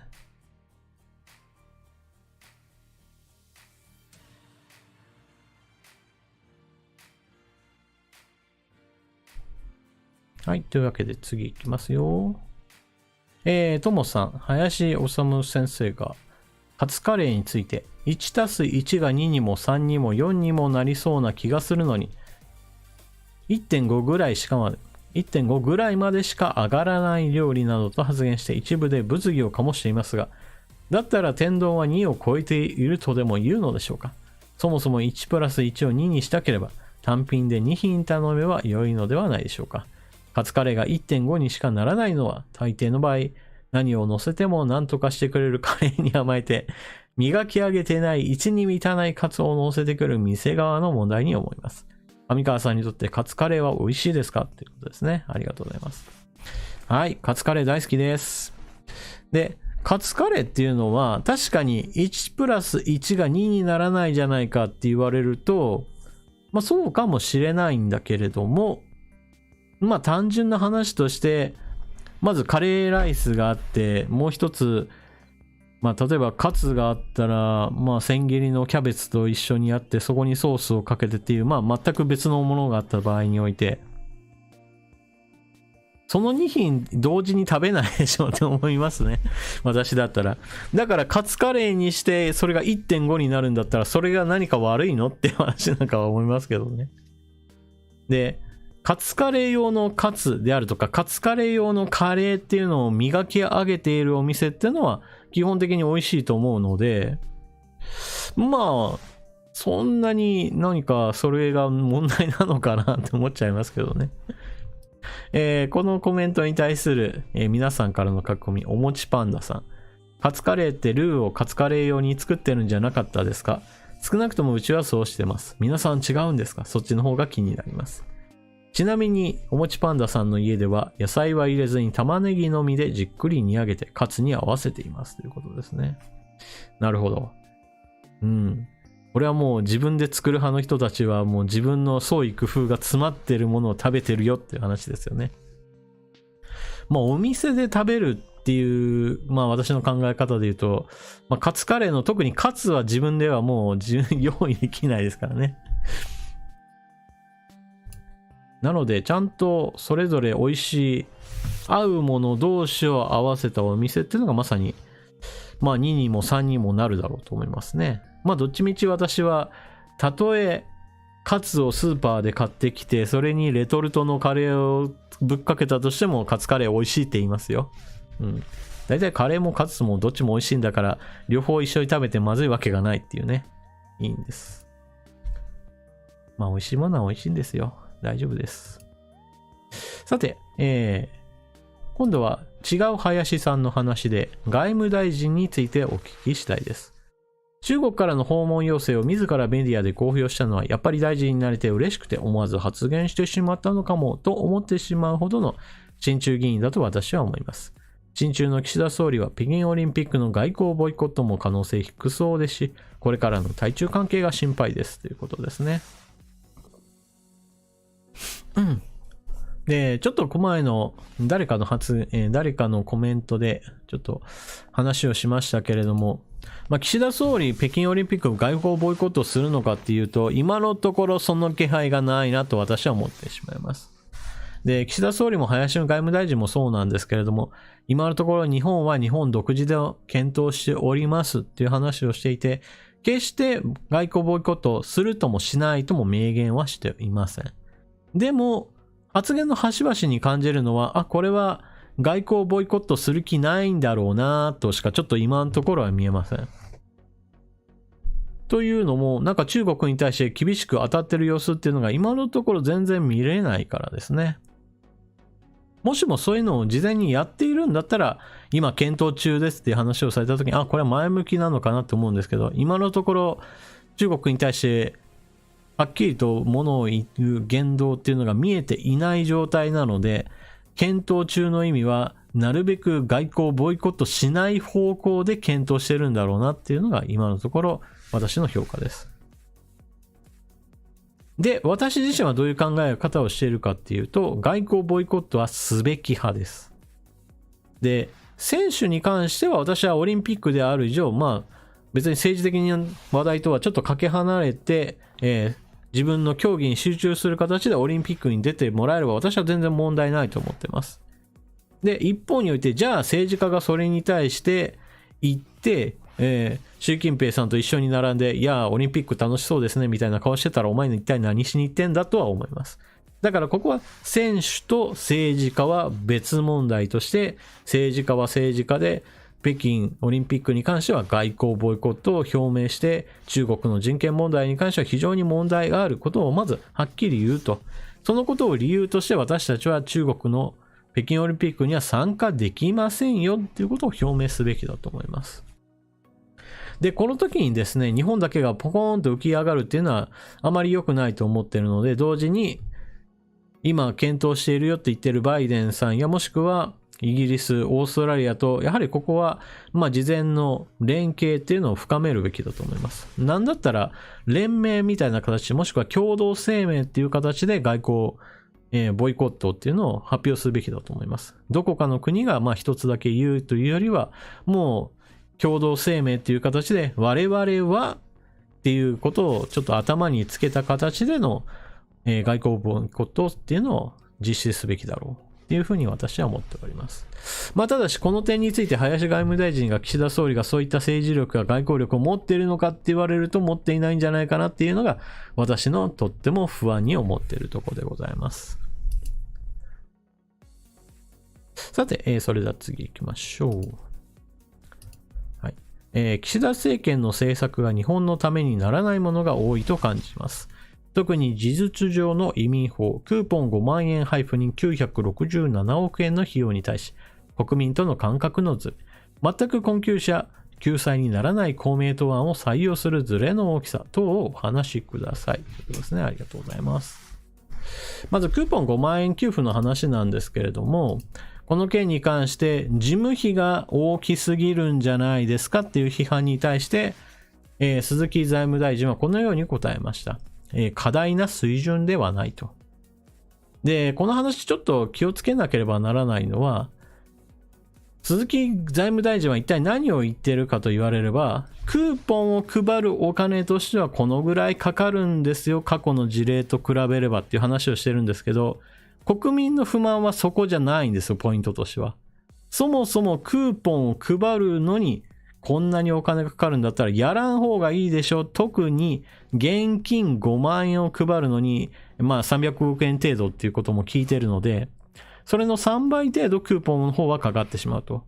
はい。というわけで次いきますよ。ともさん、林修先生が、カツカレーについて、1たす1が2にも3にも4にもなりそうな気がするのに、1.5 ぐらいまでしか上がらない料理などと発言して一部で物議を醸していますが、だったら天丼は2を超えているとでも言うのでしょうか。そもそも1プラス1を2にしたければ、単品で2品頼めば良いのではないでしょうか。カツカレーが 1.5 にしかならないのは、大抵の場合、何を乗せても何とかしてくれるカレーに甘えて、磨き上げてない1に満たないカツを乗せてくる店側の問題に思います。上川さんにとってカツカレーは美味しいですかということですね。ありがとうございます。はい、カツカレー大好きです。で、カツカレーっていうのは、確かに1プラス1が2にならないじゃないかって言われると、まあそうかもしれないんだけれども、まあ単純な話として、まずカレーライスがあって、もう一つ、まあ例えばカツがあったら、まあ千切りのキャベツと一緒にあって、そこにソースをかけてっていう、まあ全く別のものがあった場合において、その2品同時に食べないでしょって思いますね。私だったら。だからカツカレーにしてそれが 1.5 になるんだったら、それが何か悪いのって話なんかは思いますけどね。で、カツカレー用のカツであるとか、カツカレー用のカレーっていうのを磨き上げているお店っていうのは基本的に美味しいと思うので、まあ、そんなに何かそれが問題なのかなって思っちゃいますけどね。このコメントに対する、皆さんからの書き込み、おもちパンダさん。カツカレーってルーをカツカレー用に作ってるんじゃなかったですか？少なくともうちはそうしてます。皆さん違うんですか？そっちの方が気になります。ちなみに、おもちパンダさんの家では、野菜は入れずに玉ねぎのみでじっくり煮上げて、カツに合わせています。ということですね。なるほど。うん。これはもう自分で作る派の人たちはもう自分の創意工夫が詰まってるものを食べてるよっていう話ですよね。まあお店で食べるっていう、まあ私の考え方で言うと、まあカツカレーの特にカツは自分ではもう用意できないですからね。なのでちゃんとそれぞれ美味しい合うもの同士を合わせたお店っていうのがまさにまあ2にも3にもなるだろうと思いますね。まあどっちみち私はたとえカツをスーパーで買ってきてそれにレトルトのカレーをぶっかけたとしてもカツカレー美味しいって言いますよ。うん。だいたいカレーもカツもどっちも美味しいんだから両方一緒に食べてまずいわけがないっていうね。いいんです。まあ美味しいものは美味しいんですよ。大丈夫です。さて、今度は違う林さんの話で外務大臣についてお聞きしたいです。中国からの訪問要請を自らメディアで公表したのはやっぱり大臣になれて嬉しくて思わず発言してしまったのかもと思ってしまうほどの親中議員だと私は思います。親中の岸田総理は北京オリンピックの外交ボイコットも可能性低そうですし、これからの対中関係が心配ですということですね。で、ちょっと前の誰かのコメントでちょっと話をしましたけれども、岸田総理、北京オリンピックを外交ボイコットするのかっていうと、今のところその気配がないなと私は思ってしまいます。で、岸田総理も林外務大臣もそうなんですけれども、今のところ日本は日本独自で検討しておりますっていう話をしていて、決して外交ボイコットするともしないとも明言はしていません。でも、発言の端々に感じるのは、これは外交ボイコットする気ないんだろうなとしかちょっと今のところは見えません。というのも、なんか中国に対して厳しく当たってる様子っていうのが今のところ全然見れないからですね。もしもそういうのを事前にやっているんだったら、今検討中ですっていう話をされたときに、これは前向きなのかなと思うんですけど、今のところ中国に対してはっきりと物を言う言動っていうのが見えていない状態なので、検討中の意味はなるべく外交ボイコットしない方向で検討してるんだろうなっていうのが今のところ私の評価です。で、私自身はどういう考え方をしているかっていうと、外交ボイコットはすべき派です。で、選手に関しては私はオリンピックである以上、別に政治的な話題とはちょっとかけ離れて、自分の競技に集中する形でオリンピックに出てもらえれば私は全然問題ないと思ってます。で、一方において、じゃあ政治家がそれに対して言って、習近平さんと一緒に並んで、いや、オリンピック楽しそうですねみたいな顔してたらお前一体何しに行ってんだとは思います。だからここは選手と政治家は別問題として、政治家は政治家で、北京オリンピックに関しては外交ボイコットを表明して、中国の人権問題に関しては非常に問題があることをまずはっきり言うと。そのことを理由として私たちは中国の北京オリンピックには参加できませんよっていうことを表明すべきだと思います。で、この時にですね、日本だけがポコーンと浮き上がるっていうのはあまり良くないと思っているので、同時に今検討しているよって言ってるバイデンさんやもしくはイギリス、オーストラリアと、やはりここは、事前の連携っていうのを深めるべきだと思います。なんだったら、連盟みたいな形、もしくは共同声明っていう形で外交、ボイコットっていうのを発表するべきだと思います。どこかの国が一つだけ言うというよりは、もう共同声明っていう形で、我々はっていうことをちょっと頭につけた形での、外交ボイコットっていうのを実施すべきだろう。っていうふうに私は思っております。ただしこの点について林外務大臣が岸田総理がそういった政治力や外交力を持っているのかって言われると持っていないんじゃないかなっていうのが私のとっても不安に思っているところでございます。さて、それでは次行きましょう。はい。岸田政権の政策が日本のためにならないものが多いと感じます。特に事実上の移民法、クーポン5万円配布に967億円の費用に対し、国民との感覚のズレ、全く困窮者救済にならない公明党案を採用するズレの大きさ等をお話しください。ということですね。ありがとうございます。まずクーポン5万円給付の話なんですけれども、この件に関して事務費が大きすぎるんじゃないですかっていう批判に対して、鈴木財務大臣はこのように答えました。過大な水準ではないと。で、この話ちょっと気をつけなければならないのは、鈴木財務大臣は一体何を言っているかと言われれば、クーポンを配るお金としてはこのぐらいかかるんですよ、過去の事例と比べればっていう話をしてるんですけど、国民の不満はそこじゃないんですよ、ポイントとしては。そもそもクーポンを配るのにこんなにお金がかかるんだったらやらん方がいいでしょ。特に現金5万円を配るのに300億円程度っていうことも聞いてるので、それの3倍程度クーポンの方はかかってしまうと。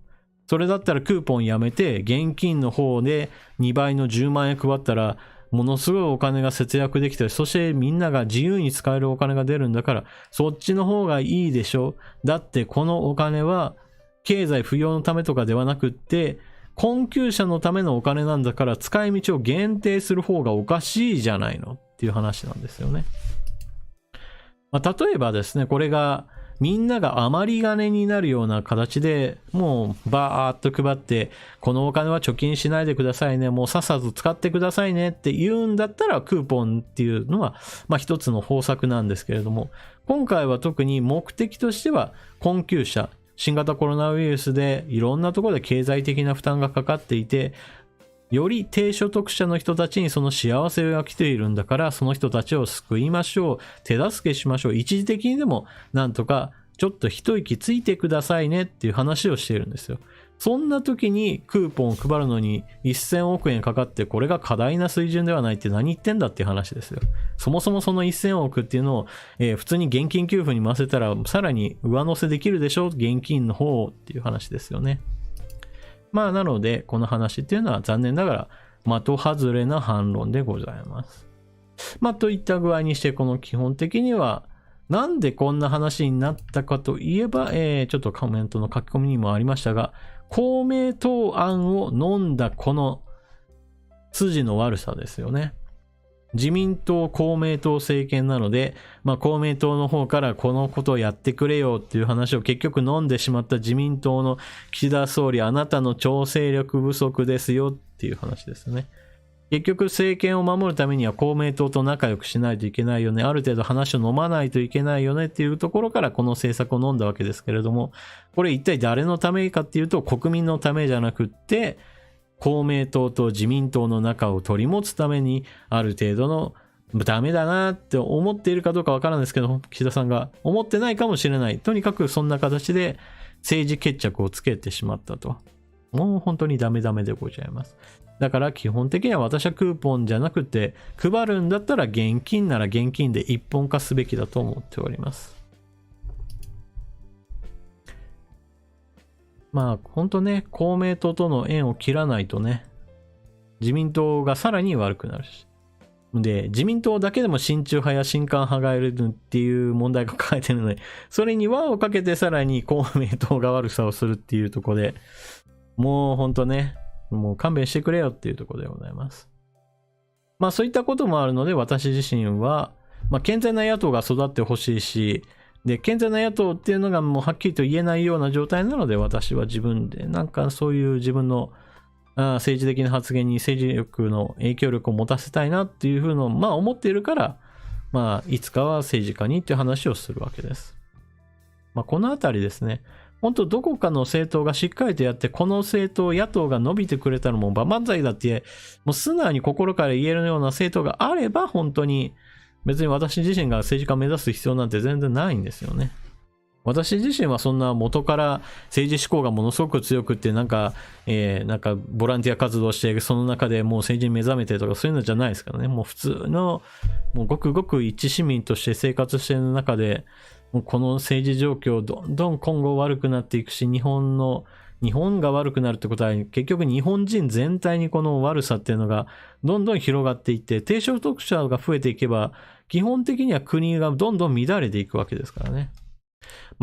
それだったらクーポンやめて現金の方で2倍の10万円配ったらものすごいお金が節約できて、そしてみんなが自由に使えるお金が出るんだからそっちの方がいいでしょ。だってこのお金は経済不要のためとかではなくって困窮者のためのお金なんだから使い道を限定する方がおかしいじゃないのっていう話なんですよね。例えばですね、これがみんなが余り金になるような形でもうバーっと配って、このお金は貯金しないでくださいね、もうさっさと使ってくださいねって言うんだったらクーポンっていうのは一つの方策なんですけれども、今回は特に目的としては困窮者、新型コロナウイルスでいろんなところで経済的な負担がかかっていて、より低所得者の人たちにその幸せが来ているんだから、その人たちを救いましょう、手助けしましょう、一時的にでもなんとかちょっと一息ついてくださいねっていう話をしているんですよ。そんな時にクーポンを配るのに1000億円かかって、これが過大な水準ではないって何言ってんだっていう話ですよ。そもそもその1000億っていうのを、普通に現金給付に回せたらさらに上乗せできるでしょう、現金の方っていう話ですよね。なのでこの話っていうのは残念ながら的外れな反論でございます。といった具合にして、この基本的にはなんでこんな話になったかといえば、ちょっとコメントの書き込みにもありましたが、公明党案を飲んだこの筋の悪さですよね。自民党公明党政権なので、公明党の方からこのことをやってくれよっていう話を結局飲んでしまった自民党の岸田総理、あなたの調整力不足ですよっていう話ですね。結局政権を守るためには公明党と仲良くしないといけないよね、ある程度話を飲まないといけないよねっていうところからこの政策を飲んだわけですけれども、これ一体誰のためかっていうと国民のためじゃなくって、公明党と自民党の仲を取り持つためにある程度のダメだなって思っているかどうかわからないですけど、岸田さんが思ってないかもしれない。とにかくそんな形で政治決着をつけてしまったと。もう本当にダメダメでございます。だから基本的には私はクーポンじゃなくて、配るんだったら現金なら現金で一本化すべきだと思っております。本当ね、公明党との縁を切らないとね、自民党がさらに悪くなるし。で、自民党だけでも親中派や親韓派がいるっていう問題が抱えてるので、それに輪をかけてさらに公明党が悪さをするっていうところで、もう本当ね、もう勘弁してくれよっていうところでございます。そういったこともあるので、私自身は、健全な野党が育ってほしいし、で、健全な野党っていうのがもうはっきりと言えないような状態なので、私は自分でそういう自分の政治的な発言に政治力の影響力を持たせたいなっていうふうの思っているから、いつかは政治家にっていう話をするわけです。このあたりですね、本当どこかの政党がしっかりとやって、この政党、野党が伸びてくれたらもう万々歳だって、もう素直に心から言えるような政党があれば、本当に別に私自身が政治家を目指す必要なんて全然ないんですよね。私自身はそんな元から政治志向がものすごく強くってボランティア活動してその中でもう政治に目覚めてとかそういうのじゃないですからね。もう普通のもうごくごく一市民として生活している中で、もうこの政治状況どんどん今後悪くなっていくし、日本が悪くなるってことは結局日本人全体にこの悪さっていうのがどんどん広がっていって、低所得者が増えていけば基本的には国がどんどん乱れていくわけですからね。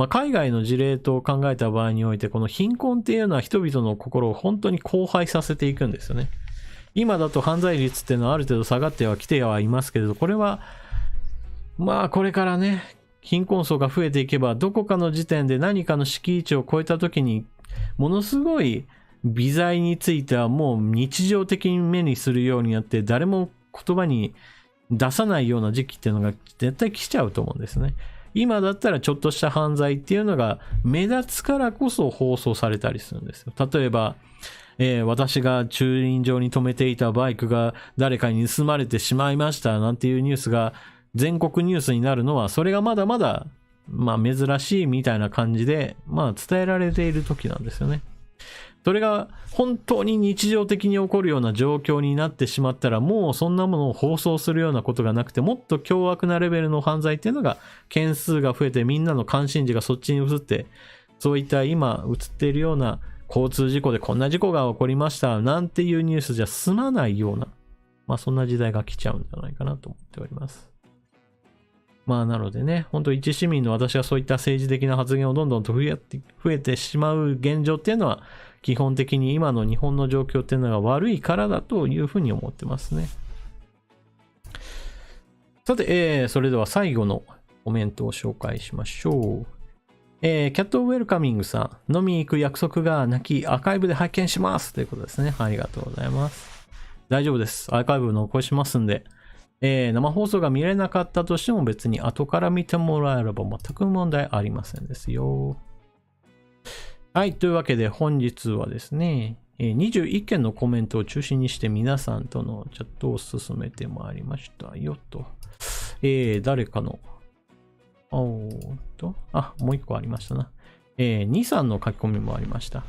海外の事例と考えた場合において、この貧困っていうのは人々の心を本当に荒廃させていくんですよね。今だと犯罪率っていうのはある程度下がってはきてはいますけれど、これはこれからね、貧困層が増えていけば、どこかの時点で何かの敷地を超えた時にものすごい微罪についてはもう日常的に目にするようになって、誰も言葉に出さないような時期っていうのが絶対来ちゃうと思うんですね。今だったらちょっとした犯罪っていうのが目立つからこそ放送されたりするんですよ。例えば、私が駐輪場に止めていたバイクが誰かに盗まれてしまいましたなんていうニュースが全国ニュースになるのは、それがまだまだ珍しいみたいな感じで伝えられている時なんですよね。それが本当に日常的に起こるような状況になってしまったら、もうそんなものを放送するようなことがなくて、もっと凶悪なレベルの犯罪っていうのが件数が増えて、みんなの関心事がそっちに移って、そういった今映っているような交通事故でこんな事故が起こりましたなんていうニュースじゃ済まないような、そんな時代が来ちゃうんじゃないかなと思っております。まあなのでね、本当一市民の私はそういった政治的な発言をどんどんと増えてしまう現状っていうのは、基本的に今の日本の状況っていうのが悪いからだというふうに思ってますね。さて、それでは最後のコメントを紹介しましょう。キャットウェルカミングさん、飲みに行く約束がなきアーカイブで拝見しますということですね。ありがとうございます。大丈夫です。アーカイブ残しますんで、生放送が見れなかったとしても別に後から見てもらえれば全く問題ありませんですよ。はい。というわけで本日はですね、21件のコメントを中心にして皆さんとのチャットを進めてまいりましたよと。誰かの、もう一個ありましたな。2さんの書き込みもありました。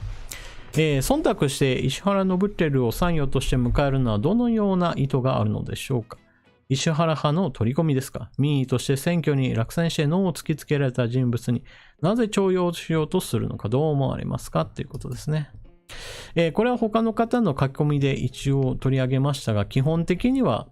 忖度して石原伸晃を参与として迎えるのはどのような意図があるのでしょうか。石原派の取り込みですか。民意として選挙に落選してノーを突きつけられた人物になぜ重用しようとするのか、どう思われますかということですね。これは他の方の書き込みで一応取り上げましたが、基本的には、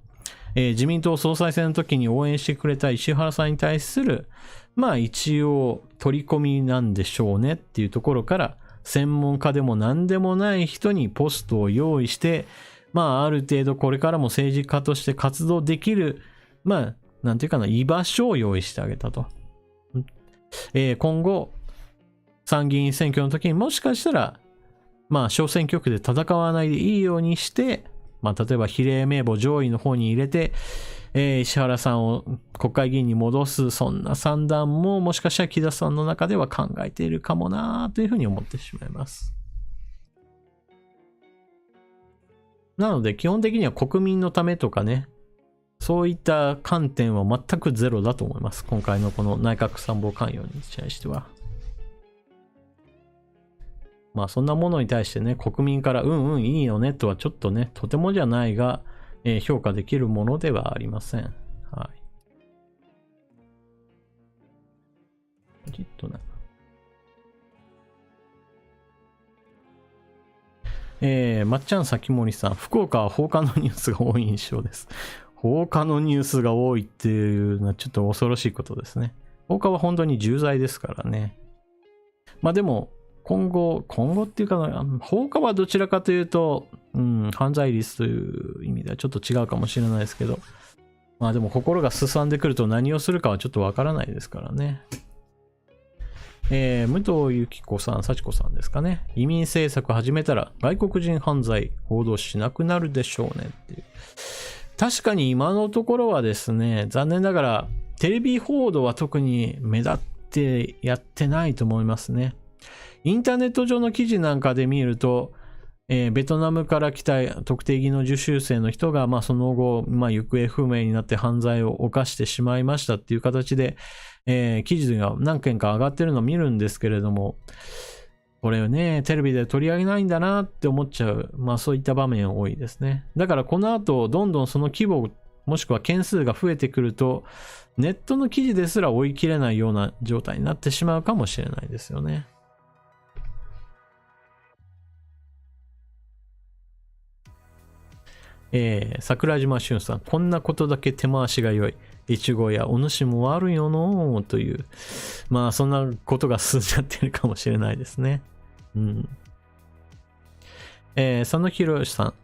自民党総裁選の時に応援してくれた石原さんに対する、まあ一応取り込みなんでしょうねっていうところから、専門家でも何でもない人にポストを用意して、まあある程度これからも政治家として活動できる、まあなんていうかな、居場所を用意してあげたと。今後、参議院選挙の時にもしかしたら、まあ小選挙区で戦わないでいいようにして、まあ例えば比例名簿上位の方に入れて、石原さんを国会議員に戻す、そんな算段ももしかしたら木田さんの中では考えているかもなというふうに思ってしまいます。なので基本的には国民のためとかね、そういった観点は全くゼロだと思います。今回のこの内閣参謀関与に対しては。まあそんなものに対してね、国民からいいよねとはちょっとね、とてもじゃないが、評価できるものではありません。はい。じっとな。まっちゃんさきもりさん、福岡は放火のニュースが多い印象です。放火のニュースが多いっていうのはちょっと恐ろしいことですね。放火は本当に重罪ですからね。まあでも、今後っていうか、放火はどちらかというと、犯罪率という意味ではちょっと違うかもしれないですけど、まあでも心がすさんでくると何をするかはちょっとわからないですからね。武藤由紀子さん、幸子さんですかね。移民政策始めたら外国人犯罪報道しなくなるでしょうねっていう。確かに今のところはですね、残念ながらテレビ報道は特に目立ってやってないと思いますね。インターネット上の記事なんかで見ると、ベトナムから来た特定技能実習生の人が、まあ、その後、まあ、行方不明になって犯罪を犯してしまいましたっていう形で、記事が何件か上がってるのを見るんですけれども、これをね、テレビで取り上げないんだなって思っちゃう、まあそういった場面多いですね。だからこの後、どんどんその規模、もしくは件数が増えてくると、ネットの記事ですら追い切れないような状態になってしまうかもしれないですよね。桜島俊さん、こんなことだけ手回しが良い。越後やお主も悪いよのという、まあそんなことが進んじゃってるかもしれないですね。佐野博さん、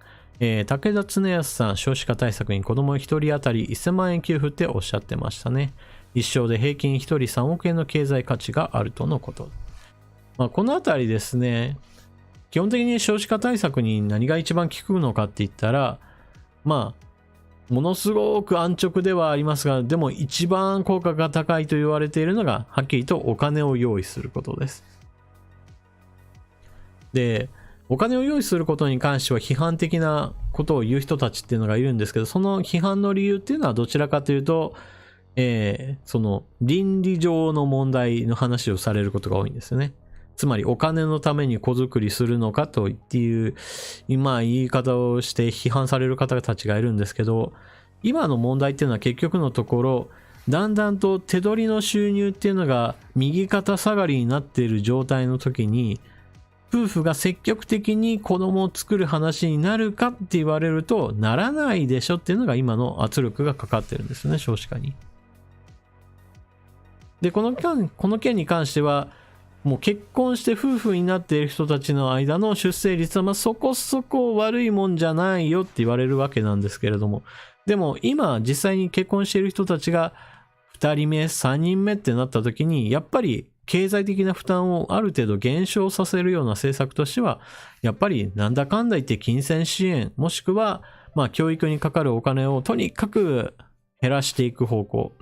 武田恒康さん、少子化対策に子供1人当たり1000万円給付っておっしゃってましたね。一生で平均1人3億円の経済価値があるとのこと。まあ、このあたりですね、基本的に少子化対策に何が一番効くのかって言ったら、まあ、ものすごく安直ではありますが、でも一番効果が高いと言われているのが、はっきりとお金を用意することです。で、お金を用意することに関しては批判的なことを言う人たちっていうのがいるんですけど、その批判の理由っていうのはどちらかというと、その倫理上の問題の話をされることが多いんですよね。つまりお金のために子作りするのかとっていう今言い方をして批判される方たちがいるんですけど、今の問題っていうのは結局のところだんだんと手取りの収入っていうのが右肩下がりになっている状態の時に、夫婦が積極的に子供を作る話になるかって言われるとならないでしょっていうのが今の圧力がかかってるんですよね、少子化に。で、この件に関しては、もう結婚して夫婦になっている人たちの間の出生率はまあそこそこ悪いもんじゃないよって言われるわけなんですけれども、でも今実際に結婚している人たちが2人目、3人目ってなった時に、やっぱり経済的な負担をある程度減少させるような政策としては、やっぱりなんだかんだ言って金銭支援、もしくはまあ教育にかかるお金をとにかく減らしていく方向。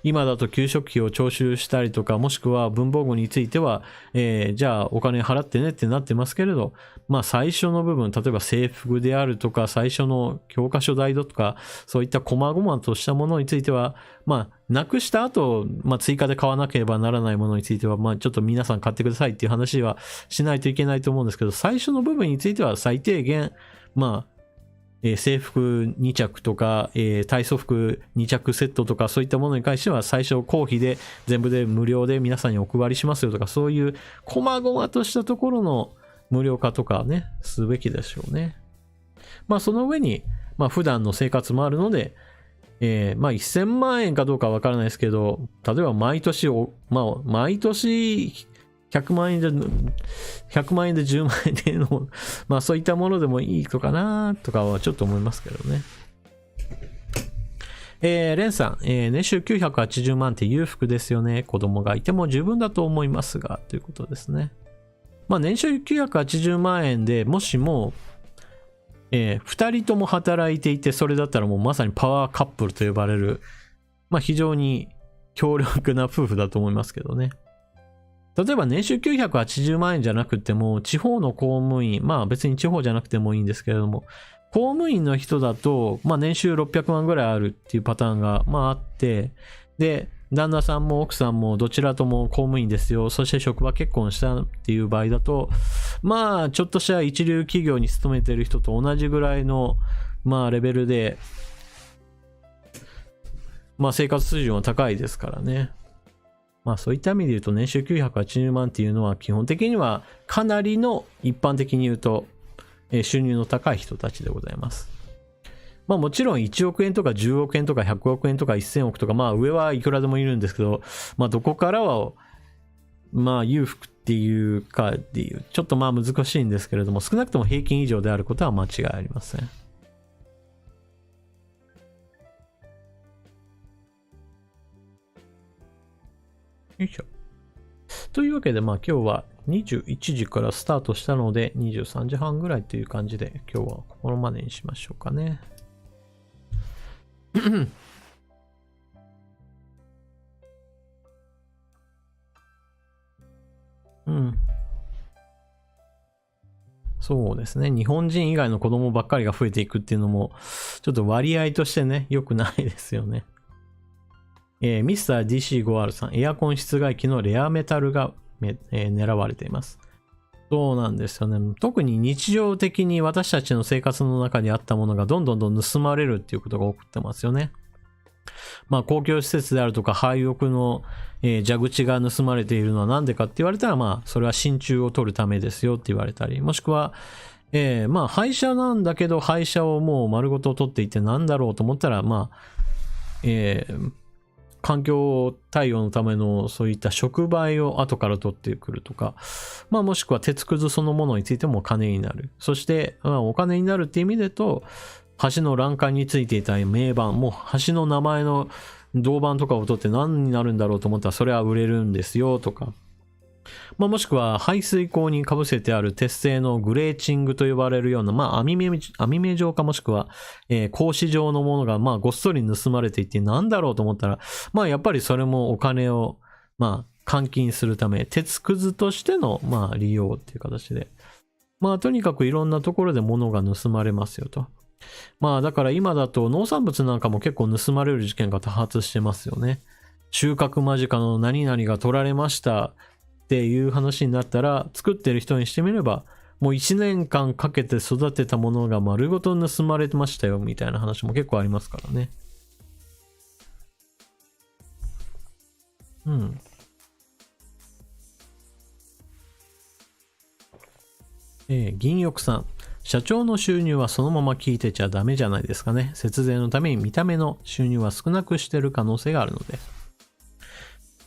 今だと給食費を徴収したりとか、もしくは文房具については、じゃあお金払ってねってなってますけれど、まあ最初の部分、例えば制服であるとか、最初の教科書代とか、そういった細々としたものについては、まあなくした後、まあ追加で買わなければならないものについては、まあちょっと皆さん買ってくださいっていう話はしないといけないと思うんですけど、最初の部分については最低限、まあ制服2着とか、体操服2着セットとかそういったものに関しては最初公費で全部で無料で皆さんにお配りしますよとか、そういう細々としたところの無料化とかね、すべきでしょうね。まあその上に、まあ普段の生活もあるので、まあ1000万円かどうかわからないですけど、例えば毎年100万円で10万円での、まあそういったものでもいいのかなとかはちょっと思いますけどね。レンさん、年収980万って裕福ですよね。子供がいても十分だと思いますが、ということですね。まあ年収980万円でもしも、2人とも働いていて、それだったらもうまさにパワーカップルと呼ばれる、まあ非常に強力な夫婦だと思いますけどね。例えば年収980万円じゃなくても、地方の公務員、まあ別に地方じゃなくてもいいんですけれども、公務員の人だと、まあ年収600万ぐらいあるっていうパターンが、まああって、で、旦那さんも奥さんもどちらとも公務員ですよ。そして職場結婚したっていう場合だと、まあちょっとした一流企業に勤めてる人と同じぐらいの、まあレベルで、まあ生活水準は高いですからね。まあそういった意味で言うと年収980万っていうのは基本的にはかなりの一般的に言うと収入の高い人たちでございます。まあもちろん1億円とか10億円とか100億円とか1000億とかまあ上はいくらでもいるんですけど、まあどこからはまあ裕福っていうかっていうちょっとまあ難しいんですけれども、少なくとも平均以上であることは間違いありません。よいしょ。というわけで、まあ今日は21時からスタートしたので、23時半ぐらいという感じで、今日はここまでにしましょうかね。うん。そうですね。日本人以外の子供ばっかりが増えていくっていうのも、ちょっと割合としてね、良くないですよね。ミスター DC5R さん、エアコン室外機のレアメタルが狙われています。そうなんですよね。特に日常的に私たちの生活の中にあったものがどんどん盗まれるっていうことが起こってますよね。まあ公共施設であるとか廃屋の、蛇口が盗まれているのはなんでかって言われたら、まあそれは真鍮を取るためですよって言われたり、もしくは、まあ廃車なんだけど廃車をもう丸ごと取っていてなんだろうと思ったら、まあ、環境対応のためのそういった触媒を後から取ってくるとか、まあもしくは鉄くずそのものについても金になる。そして、まあ、お金になるっていう意味でと、橋の欄干についていた銘板、もう橋の名前の銅板とかを取って何になるんだろうと思ったらそれは売れるんですよとか。まあ、もしくは排水口にかぶせてある鉄製のグレーチングと呼ばれるような、まあ網目状かもしくは、格子状のものがまあごっそり盗まれていてなんだろうと思ったら、まあやっぱりそれもお金をまあ換金するため、鉄くずとしてのまあ利用っていう形で。まあとにかくいろんなところで物が盗まれますよと。まあだから今だと農産物なんかも結構盗まれる事件が多発してますよね。収穫間近の何々が取られましたっていう話になったら、作ってる人にしてみれば、もう1年間かけて育てたものが丸ごと盗まれてましたよみたいな話も結構ありますからね。うん。銀翼さん。社長の収入はそのまま聞いてちゃダメじゃないですかね。節税のために見た目の収入は少なくしてる可能性があるので。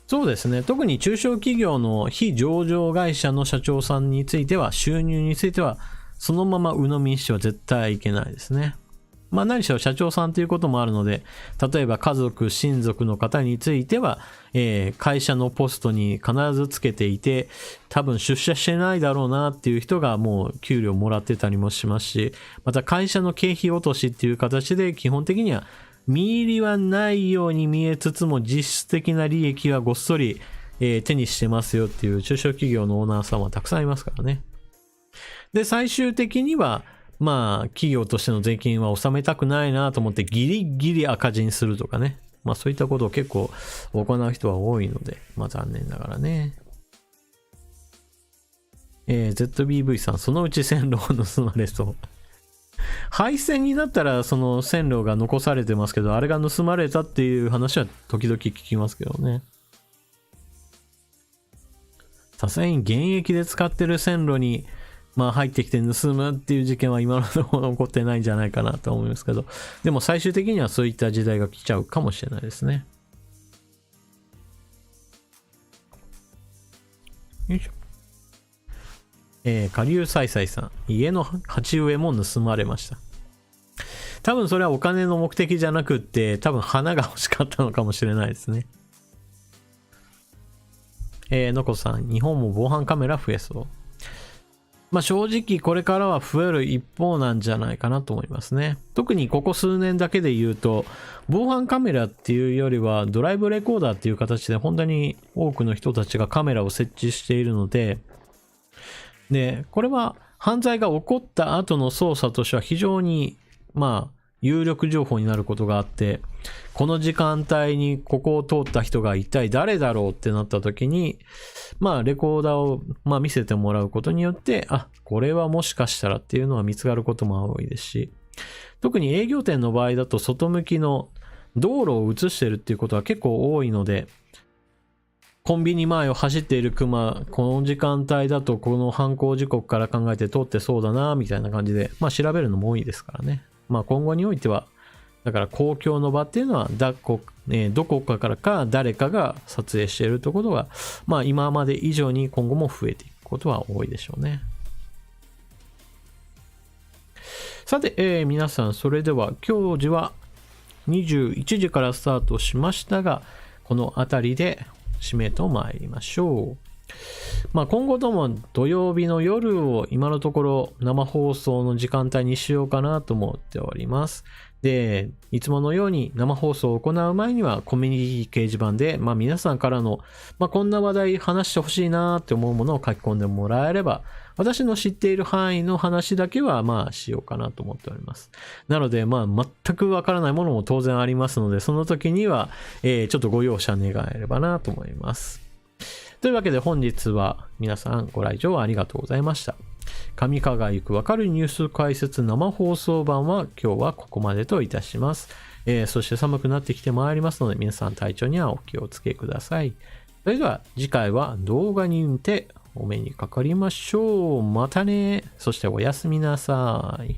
そうですね。特に中小企業の非上場会社の社長さんについては、収入については、そのまま鵜呑みにしては絶対いけないですね。まあ何しろ社長さんということもあるので、例えば家族、親族の方については、会社のポストに必ずつけていて、多分出社してないだろうなっていう人がもう給料もらってたりもしますし、また会社の経費落としっていう形で基本的には見入りはないように見えつつも実質的な利益はごっそり、手にしてますよっていう中小企業のオーナーさんはたくさんいますからね。で、最終的には、まあ、企業としての税金は納めたくないなと思ってギリギリ赤字にするとかね。まあそういったことを結構行う人は多いので、まあ残念ながらね。ZBV さん、そのうち線路を盗まれそう。廃線になったらその線路が残されてますけど、あれが盗まれたっていう話は時々聞きますけどね。さすがに現役で使ってる線路にまあ入ってきて盗むっていう事件は今のところ起こってないんじゃないかなと思いますけど、でも最終的にはそういった時代が来ちゃうかもしれないですね。よいしょ。下流菜菜さん、家の鉢植えも盗まれました。多分それはお金の目的じゃなくって、多分花が欲しかったのかもしれないですね。のこさん、日本も防犯カメラ増えそう。まあ正直これからは増える一方なんじゃないかなと思いますね。特にここ数年だけで言うと、防犯カメラっていうよりはドライブレコーダーっていう形で本当に多くの人たちがカメラを設置しているので、で、これは犯罪が起こった後の捜査としては非常にまあ有力情報になることがあって、この時間帯にここを通った人が一体誰だろうってなった時に、まあレコーダーをまあ見せてもらうことによって、あ、これはもしかしたらっていうのは見つかることも多いですし、特に営業店の場合だと外向きの道路を映してるっていうことは結構多いので、コンビニ前を走っているクマ、この時間帯だとこの犯行時刻から考えて通ってそうだなみたいな感じで、まあ調べるのも多いですからね。まあ今後においては、だから公共の場っていうのはどこかからか誰かが撮影しているところが、まあ今まで以上に今後も増えていくことは多いでしょうね。さて、皆さんそれでは今日は21時からスタートしましたが、この辺りで締めと参りましょう。まあ今後とも土曜日の夜を今のところ生放送の時間帯にしようかなと思っております。で、いつものように生放送を行う前にはコミュニティ掲示板で、まあ皆さんからの、まあこんな話題話してほしいなって思うものを書き込んでもらえれば、私の知っている範囲の話だけはまあしようかなと思っております。なのでまあ全くわからないものも当然ありますので、その時には、ちょっとご容赦願えればなと思います。というわけで本日は皆さんご来場ありがとうございました。上川が行くわかるニュース解説生放送版は今日はここまでといたします。そして寒くなってきてまいりますので皆さん体調にはお気をつけください。それでは次回は動画にてお目にかかりましょう。またね。そしておやすみなさい。